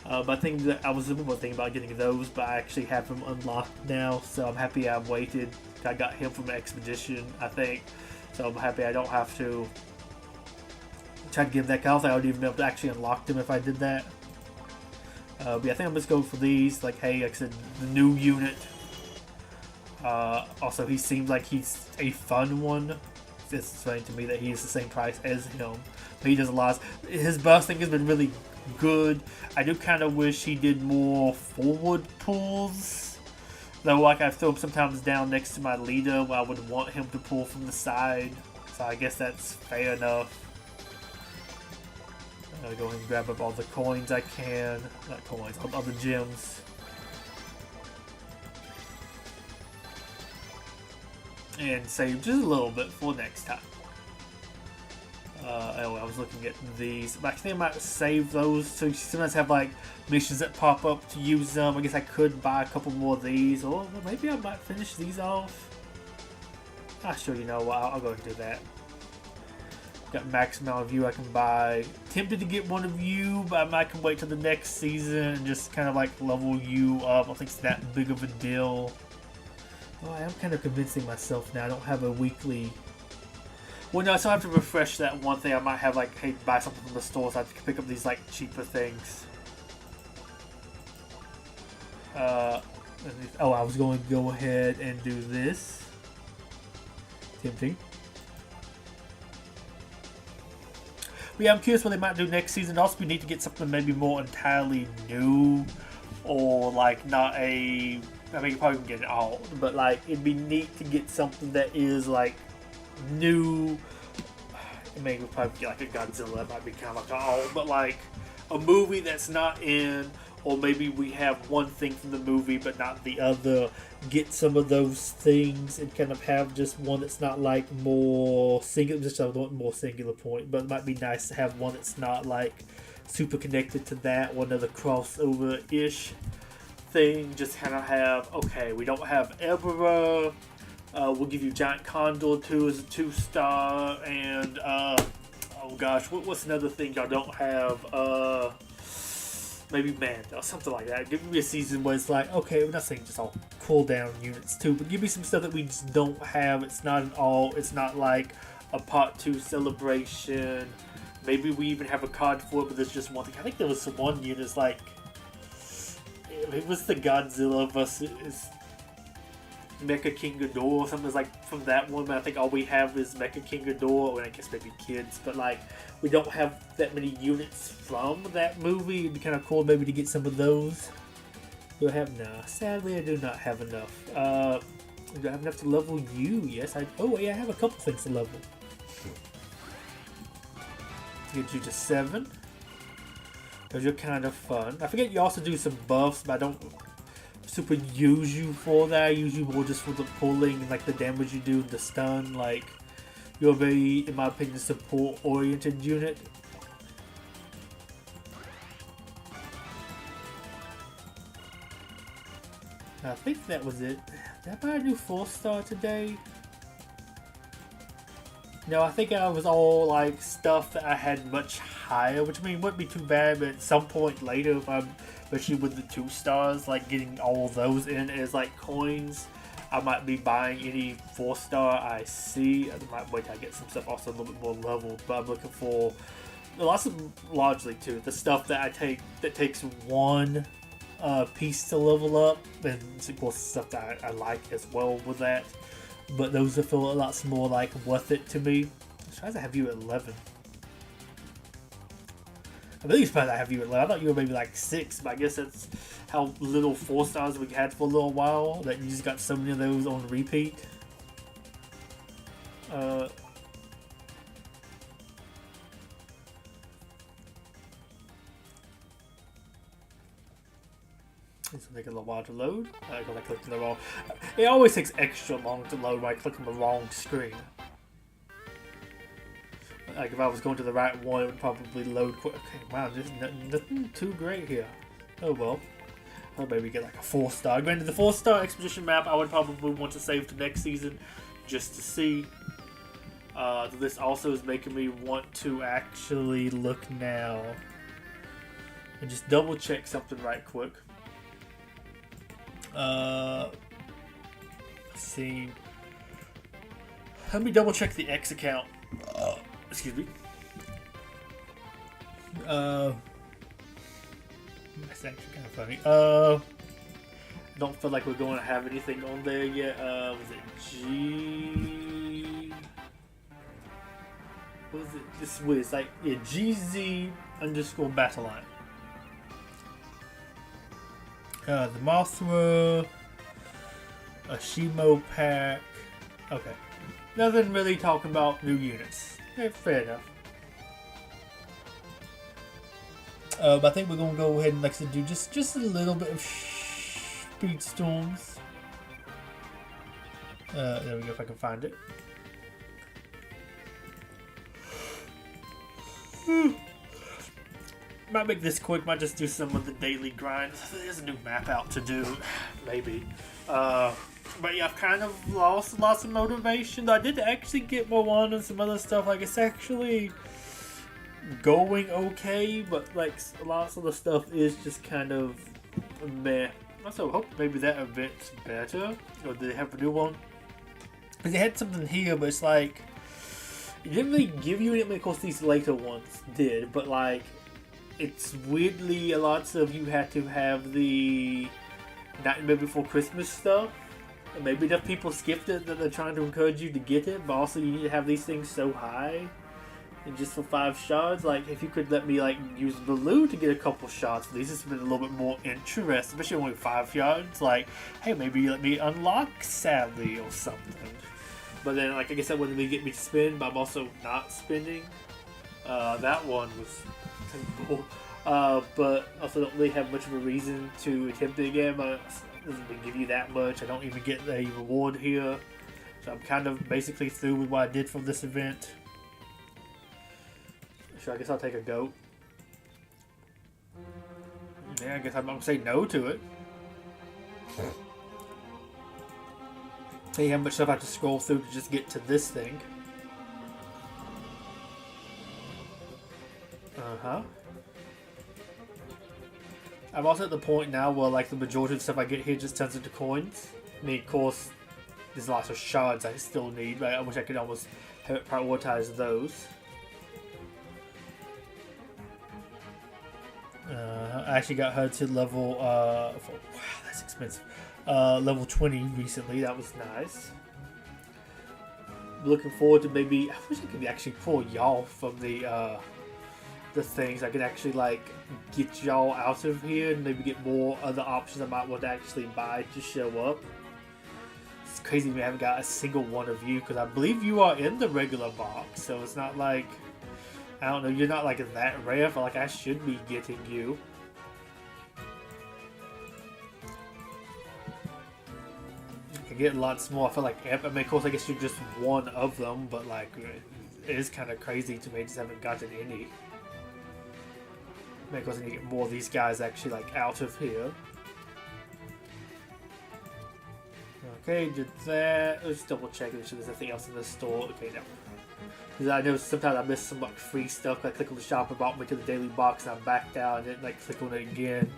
But I think that I was a little more thinking about getting those, but I actually have them unlocked now, so I'm happy I waited. I got him from Expedition, I think, so I'm happy I don't have to try to give that. I don't think I would even be able to actually unlock them if I did that. But yeah, I think I'm just going for these. Like, hey, like I said, the new unit. Also, he seems like he's a fun one. It's funny to me that he is the same price as him, but he does a lot. His busting has been really good. I do kind of wish he did more forward pulls, though. Like, I throw him sometimes down next to my leader where I would want him to pull from the side, so I guess that's fair enough. I'm gonna go ahead and grab up all the coins I can. Not coins, all the gems. And save just a little bit for next time. Oh, I was looking at these. I think I might save those. So you sometimes have like missions that pop up to use them. I guess I could buy a couple more of these, or maybe I might finish these off. Not sure. You know what? I'll go and do that. Got max amount of you I can buy. Tempted to get one of you, but I might can wait till the next season and just kind of like level you up. I don't think it's that big of a deal. Oh, I am kind of convincing myself now. I don't have a weekly. Well, no, I still have to refresh that one thing. I might have like, hey, buy something from the store, so I have to pick up these like cheaper things. Oh, I was going to go ahead and do this. Tempting. But yeah, I'm curious what they might do next season. Also, we need to get something maybe more entirely new, or like not a. I mean, you probably can get it all, but like it'd be neat to get something that is like new. Maybe we'll probably get like a Godzilla. That might be kind of like all, but like a movie that's not in, or maybe we have one thing from the movie but not the other. Get some of those things and kind of have just one that's not like more singular. Just I want more singular point, but it might be nice to have one that's not like super connected to that. One of the crossover ish thing just kind of have, okay, we don't have Ebra, we'll give you Giant Condor 2 as a 2-star, and, oh gosh, what's another thing y'all don't have? Maybe Mando, something like that. Give me a season where it's like, okay, we're not saying just all cooldown units too, but give me some stuff that we just don't have. It's not an all, it's not like a part 2 celebration. Maybe we even have a card for it, but there's just one thing. I think there was some one unit, it's like, it was the Godzilla versus Mecha King Ghidorah or something. It's like from that one, but I think all we have is Mecha King Ghidorah, or I guess maybe kids, but like, we don't have that many units from that movie. It'd be kind of cool maybe to get some of those. Do I have? Nah, sadly I do not have enough. Do I have enough to level you? Yes, oh yeah, I have a couple things to level. To get you to 7. Those are kind of fun. I forget you also do some buffs, but I don't super use you for that. I use you more just for the pulling and like the damage you do, the stun. Like, you're a very, in my opinion, support-oriented unit. I think that was it. Did I buy a new 4-star today? No, I think I was all like stuff that I had much higher, which I mean wouldn't be too bad, but at some point later, if I'm, especially with the 2-stars, like getting all those in as like coins, I might be buying any 4-star I see. I might wait till I get some stuff also a little bit more leveled, but I'm looking for lots of, largely too, the stuff that I take that takes one piece to level up, and of course stuff that I like as well with that. But those that feel a lot more like worth it to me. I'm surprised I have you at 11. I'm really surprised I have you at 11. I thought you were maybe like 6, but I guess that's how little 4-stars we had for a little while, that you just got so many of those on repeat. It's taking a little while to load. Because I clicked on the wrong. It always takes extra long to load when I click on the wrong screen. Like if I was going to the right one, it would probably load quick. Okay, wow, there's nothing too great here. Oh well. I'll maybe get like a 4-star. Granted, the 4-star expedition map I would probably want to save to next season, just to see. This also is making me want to actually look now and just double check something right quick. Let's see. Let me double check the X account. Excuse me. That's actually kind of funny. I don't feel like we're going to have anything on there yet. Was it G? What was it? This is weird. It's like, yeah, GZ_Battleline. The Mothra, a Shimo pack. Okay. Nothing really talking about new units. Yeah, fair enough. But I think we're gonna go ahead and like to do just a little bit of Speedstorms. There we go, if I can find it. Might make this quick, might just do some of the daily grind. There's a new map out to do, maybe. But yeah, I've kind of lost lots of motivation. I did actually get Moana and some other stuff. Like, it's actually going okay, but like lots of the stuff is just kind of meh. Also, hope maybe that event's better. Or did they have a new one? Because they had something here, but it's like, it didn't really give you anything. Of course, these later ones did, but like, it's weirdly, lots of you had to have the Nightmare Before Christmas stuff. And maybe enough people skipped it that they're trying to encourage you to get it, but also you need to have these things so high. And just for 5 shards, like, if you could let me, like, use Baloo to get a couple shots for these, it's been a little bit more interesting, especially only 5 shards. Like, hey, maybe you let me unlock Sally or something. But then, like, I guess that wouldn't really get me to spin, but I'm also not spending. That one was cool. But also don't really have much of a reason to attempt it again. But it doesn't really give you that much. I don't even get a reward here. So I'm kind of basically through with what I did from this event. So I guess I'll take a goat. Yeah, I guess I'm going to say no to it. See how much stuff I have to scroll through to just get to this thing. Uh-huh. I'm also at the point now where like the majority of the stuff I get here just turns into coins. I mean, of course, there's lots of shards I still need, but I wish I could almost have it prioritize those. I actually got her to level, wow, that's expensive. Level 20 recently, that was nice. Looking forward to maybe, I wish I could actually pull y'all from the things. I could actually like get y'all out of here and maybe get more other options I might want to actually buy to show up. It's crazy we haven't got a single one of you because I believe you are in the regular box, so it's not like, I don't know, you're not like that rare. I feel like I should be getting you. I can get lots more. I feel like, I mean, of course, I guess you're just one of them, but like, it is kind of crazy to me. I just haven't gotten any. Of course, I need to get more of these guys actually like out of here. Okay, did that. Let's double check if there's anything else in the store. Okay, no. Because I know sometimes I miss some like free stuff. I click on the shop about me to the daily box and I'm backed out and then like click on it again.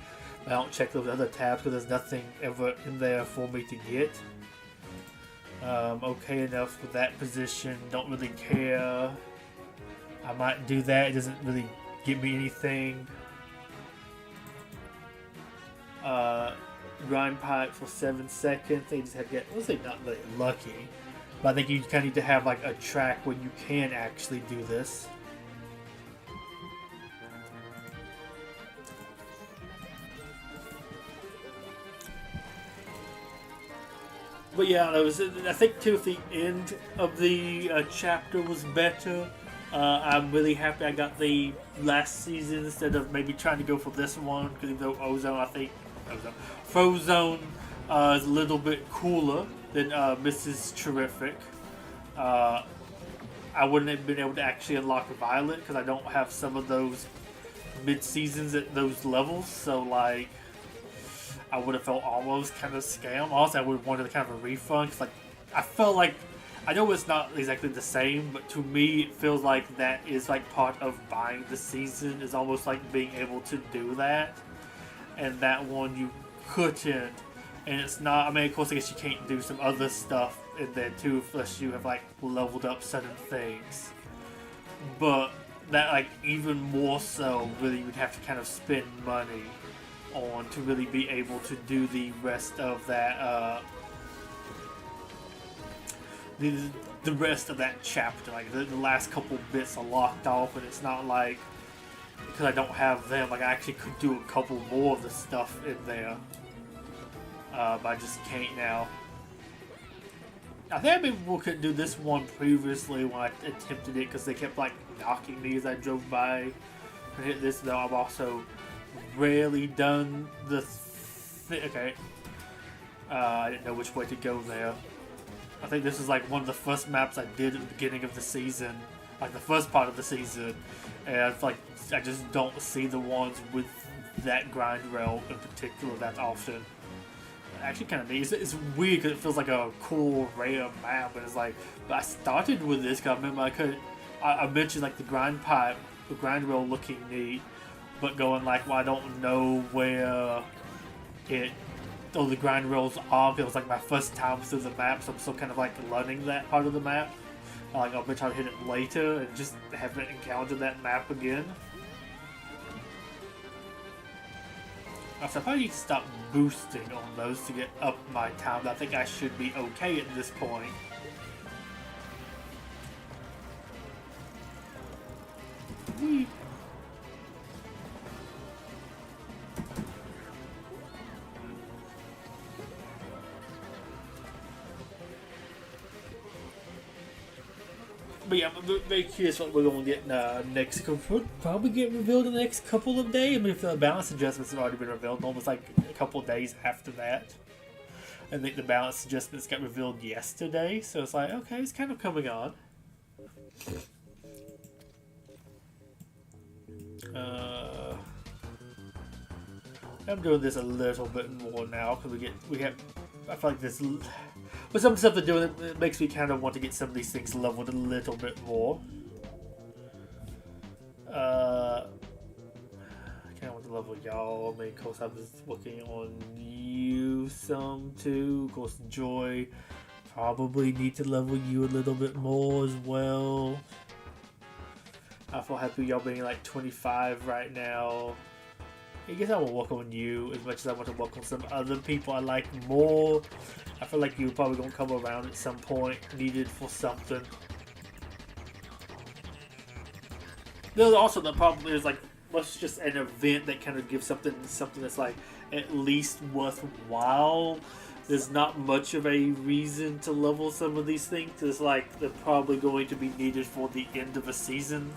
I don't check those other tabs because there's nothing ever in there for me to get. Okay enough with that position. Don't really care. I might do that. It doesn't really give me anything. Grind pipe for 7 seconds. They just have to get, let's say not really lucky, but I think you kind of need to have like a track where you can actually do this. But yeah, I think too if the end of the chapter was better. I'm really happy I got the last season instead of maybe trying to go for this one, because even though Frozone is a little bit cooler than Mrs. Terrific. I wouldn't have been able to actually unlock Violet because I don't have some of those mid-seasons at those levels, so like I would have felt almost kind of scam. Also, I would have wanted kind of a refund because like I felt like, I know it's not exactly the same, but to me it feels like that is like part of buying the season, is almost like being able to do that. And that one you couldn't. And it's not, I mean, of course I guess you can't do some other stuff in there too unless you have like leveled up certain things. But that like even more so really you would have to kind of spend money on to really be able to do the rest of that the rest of that chapter. Like the last couple bits are locked off, and it's not like because I don't have them, like I actually could do a couple more of the stuff in there, but I just can't now. I think I maybe couldn't do this one previously when I attempted it because they kept like knocking me as I drove by and hit this. Though I've also rarely done the okay. I didn't know which way to go there. I think this is like one of the first maps I did at the beginning of the season, like the first part of the season, and I feel like I just don't see the ones with that grind rail in particular that often. Actually, kind of neat. It's weird because it feels like a cool rare map, but it's like, but I started with this because I remember I mentioned like the grind pipe, the grind rail looking neat, but going like, well, I don't know where the grind rails are, because it was like my first time through the map, so I'm still kind of like learning that part of the map. Like I'll be trying to hit it later and just haven't encountered that map again. So I probably need to stop boosting on those to get up my time, but I think I should be okay at this point. Whee. But yeah, I'm very curious what we're going to get next. Probably get revealed in the next couple of days. I mean, if the balance adjustments have already been revealed, almost like a couple of days after that. I think the balance adjustments got revealed yesterday, so it's like, okay, it's kind of coming on. I'm doing this a little bit more now because we have. I feel like this. With some stuff they're doing, it makes me kind of want to get some of these things leveled a little bit more. I kind of want to level y'all. I mean, of course, I was working on you some too. Of course, Joy. Probably need to level you a little bit more as well. I feel happy y'all being like 25 right now. I guess I will work on you as much as I want to work on some other people I like more. I feel like you're probably going to come around at some point, needed for something. There's also the problem is like, what's just an event that kind of gives something that's like at least worthwhile. There's not much of a reason to level some of these things. It's like they're probably going to be needed for the end of a season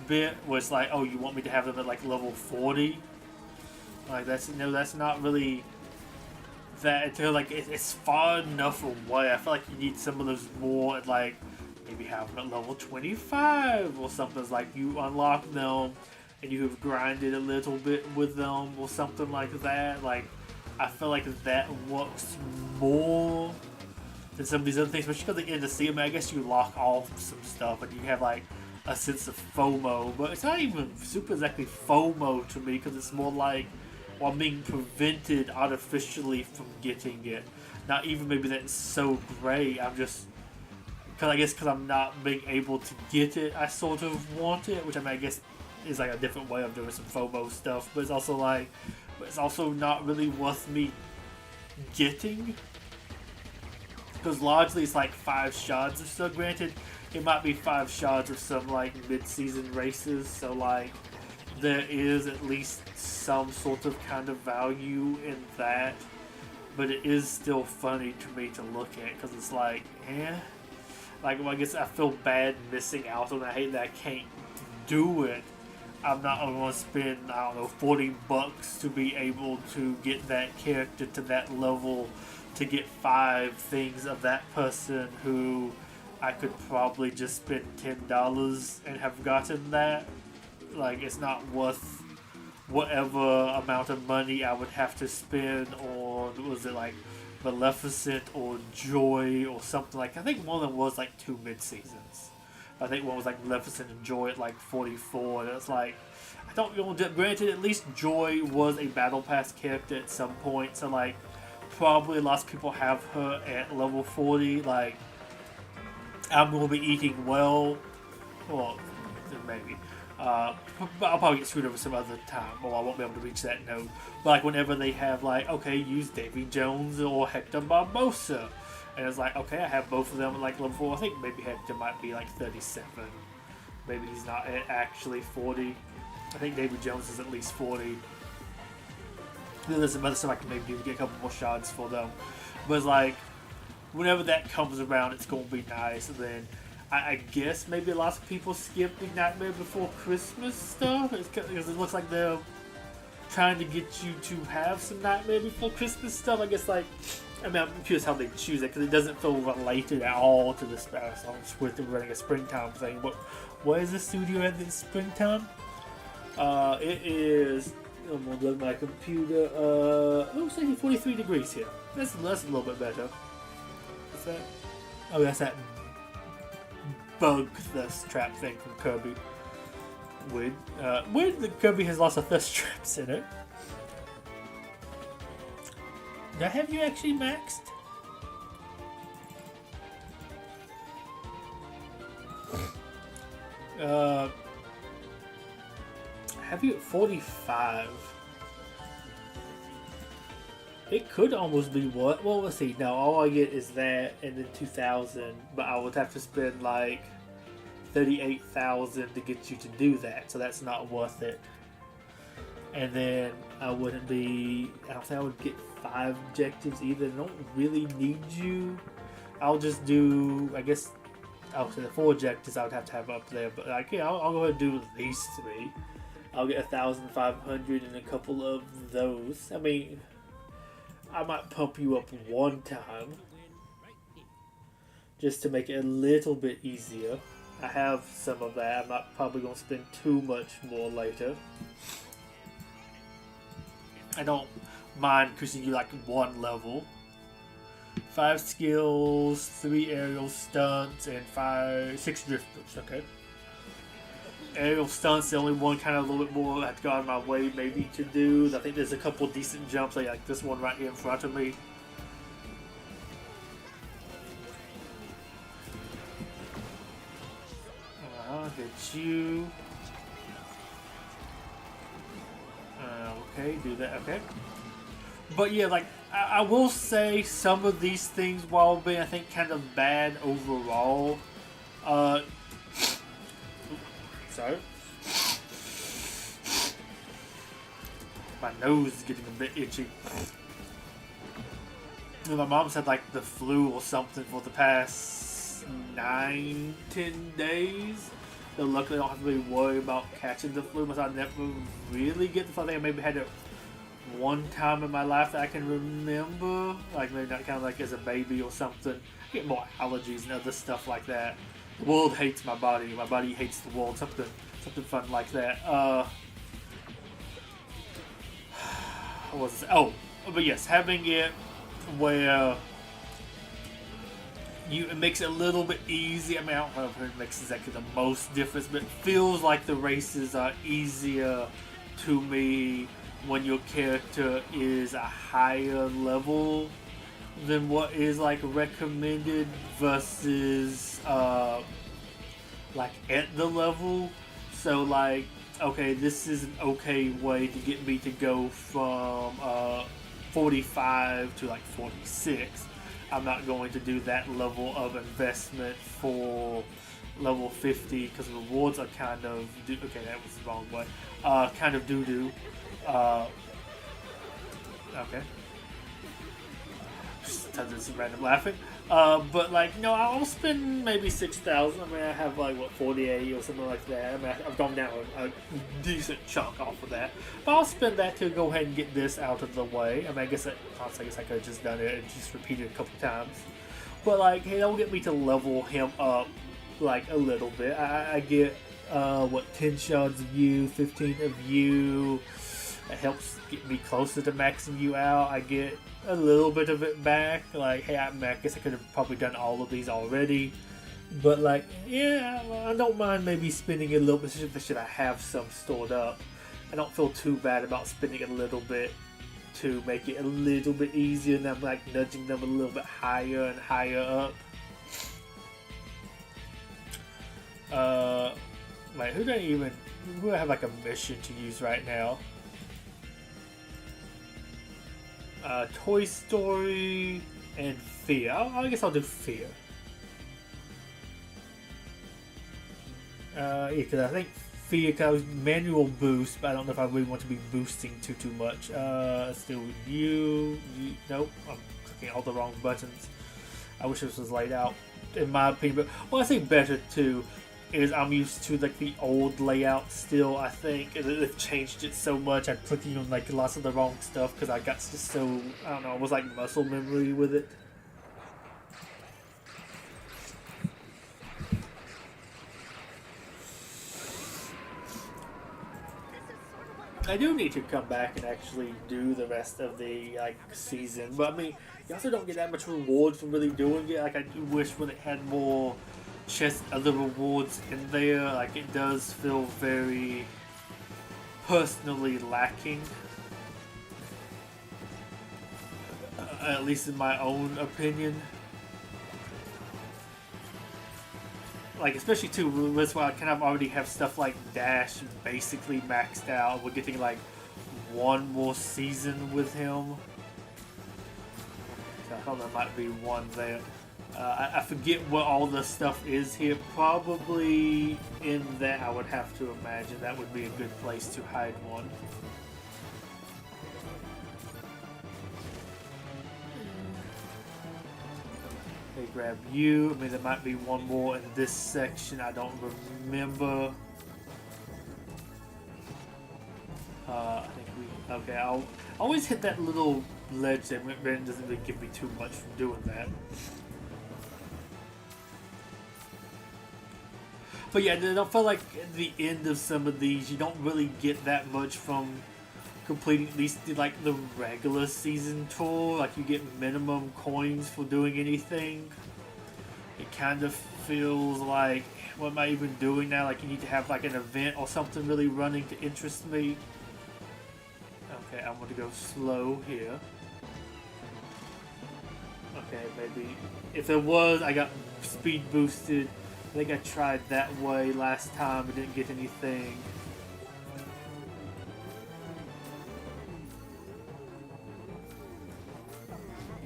bit, where it's like, oh, you want me to have them at like level 40? Like that's not really that until like it's far enough away. I feel like you need some of those more at like maybe have them at level 25 or something. It's like you unlock them and you have grinded a little bit with them or something like that. Like I feel like that works more than some of these other things, especially because at the end of the season, I guess you lock off some stuff and you have like a sense of FOMO, but it's not even super exactly FOMO to me because it's more like, well, I'm being prevented artificially from getting it. Not even maybe that's so great. I'm just because I'm not being able to get it. I sort of want it, which I mean I guess is like a different way of doing some FOMO stuff. But it's also like, but it's also not really worth me getting because largely it's like 5 shards or so. Granted, it might be 5 shards of some like mid-season races. So like, there is at least some sort of kind of value in that, but it is still funny to me to look at because it's like, like, well, I guess I feel bad missing out on it. I hate that I can't do it. I'm not going to spend, I don't know, $40 to be able to get that character to that level, to get 5 things of that person who I could probably just spend $10 and have gotten that. Like, it's not worth whatever amount of money I would have to spend on, was it like Maleficent or Joy or something like. I think one of them was like 2 mid-seasons. I think one was like Maleficent and Joy at like 44, and it's like, I don't know, granted at least Joy was a Battle Pass character at some point, so like, probably lots of people have her at level 40, like, I'm going to be eating well, maybe. I'll probably get screwed over some other time, or I won't be able to reach that node. But like whenever they have like, okay, use Davy Jones or Hector Barbosa, and it's like, okay, I have both of them at like level 4. I think maybe Hector might be like 37. Maybe he's not at actually 40. I think Davy Jones is at least 40. Then there's some other stuff I can maybe do to get a couple more shards for them. But it's like, whenever that comes around, it's going to be nice. And then I guess maybe lots of people skip the Nightmare Before Christmas stuff because it looks like they're trying to get you to have some Nightmare Before Christmas stuff. I guess like, I mean, I'm curious how they choose it because it doesn't feel related at all to the Sparrow songs with running a springtime thing. But what is the studio at this springtime? It is. I'm gonna look at my computer. It's saying 43 degrees here. That's a little bit better. What's that? Oh, that's that bug thirst trap thing from Kirby. Weird. Weird that Kirby has lots of thirst traps in it. Now, have you actually maxed? Have you at 45? It could almost be what? Well, let's see. Now, all I get is that and then 2,000, but I would have to spend like 38,000 to get you to do that, so that's not worth it. And then I wouldn't be. I don't think I would get 5 objectives either. I don't really need you. I'll just do. I guess. I'll say the 4 objectives I would have to have up there, but like, yeah, I'll go ahead and do these 3. I'll get 1,500 in a couple of those. I mean, I might pump you up one time just to make it a little bit easier. I have some of that. I'm not probably going to spend too much more later. I don't mind increasing you like 1 level. 5 skills, 3 aerial stunts, and 6 drift boosts. Okay. Aerial stunts, the only one kind of a little bit more I have to go out of my way maybe to do. I think there's a couple decent jumps like this one right here in front of me. Hit you. Okay, do that. Okay. But yeah, like I will say some of these things, while being I think kind of bad overall. Sorry. My nose is getting a bit itchy. My mom's had like the flu or something for the past 9-10 days. So luckily I don't have to really worry about catching the flu. Because I never really get the flu. I think I maybe had it one time in my life that I can remember. Like maybe not kind of like as a baby or something. I get more allergies and other stuff like that. The world hates my body. My body hates the world. Something fun like that. What was it? Oh, but yes, having it where it makes it a little bit easy. I mean, I don't know if it makes exactly the most difference, but it feels like the races are easier to me when your character is a higher level than what is like recommended versus like at the level. So like, okay, this is an okay way to get me to go from 45 to like 46. I'm not going to do that level of investment for level 50 because rewards are kind of okay, that was the wrong way. Kind of doo-doo. Okay. Just some random laughing. But like, no, I'll spend maybe 6,000. I mean, I have like what 48 or something like that. I mean, I've gone down a decent chunk off of that. But I'll spend that to go ahead and get this out of the way. I mean, I guess I could have just done it and just repeated a couple times. But like, hey, that'll get me to level him up like a little bit. I get 10 shards of you, 15 of you. That helps get me closer to maxing you out. I get a little bit of it back. Like, hey, I guess I could have probably done all of these already. But like, yeah, I don't mind maybe spending a little bit, should I have some stored up. I don't feel too bad about spending a little bit to make it a little bit easier, and I'm like nudging them a little bit higher and higher up. Like, who do I have like a mission to use right now? Toy Story and Fear. I guess I'll do Fear. Yeah, because I think Fear was manual boost, but I don't know if I really want to be boosting too much. Let's do you. Nope, I'm clicking all the wrong buttons. I wish this was laid out, in my opinion. But what I think better too is I'm used to like the old layout still. I think they've changed it so much. I'm clicking on like lots of the wrong stuff because I got just so, I don't know, it was like muscle memory with it. I do need to come back and actually do the rest of the like season, but I mean, you also don't get that much reward from really doing it. Like, I do wish when it had more other rewards in there. Like, it does feel very personally lacking, at least in my own opinion. Like, especially too, that's why I kind of already have stuff like Dash basically maxed out. We're getting like one more season with him, so I thought there might be one there. I forget what all the stuff is here. Probably in that, I would have to imagine that would be a good place to hide one. Okay, grab you. I mean, there might be one more in this section. I don't remember. I think we... Okay, I'll always hit that little ledge there. Brandon doesn't really give me too much from doing that. But yeah, I don't feel like at the end of some of these, you don't really get that much from completing at least like the regular season tour. Like you get minimum coins for doing anything. It kind of feels like, what am I even doing now? Like you need to have like an event or something really running to interest me. Okay, I'm going to go slow here. Okay, maybe if there was, I got speed boosted. I think I tried that way last time and didn't get anything.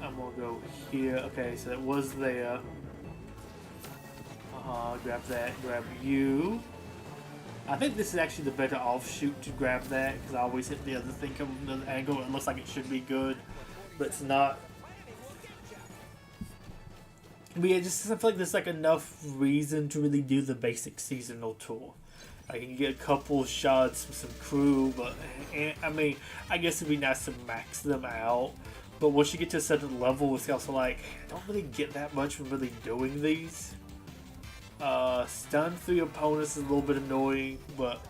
I'm gonna go here. Okay, so it was there. Grab that, grab you. I think this is actually the better offshoot to grab that, because I always hit the other thing from the angle. It looks like it should be good, but it's not. But yeah, just I feel like there's like enough reason to really do the basic seasonal tour. I can get a couple shots with some crew, but I mean, I guess it'd be nice to max them out. But once you get to a certain level, it's also like, I don't really get that much from really doing these. Stun through your opponents is a little bit annoying, but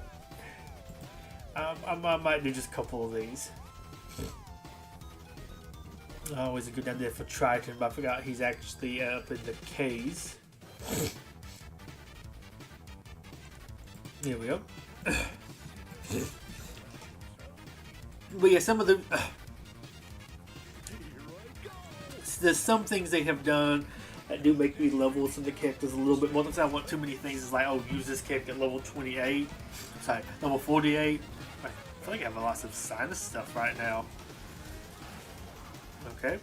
I might do just a couple of these. Always a good idea for Triton, but I forgot he's actually up in the K's. Here we go. But yeah, some of the... there's some things they have done that do make me level some of the characters a little bit more. Sometimes I want too many things. It's like, oh, use this character at level 28. Sorry, level 48. I feel like I have lots of sinus stuff right now. Okay.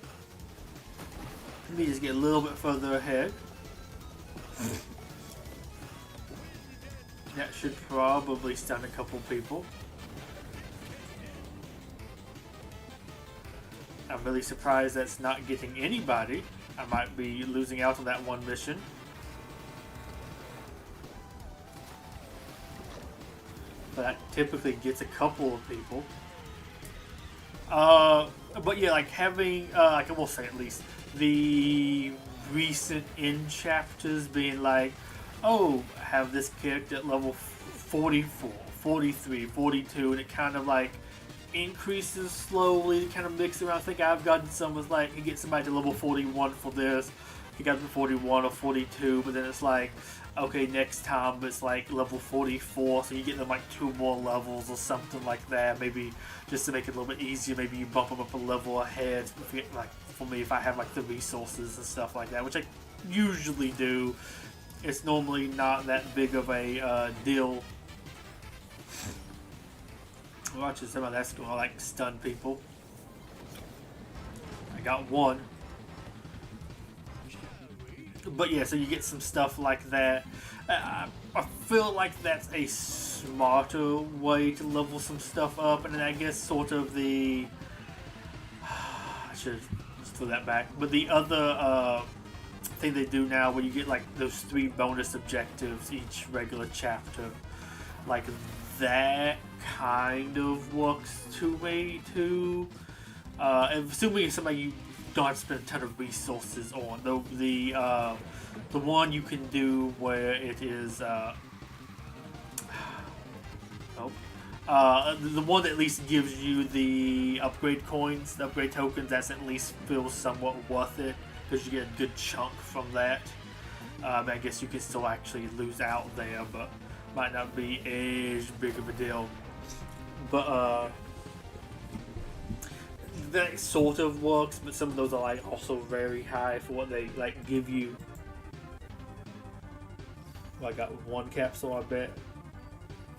Let me just get a little bit further ahead. That should probably stun a couple people. I'm really surprised that's not getting anybody. I might be losing out on that one mission. But that typically gets a couple of people. But yeah, like having, like I will say at least, the recent end chapters being like, oh, have this character at level 44, 43, 42, and it kind of like increases slowly, kind of mix around. I think I've gotten some with like, you get somebody to level 41 for this, you got them 41 or 42, but then it's like, okay, next time it's like level 44, so you get them like 2 more levels or something like that. Maybe just to make it a little bit easier, maybe you bump them up a level ahead. If you get, like, for me, if I have like the resources and stuff like that, which I usually do, it's normally not that big of a deal. Watch some of that's going to like stun people. I got one. But yeah, so you get some stuff like that. I feel like that's a smarter way to level some stuff up, and then I guess sort of the... I should just throw that back. But the other thing they do now, where you get like those 3 bonus objectives each regular chapter, like that kind of works to me too. Assuming it's somebody you don't have to spend a ton of resources on. The one you can do where it is the one that at least gives you the upgrade coins, the upgrade tokens, that's at least feels somewhat worth it because you get a good chunk from that. I guess you can still actually lose out there, but might not be as big of a deal. But that sort of works, but some of those are like also very high for what they like give you. Well, I got 1 capsule, I bet.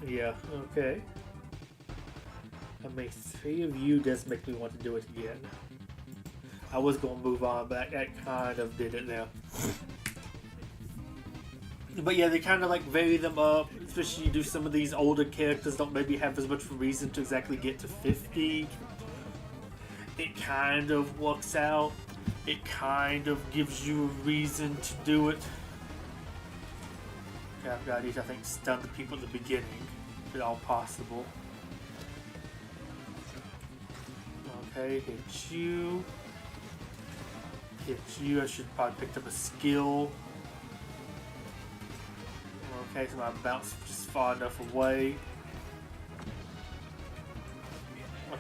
Yeah, okay. I mean, 3 of you does make me want to do it again. I was gonna move on, but that kind of did it now. But yeah, they kind of like vary them up, especially you do some of these older characters don't maybe have as much reason to exactly get to 50. It kind of works out. It kind of gives you a reason to do it. Okay, I've got to, I think, stun the people at the beginning, if at all possible. Okay, hit you. Hit you. I should probably picked up a skill. Okay, so my bounce just far enough away.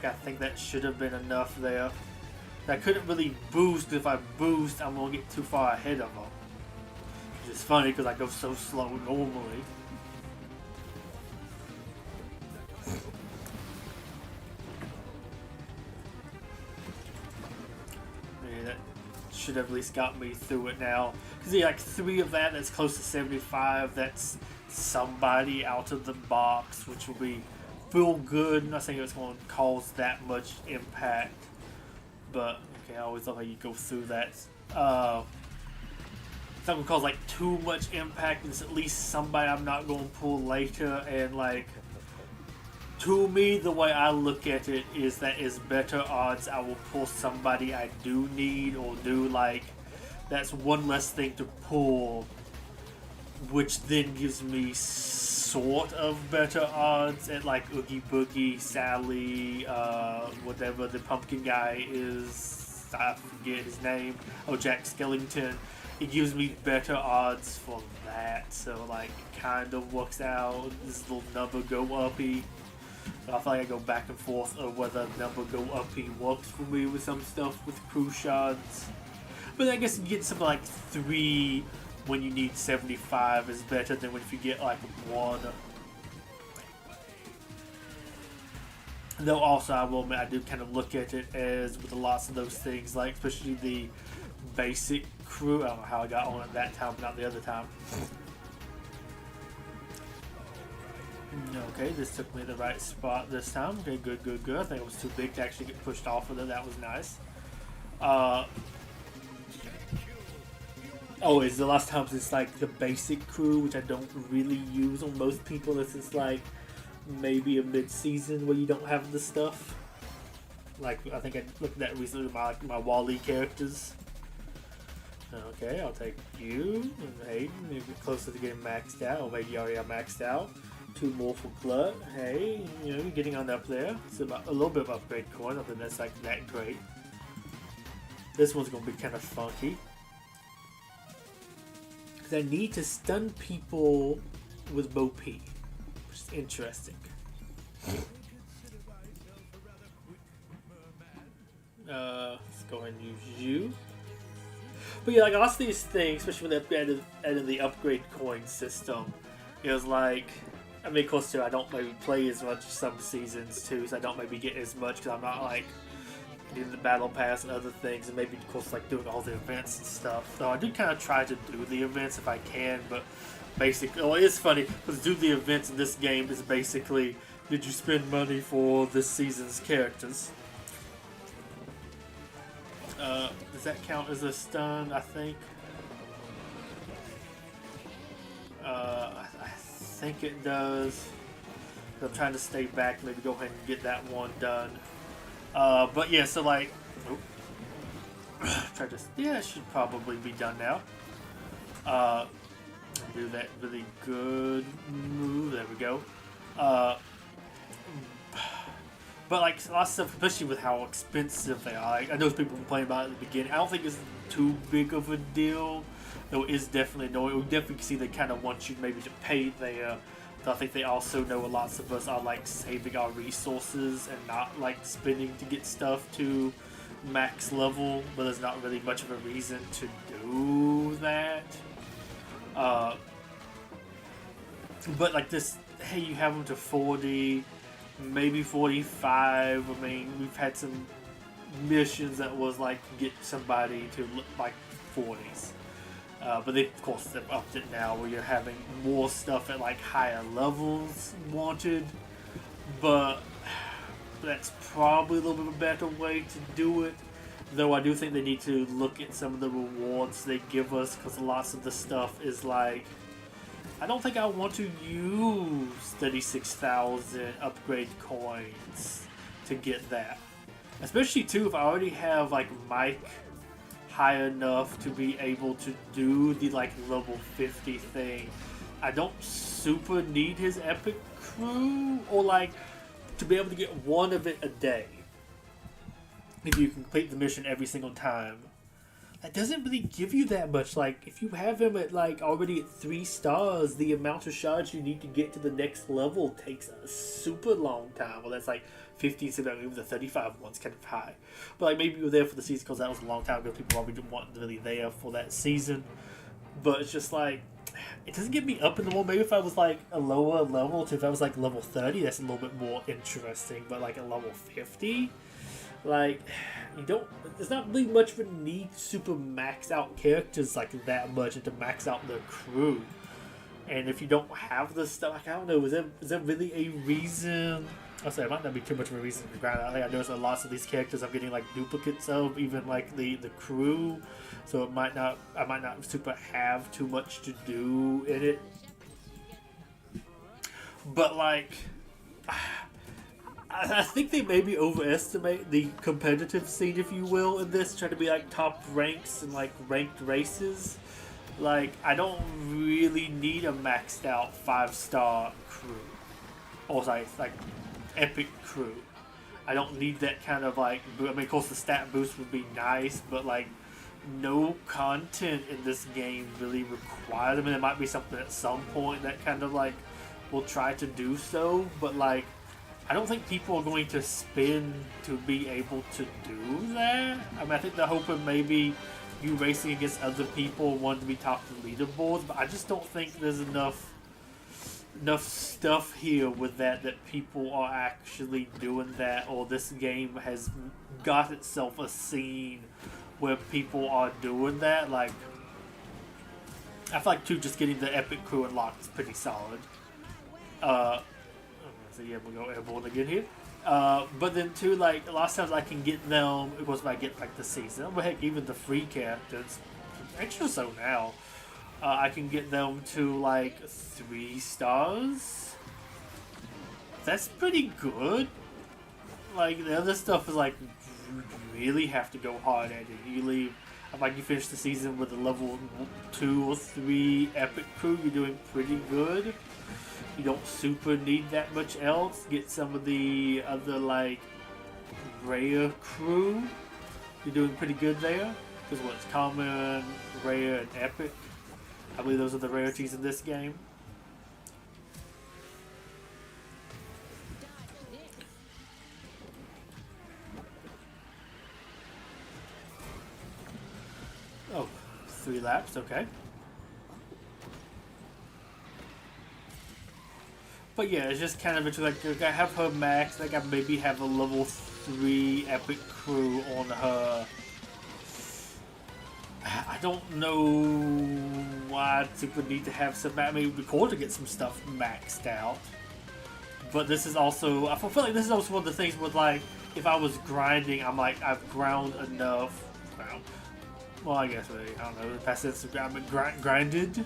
Okay, I think that should have been enough there. I couldn't really boost. If I boost, I'm gonna get too far ahead of them. Which is funny because I go so slow normally. Yeah, that should have at least got me through it now. Because yeah, like 3 of that's close to 75. That's somebody out of the box, which will be feel good. I'm not saying it's going to cause that much impact, but okay, I always love how you go through that. It's not going to cause like too much impact. It's at least somebody I'm not going to pull later, and like to me, the way I look at it is that is better odds I will pull somebody I do need or do like. That's one less thing to pull, which then gives me sort of better odds at like Oogie Boogie, Sally, whatever the pumpkin guy is, I forget his name, oh, Jack Skellington. It gives me better odds for that, so like it kind of works out. This little number go uppy. So I feel like I go back and forth of whether number go uppy works for me with some stuff with crew shots. But I guess you get something like 3 when you need 75 is better than when if you get like 1. Though also I will admit I do kind of look at it as with lots of those things, like especially the basic crew. I don't know how I got on it that time, but not the other time. Okay, this took me to the right spot this time. Okay, good, good, good. I think it was too big to actually get pushed off of it. That was nice. Oh, it's the last times it's like the basic crew, which I don't really use on most people. This is like maybe a mid-season where you don't have the stuff. Like I think I looked at that recently with my Wall-E characters. Okay, I'll take you and Hayden. Maybe closer to getting maxed out, or maybe you already are maxed out. 2 more for Glut. Hey, you know, you're getting on up there. It's about a little bit of upgrade coin. I think that's like that great. This one's gonna be kind of funky. I need to stun people with Bo P, which is interesting. Let's go ahead and use you. But yeah, like lots of these things, especially when they added the upgrade coin system, it was like, I mean, of course too, I don't maybe play as much some seasons too, so I don't maybe get as much because I'm not like in the battle pass and other things, and maybe of course like doing all the events and stuff. So I do kind of try to do the events if I can, but basically, well, it's funny because do the events in this game is basically, did you spend money for this season's characters? Does that count as a stun? I think. I think it does. I'm trying to stay back, maybe go ahead and get that one done. But yeah, so like, try to, yeah, it should probably be done now. Do that really good move. There we go. But like a lot of stuff, especially with how expensive they are. Like, I know people complain about it at the beginning. I don't think it's too big of a deal. Though it is definitely annoying. We definitely see they kind of want you maybe to pay there. So I think they also know lots of us are like saving our resources and not like spending to get stuff to max level, but there's not really much of a reason to do that. But like this, hey, you have them to 40, maybe 45. I mean, we've had some missions that was like get somebody to look like 40s. But they, of course, they've upped it now where you're having more stuff at like higher levels wanted. But that's probably a little bit of a better way to do it. Though I do think they need to look at some of the rewards they give us, because lots of the stuff is like, I don't think I want to use 36,000 upgrade coins to get that. Especially too if I already have like Mike high enough to be able to do the like level 50 thing. I don't super need his epic crew, or like to be able to get one of it a day if you complete the mission every single time. that doesn't really give you that much. Like, if you have him at like already at 3 stars, the amount of shards you need to get to the next level takes a super long time. Well, that's like 50, so maybe the 35 one's kind of high. But like maybe you were there for the season because that was a long time ago. People probably weren't really there for that season. But it's just like, it doesn't get me up in the wall. Maybe if I was like a lower level, if I was like level 30, that's a little bit more interesting. But like a level 50, like, you don't, there's not really much of a need to super max out characters like that much and to max out the crew. And if you don't have the stuff, like, I don't know, is there really a reason? I'll say it might not be too much of a reason to grind out. I noticed that lots of these characters I'm getting like duplicates of, even like the crew. So I might not super have too much to do in it. But like, I think they maybe overestimate the competitive scene, if you will, in this, trying to be like top ranks and like ranked races. Like, I don't really need a maxed out 5-star crew. Or like epic crew. I don't need that kind of like, I mean, of course the stat boost would be nice, but like, no content in this game really requires. I mean, there might be something at some point that kind of like will try to do so, but like, I don't think people are going to spin to be able to do that. I mean, I think they're hoping maybe you racing against other people want to be top of the leaderboards, but I just don't think there's enough stuff here with that people are actually doing that, or this game has got itself a scene where people are doing that. Like, I feel like too, just getting the epic crew unlocked is pretty solid. So yeah, we'll go airborne again here. But then too, like, a lot of times I can get them, of course if I get like the season, but heck, even the free characters, extra so now, I can get them to like 3 stars. That's pretty good. Like, the other stuff is like, you really have to go hard at it. You leave, like, you finish the season with a level 2 or 3 epic crew, you're doing pretty good. You don't super need that much else. Get some of the other like rare crew, you're doing pretty good there. Because what's common, rare, and epic, I believe those are the rarities in this game. Oh, 3 laps, okay. But yeah, it's just kind of interesting. Like, I have her max. Like, I maybe have a level 3 epic crew on her. I don't know why I would need to have some. I mean, it would be cool to get some stuff maxed out. But this is also, I feel like this is also one of the things with, like, if I was grinding, I'm like, I've ground enough. Well, I guess, I don't know, past Instagram, but grinded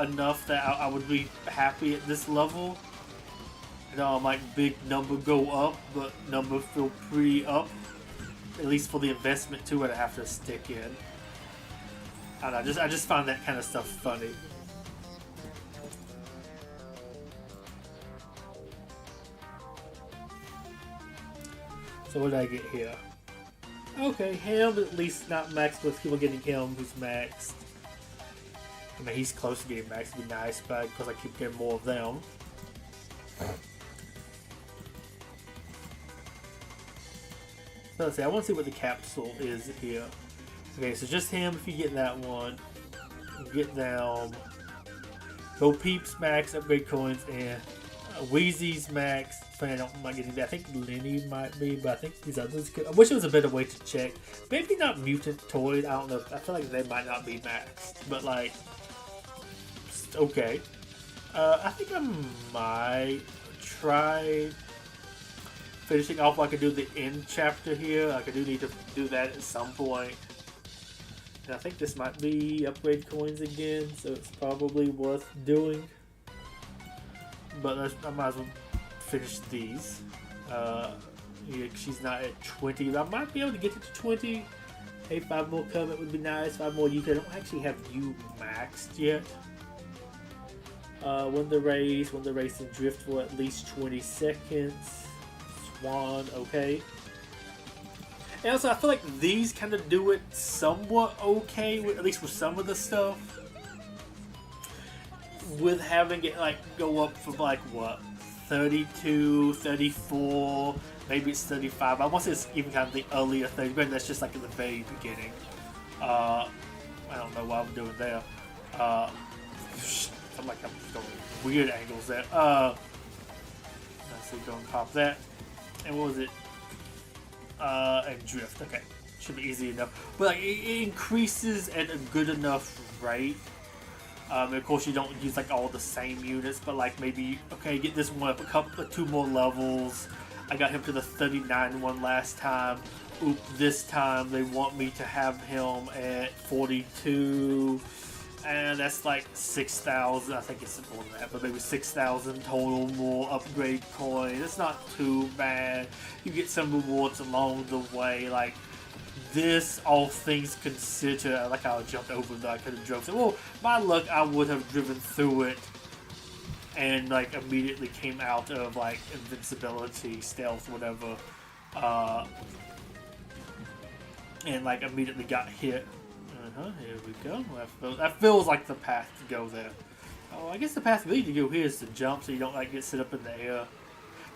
enough that I would be happy at this level. You know, I'm like, big number go up, but number feel pretty up. At least for the investment to it, I have to stick in. I don't know, I just find that kind of stuff funny. So what did I get here? Okay, him at least not maxed, but people getting him who's maxed. I mean, he's close to getting maxed, it'd be nice, but because I keep getting more of them. So let's see, I want to see what the capsule is here. Okay, so just him if you get that one. Get down. Go Peeps max, upgrade coins, and Wheezy's max. I'm not getting that. I think Lenny might be, but I think these others could. I wish there was a better way to check. Maybe not mutant toys. I don't know. I feel like they might not be maxed, but like, okay. I think I might try finishing off. Like I do the end chapter here. Like I do need to do that at some point. And I think this might be upgrade coins again, so it's probably worth doing. But I might as well finish these. Yeah, she's not at 20. I might be able to get it to 20. Hey, 5 more coming would be nice. 5 more UK. I don't actually have you maxed yet. Win the race and drift for at least 20 seconds. Swan, okay. And also, I feel like these kind of do it somewhat okay, with, at least with some of the stuff. With having it like go up from like what, 32, 34, maybe it's 35. I want to say it's even kind of the earlier 30, but that's just like in the very beginning. I don't know what I'm doing there. I'm going weird angles there. Let's see, go and pop that. And what was it? And drift. Okay, should be easy enough. But like, it increases at a good enough rate. Of course, you don't use like all the same units, but like maybe okay, get this one up two more levels. I got him to the 39 one last time. Oop, this time they want me to have him at 42, and that's like 6,000. I think it's more than that, but maybe 6,000 total more upgrade coins. It's not too bad. You get some rewards along the way, like. This, all things considered, I like how I jumped over that. I could have drove. So, well, my luck, I would have driven through it and like immediately came out of like invincibility, stealth, whatever, and like immediately got hit. Here we go. That feels like the path to go there. Oh, I guess the path really to go here is to jump, so you don't like get sit up in the air.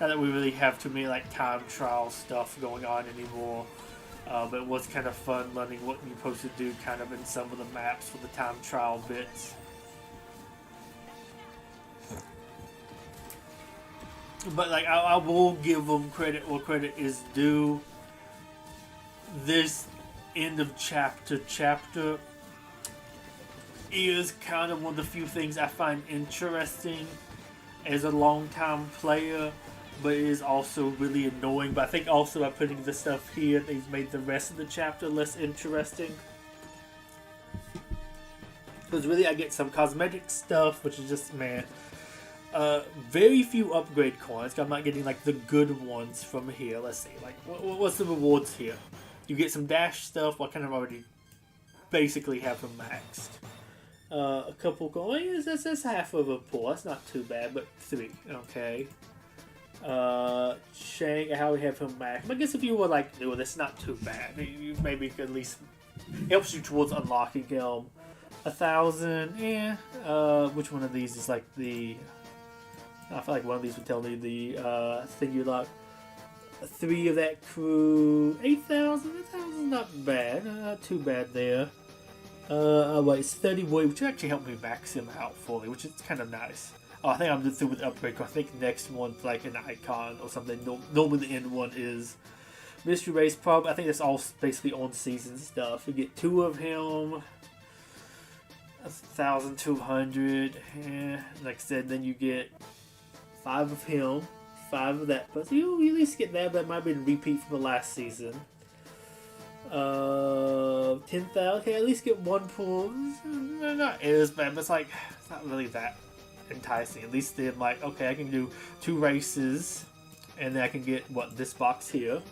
Not that we really have too many like time trial stuff going on anymore. But it was kind of fun learning what you're supposed to do kind of in some of the maps for the time trial bits. But like I will give them credit where credit is due. This end of chapter is kind of one of the few things I find interesting as a long-time player. But it is also really annoying. But I think also by putting the stuff here, they've made the rest of the chapter less interesting. Because really I get some cosmetic stuff, which is just, man, very few upgrade coins. I'm not getting like the good ones from here. Let's see, like what's the rewards here? You get some dash stuff. Well, I kind of already basically have them maxed. A couple coins, that's half of a pull. That's not too bad, but 3, okay. Shang, how we have him max. I guess if you were like new, that's not too bad. You maybe could at least helps you towards unlocking him. 1,000, yeah. Which one of these is like the? I feel like one of these would tell me the thing you lock. 3 of that crew. 8,000. 8,000 not bad. Not too bad there. Wait, it's 30 wood, which actually helped me max him out fully, which is kind of nice. Oh, I think I'm just through with the upgrade. I think next one's like an icon or something. Normally the end one is Mystery Race Probe. I think that's all basically on season stuff. You get 2 of him. 1,200. Yeah. Like I said, then you get 5 of him. 5 of that. But you at least get that, but it might be a repeat from the last season. 10,000. Okay, at least get 1 pull. Not as bad, but it's like, it's not really that enticing. At least they're like, okay, I can do 2 races, and then I can get what this box here.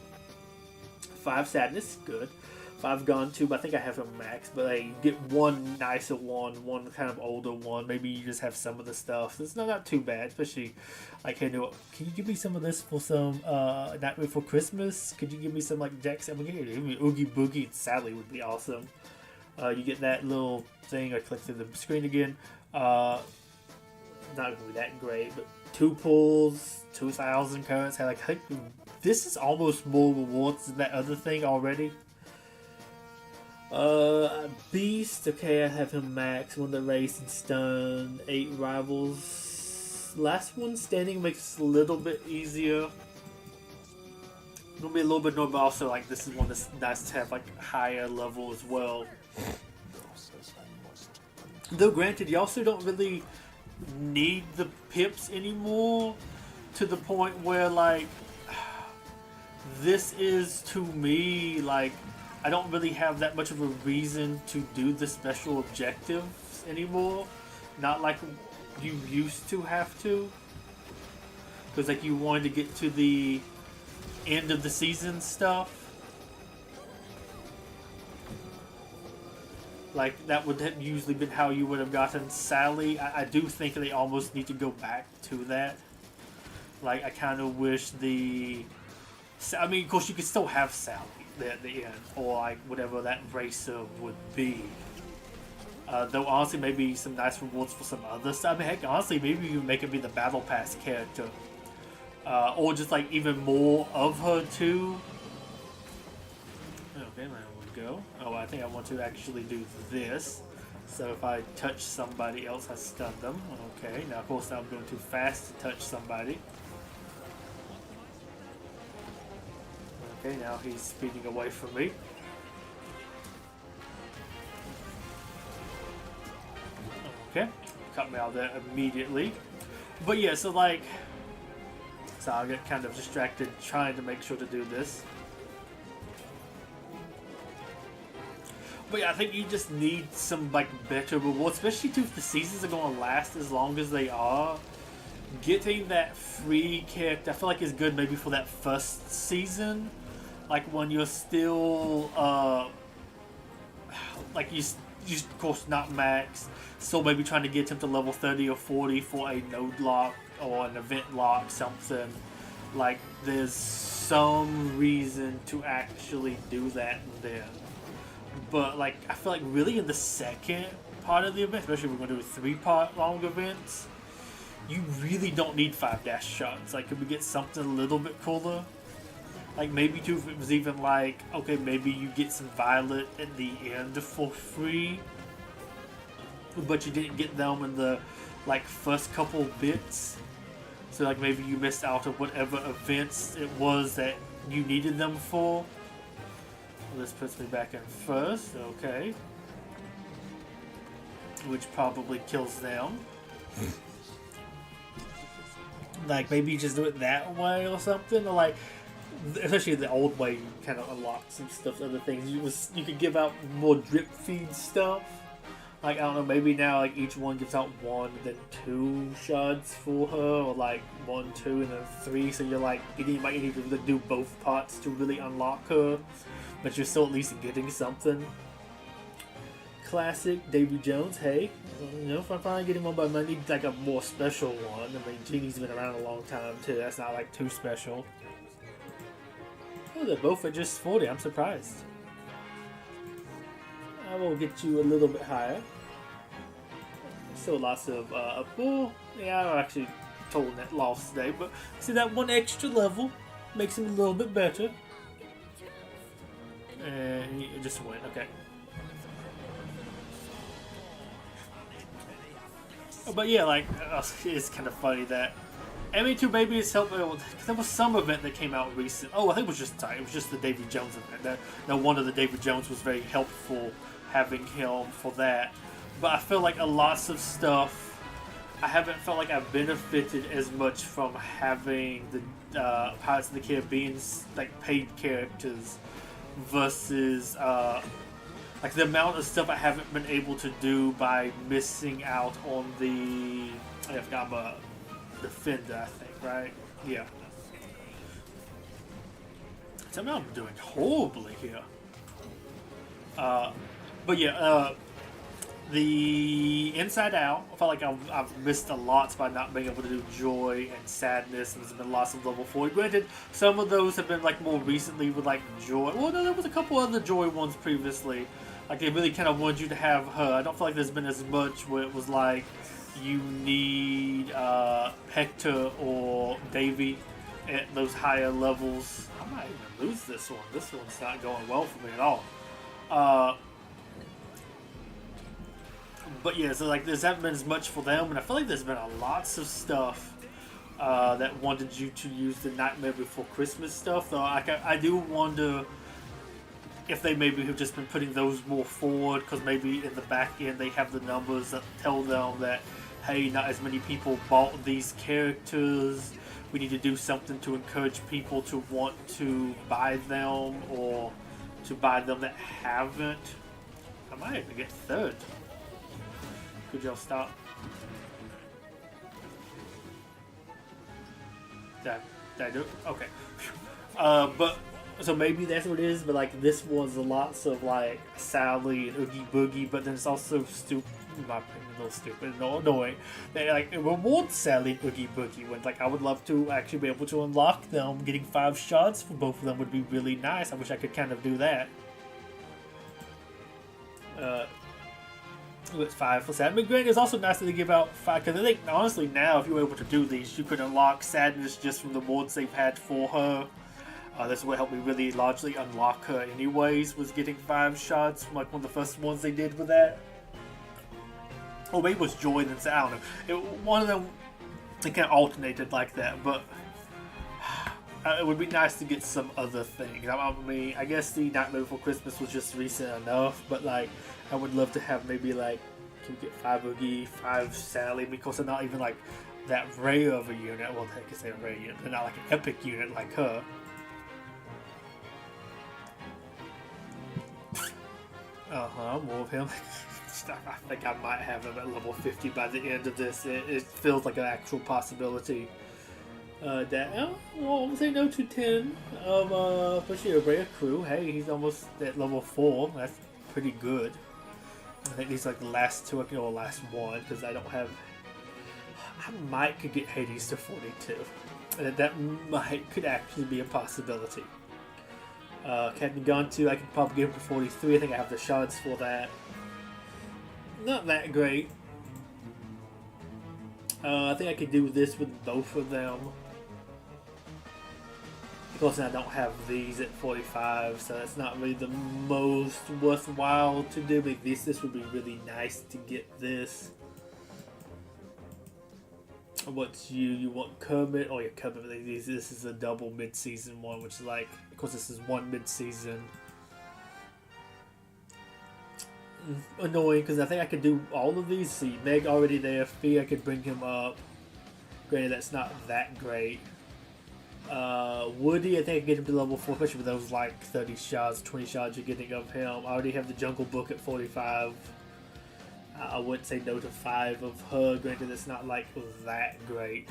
5 sadness, good. 5 gone too, but I think I have a max. But I get 1 nicer one kind of older one. Maybe you just have some of the stuff. So it's not too bad, especially like, hey, can you give me some of this for some Night Before Christmas? Could you give me some like decks? I'm gonna give me Oogie Boogie and Sally would be awesome. You get that little thing. I click through the screen again. Not gonna be that great, but 2 pulls, 2,000 currents. Like, this is almost more rewards than that other thing already. Beast. Okay, I have him max. Won the race and stun. 8 rivals. Last one standing makes it a little bit easier. It'll be a little bit more, but also like this is one that's nice to have like higher level as well. Though granted, you also don't really need the pips anymore, to the point where like this is, to me, like I don't really have that much of a reason to do the special objectives anymore. Not like you used to have to, because like you wanted to get to the end of the season stuff. Like, that would have usually been how you would have gotten Sally. I do think they almost need to go back to that. Like, I kind of wish the... I mean, of course, you could still have Sally. there at the end, or like whatever that racer would be. Though honestly, maybe some nice rewards for some other stuff. I mean, heck, honestly, maybe you make it be the Battle Pass character. Or just like even more of her too. Okay, there we go. Oh, I think I want to actually do this. So if I touch somebody else, I stun them. Okay, now of course I'm going too fast to touch somebody. Okay, now he's speeding away from me. Okay, cut me out there immediately. But yeah, so like, so I'll get kind of distracted trying to make sure to do this. But yeah, I think you just need some like better rewards, especially too if the seasons are going to last as long as they are. Getting that free character, I feel like is good maybe for that first season, like when you're still like you of course not max, so maybe trying to get him to level 30 or 40 for a node lock or an event lock, something like there's some reason to actually do that then. But like I feel like really in the second part of the event, especially if we're going to do 3-part long events, you really don't need 5 dash shots. Like could we get something a little bit cooler? Like maybe too if it was even like, okay, maybe you get some Violet at the end for free, but you didn't get them in the like first couple bits. So like maybe you missed out on whatever events it was that you needed them for. This puts me back in first, okay. Which probably kills them. Like maybe you just do it that way or something, or like, especially the old way, you kind of unlock some stuff, other things. You could give out more drip feed stuff. Like I don't know, maybe now like each one gives out 1, then 2 shards for her, or like 1, 2, and then 3. So you're like, you might need to do both parts to really unlock her, but you're still at least getting something. Classic Davy Jones. Hey, you know, if I finally get him on, but I need like a more special one. I mean, Genie's been around a long time too. That's not like too special. Oh, they're both at just 40. I'm surprised. I will get you a little bit higher. Still lots of well, yeah, I actually told that lost today, but see that one extra level makes him a little bit better. And he just went, okay. But yeah, like, it's kind of funny that MA2 Baby is helping. There was some event that came out recent. Oh, I think it was just the Davy Jones event. That one of the Davy Jones was very helpful having him for that. But I feel like a lots of stuff, I haven't felt like I've benefited as much from having the Pirates of the Caribbean like paid characters versus like the amount of stuff I haven't been able to do by missing out on the I forgot about Defender, I think, right? Yeah. Somehow I'm doing horribly here. But yeah, the Inside Out, I felt like I've missed a lot by not being able to do Joy and Sadness, and there's been lots of level 40. Granted, some of those have been like more recently with like Joy. Well, no, there was a couple other Joy ones previously. Like they really kind of wanted you to have her. I don't feel like there's been as much where it was like you need Hector or Davy at those higher levels. I might even lose this one. This one's not going well for me at all. But yeah, so like there's haven't been as much for them, and I feel like there's been lots of stuff that wanted you to use the Nightmare Before Christmas stuff. Though I do wonder if they maybe have just been putting those more forward, because maybe in the back end they have the numbers that tell them that, hey, not as many people bought these characters. We need to do something to encourage people to want to buy them, or to buy them that haven't. I might even get third. Could y'all stop? Did I do it? Okay. But so maybe that's what it is. But like this was lots of like Sally and Oogie Boogie, but then it's also in my opinion, a little stupid and annoying. They like it rewards Sally and Oogie Boogie when like I would love to actually be able to unlock them. Getting 5 shots for both of them would be really nice. I wish I could kind of do that. It's 5 for Sadness. But granted, it's also nice that they give out 5 because I think honestly now if you were able to do these, you could unlock Sadness just from the mods they've had for her. This is what helped me really largely unlock her anyways, was getting 5 shots from like one of the first ones they did with that. Or maybe it was Joy and I don't know. One of them, they kind of alternated like that, but it would be nice to get some other things. I mean, I guess the Nightmare Before Christmas was just recent enough, but like, I would love to have maybe like, can we get 5 Oogie, 5 Sally, because they're not even like that rare of a unit. Well, I can say a rare unit, they're not like an epic unit like her. More of him. I think I might have him at level 50 by the end of this. It feels like an actual possibility. Well, I'm gonna say no to 10 of especially a rare crew. Hey, he's almost at level 4. That's pretty good. I think these are like the last 2, or last 1, because I don't have. I might could get Hades to 42. That could actually be a possibility. Captain Gun 2, I could probably get him to 43. I think I have the shards for that. Not that great. I think I could do this with both of them. Of course, I don't have these at 45, so that's not really the most worthwhile to do. But this would be really nice to get this. What's you want Kermit? Oh yeah, Kermit. This is a double mid-season one, which is like, of course, this is one mid-season. Annoying because I think I could do all of these. See, Meg already there. Fee, I could bring him up. Granted, that's not that great. Woody, I think I can get him to level 4, especially with those like 30 shots, 20 shots you're getting of him. I already have the Jungle Book at 45. I wouldn't say no to 5 of her. Granted, it's not like that great.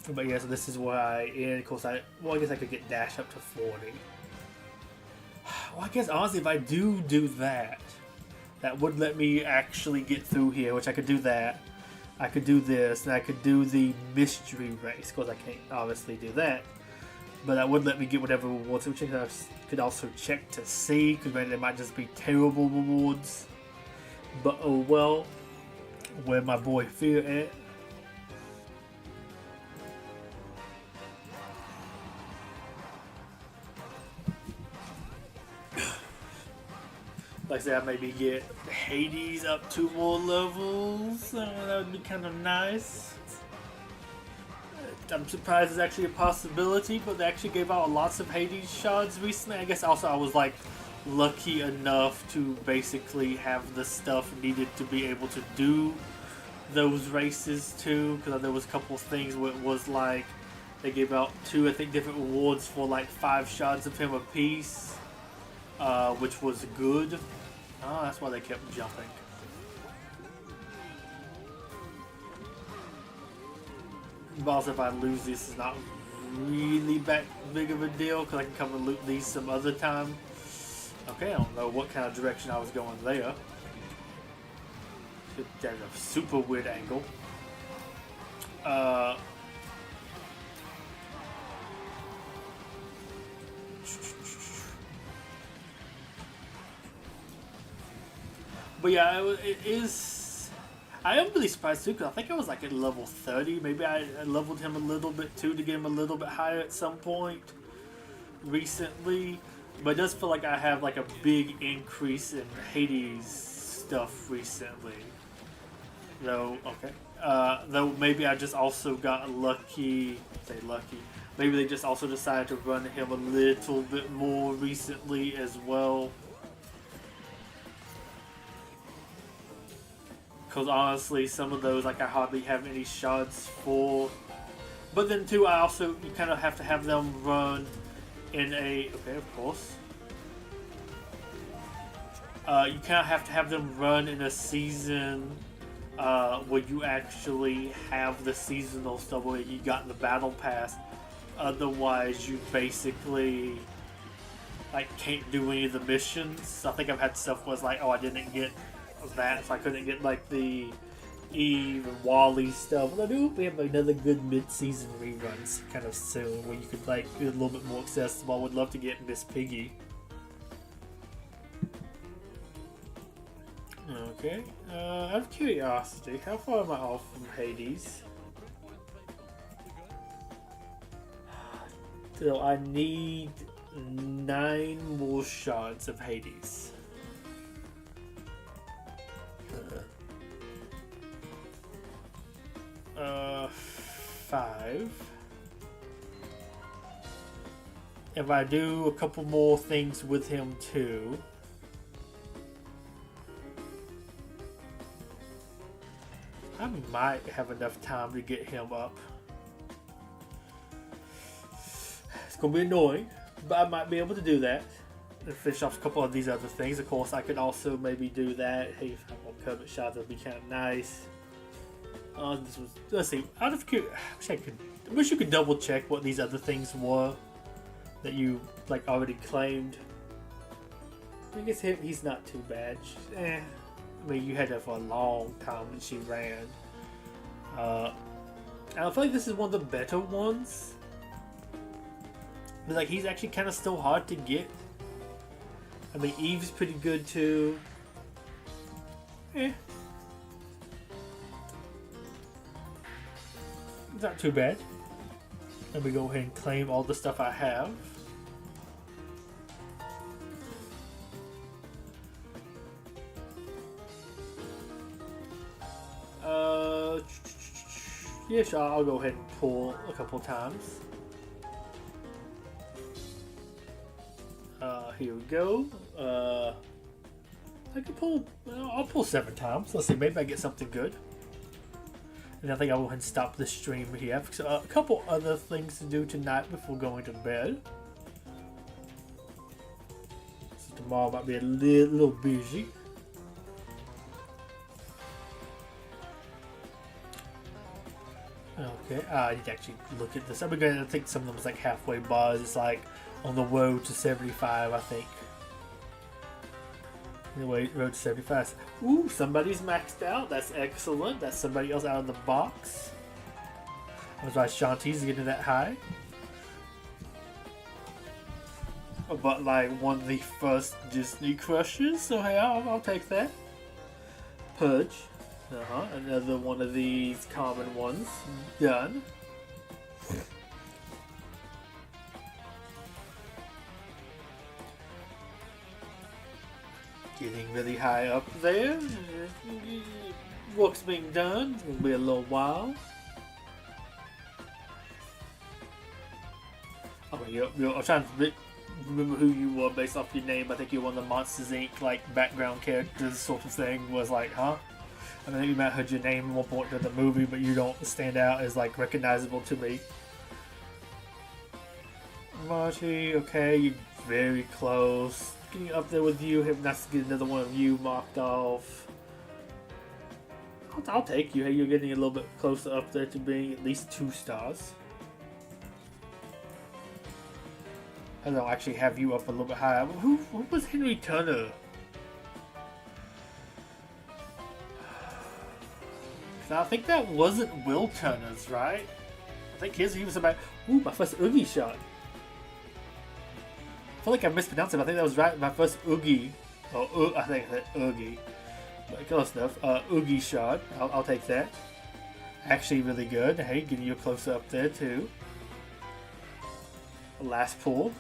But yeah, so this is where I end. Of course, I guess I could get Dash up to 40. Well, I guess honestly, if I do that, that would let me actually get through here, which I could do that. I could do this, and I could do the mystery race. Of course, I can't obviously do that. But that would let me get whatever rewards, which I could also check to see, because maybe they might just be terrible rewards. But oh well, where my boy Fear at? Like I said, I maybe get Hades up 2 more levels. That would be kind of nice. I'm surprised it's actually a possibility, but they actually gave out lots of Hades shards recently. I guess also I was like lucky enough to basically have the stuff needed to be able to do those races too, because there was a couple of things where it was like they gave out 2, I think, different rewards for like 5 shards of him apiece, which was good. Oh, that's why they kept jumping. But also, if I lose this, it's not really that big of a deal, because I can come and loot these some other time. Okay, I don't know what kind of direction I was going there. That's a super weird angle. But yeah, it is. I am really surprised too, because I think I was like at level 30. Maybe I leveled him a little bit too to get him a little bit higher at some point recently. But it does feel like I have like a big increase in Hades stuff recently. Though, okay. Though maybe I just also got lucky. Say lucky. Maybe they just also decided to run him a little bit more recently as well. Because honestly, some of those, like, I hardly have any shards for. But then too, I also, you kind of have to have them run in a, okay, of course. You kind of have to have them run in a season where you actually have the seasonal stuff where you got the battle pass. Otherwise, you basically like can't do any of the missions. I think I've had stuff where it's like, oh, I didn't get of that, so I couldn't get like the Eve and Wally stuff. But I do hope we have another good mid-season reruns kind of soon, where you could like be a little bit more accessible. I would love to get Miss Piggy. Okay. Out of curiosity, how far am I off from Hades? So I need 9 more shards of Hades. 5. If I do a couple more things with him too, I might have enough time to get him up. It's gonna be annoying, but I might be able to do that and finish off a couple of these other things. Of course, I could also maybe do that. Hey, if I have one covet shot, that'd be kind of nice. This was, let's see. Out of curiosity, I wish you could double check what these other things were that you like already claimed. I guess he's not too bad. I mean, you had her for a long time and she ran. I feel like this is one of the better ones. But like, he's actually kind of still hard to get. I mean, Eve's pretty good too. It's not too bad. Let me go ahead and claim all the stuff I have. Yeah, sure, I'll go ahead and pull a couple times. Here we go. I can pull, I'll pull 7 times. Let's see, maybe I get something good. And I think I'll go ahead and stop the stream here. So, a couple other things to do tonight before going to bed. So tomorrow might be a little busy. Okay, I need to actually look at this. I'm going to think some of them is like halfway bars. It's like on the road to 75, I think. Anyway, road to 75. Ooh, somebody's maxed out. That's excellent. That's somebody else out of the box. That's why Shanti's getting that high. But like one of the first Disney crushes, so hey, I'll take that. Purge. Another one of these common ones. Done. Getting really high up there. Work's being done. It's gonna be a little while. Oh, I'm trying to remember who you were based off your name. I think you're one of the Monsters Inc. like background characters sort of thing. Was like, huh? I think you might have heard your name at one point in the movie, but you don't stand out as like recognizable to me. Marty, okay, you're very close. Getting up there with you. Have nice to get another one of you marked off. I'll take you. Hey, you're getting a little bit closer up there to being at least 2 stars. I don't actually have you up a little bit higher. Who was Henry Turner? I think that wasn't Will Turner's, right? I think he was about. Ooh, my first Oogie shot. I feel like I mispronounced it. I think that was right. My first Oogie. Oh, I think I said Oogie. But close enough. Oogie shot. I'll take that. Actually, really good. Hey, getting you closer up there too. Last pull.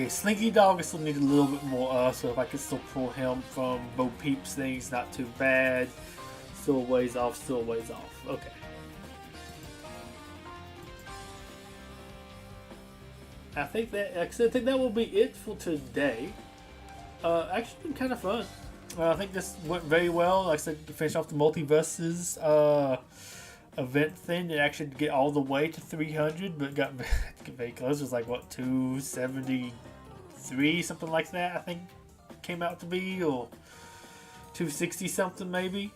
Slinky Dog, I still need a little bit more, so if I could still pull him from Bo Peep's things, not too bad. Still ways off, okay. I think that will be it for today. Actually been kind of fun. I think this went very well. Like I said, to finish off the Multiverses event thing, it actually get all the way to 300, but got very close. It was like what, 273, something like that, I think came out to be, or 260 something maybe.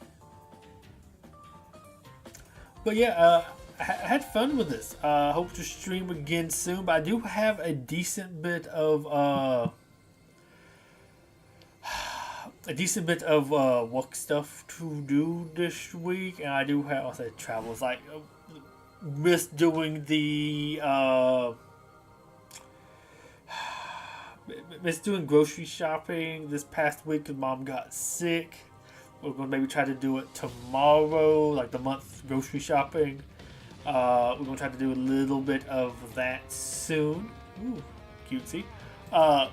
But yeah, I had fun with this. Hope to stream again soon, but I do have a decent bit of work stuff to do this week, and I do have also travels. Like missed doing the missed doing grocery shopping this past week because Mom got sick. We're gonna maybe try to do it tomorrow, like the month grocery shopping. We're gonna try to do a little bit of that soon. Ooh, cutesy. But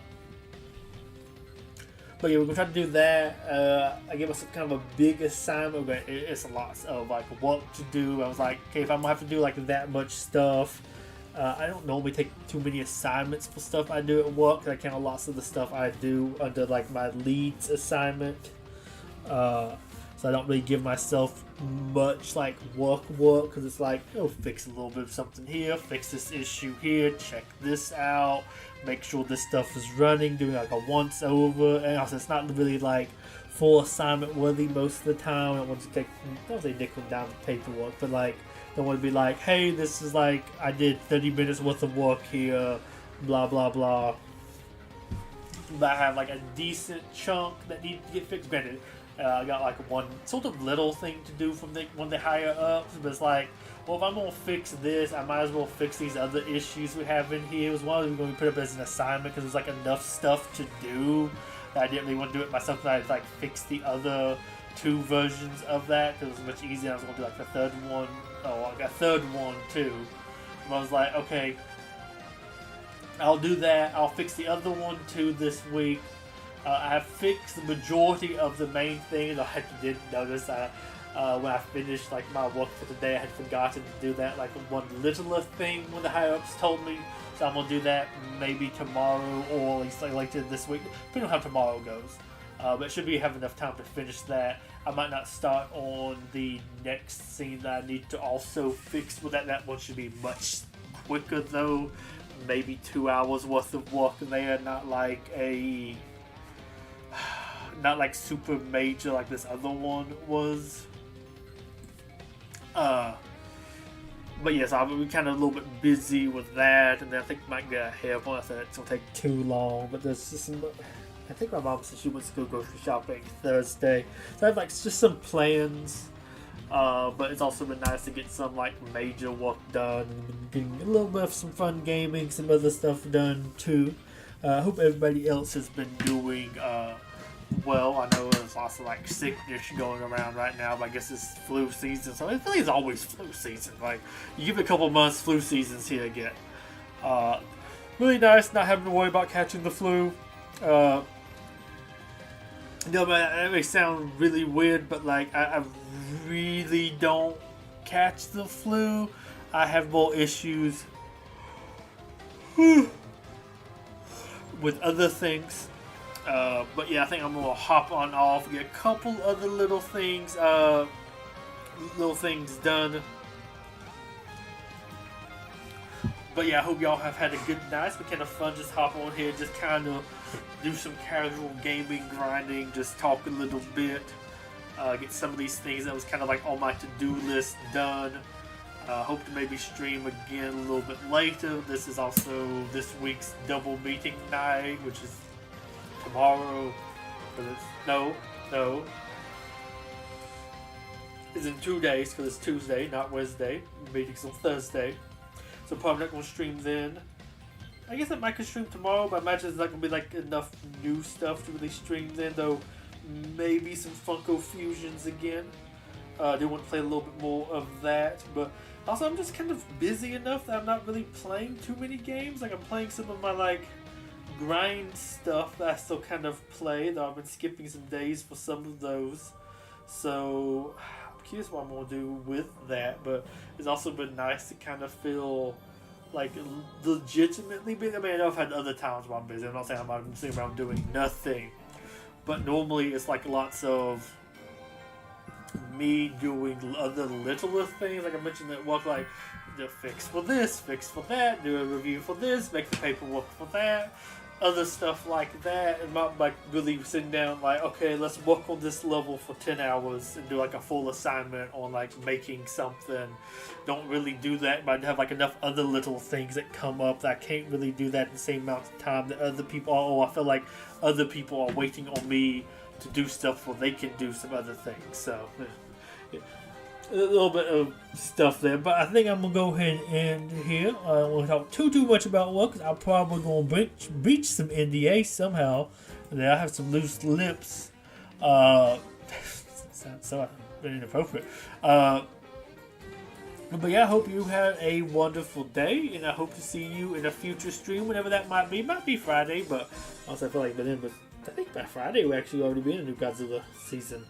yeah, we're gonna try to do that. I gave us kind of a big assignment, but it's a lot of like work to do. I was like, okay, if I'm gonna have to do like that much stuff, I don't normally take too many assignments for stuff I do at work. I count lots of the stuff I do under like my leads assignment. So I don't really give myself much like work because it's like, oh, fix a little bit of something here, fix this issue here, check this out, make sure this stuff is running, doing like a once over, and also it's not really like full assignment worthy most of the time. I don't want to take, I don't say nickel down the paperwork, but like I don't want to be like, hey, this is like I did 30 minutes worth of work here, blah blah blah. But I have like a decent chunk that needs to get fixed. Granted, I got like one sort of little thing to do from one of the higher ups, but it's like, well, if I'm gonna fix this, I might as well fix these other issues we have in here. It was one of them going to put up as an assignment because there's like enough stuff to do that I didn't really want to do it myself. And I like fix the other two versions of that because it was much easier. I was gonna do like the third one, like a third one too. But I was like, okay, I'll do that. I'll fix the other one too this week. I have fixed the majority of the main things. I did notice when I finished like my work for the day, I had forgotten to do that, like one littler thing when the higher ups told me. So I'm gonna do that maybe tomorrow or at least like later this week, depending on how tomorrow goes. But it should be have enough time to finish that. I might not start on the next scene that I need to also fix with that. That one should be much quicker though. Maybe 2 hours worth of work there, not like super major like this other one was. But yes, I'll be kind of a little bit busy with that, and then I think I might get a hair one. I said it's gonna take too long, but there's just some. I think my mom said she wants to go grocery shopping Thursday, so I have like just some plans. But it's also been nice to get some like major work done, and getting a little bit of some fun gaming, some other stuff done too. I hope everybody else has been doing well. I know there's lots of like sickness going around right now, but I guess it's flu season, so I feel like it's always flu season. Like you give it a couple months, flu season's here again. Really nice not having to worry about catching the flu. No, but that may sound really weird, but like I really don't catch the flu. I have more issues with other things. But yeah, I think I'm gonna hop on off, get a couple other little things done. But yeah, I hope y'all have had a good night. It's been kind of fun just hop on here, just kind of do some casual gaming, grinding, just talk a little bit. Get some of these things that was kind of like on my to-do list done. Hope to maybe stream again a little bit later. This is also this week's double meeting night, which is tomorrow. No. It's in 2 days because it's Tuesday, not Wednesday. Meeting's on Thursday. So probably not going to stream then. I guess I might could stream tomorrow, but I imagine there's not going to be like enough new stuff to really stream then, though maybe some Funkp Fusions again. I do want to play a little bit more of that, but also I'm just kind of busy enough that I'm not really playing too many games. Like I'm playing some of my like grind stuff that I still kind of play, though I've been skipping some days for some of those. So I'm curious what I'm going to do with that, but it's also been nice to kind of feel like legitimately busy. I mean, I know I've had other times where I'm busy. I'm not saying I'm sitting around doing nothing, but normally it's like lots of me doing other littler things. Like I mentioned at work, like fix for this, fix for that, do a review for this, make the paperwork for that. other stuff like that, and not like really sitting down like, okay, let's work on this level for 10 hours and do like a full assignment on like making something. Don't really do that, but I have like enough other little things that come up that I can't really do that in the same amount of time that other people are. Oh, I feel like other people are waiting on me to do stuff where they can do some other things. So yeah, a little bit of stuff there, but I think I'm gonna go ahead and end here. I don't want to talk too much about work, because I'm probably gonna breach some NDA somehow, and then I have some loose lips. Sounds so inappropriate. But yeah, I hope you had a wonderful day, and I hope to see you in a future stream, whenever that might be. It might be Friday, but also I feel like I think by Friday we'll actually already be in a new Godzilla season.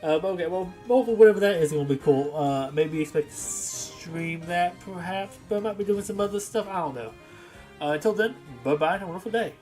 But okay, well, whatever that is going to be cool. Maybe expect to stream that, perhaps, but I might be doing some other stuff. I don't know. Until then, bye-bye and have a wonderful day.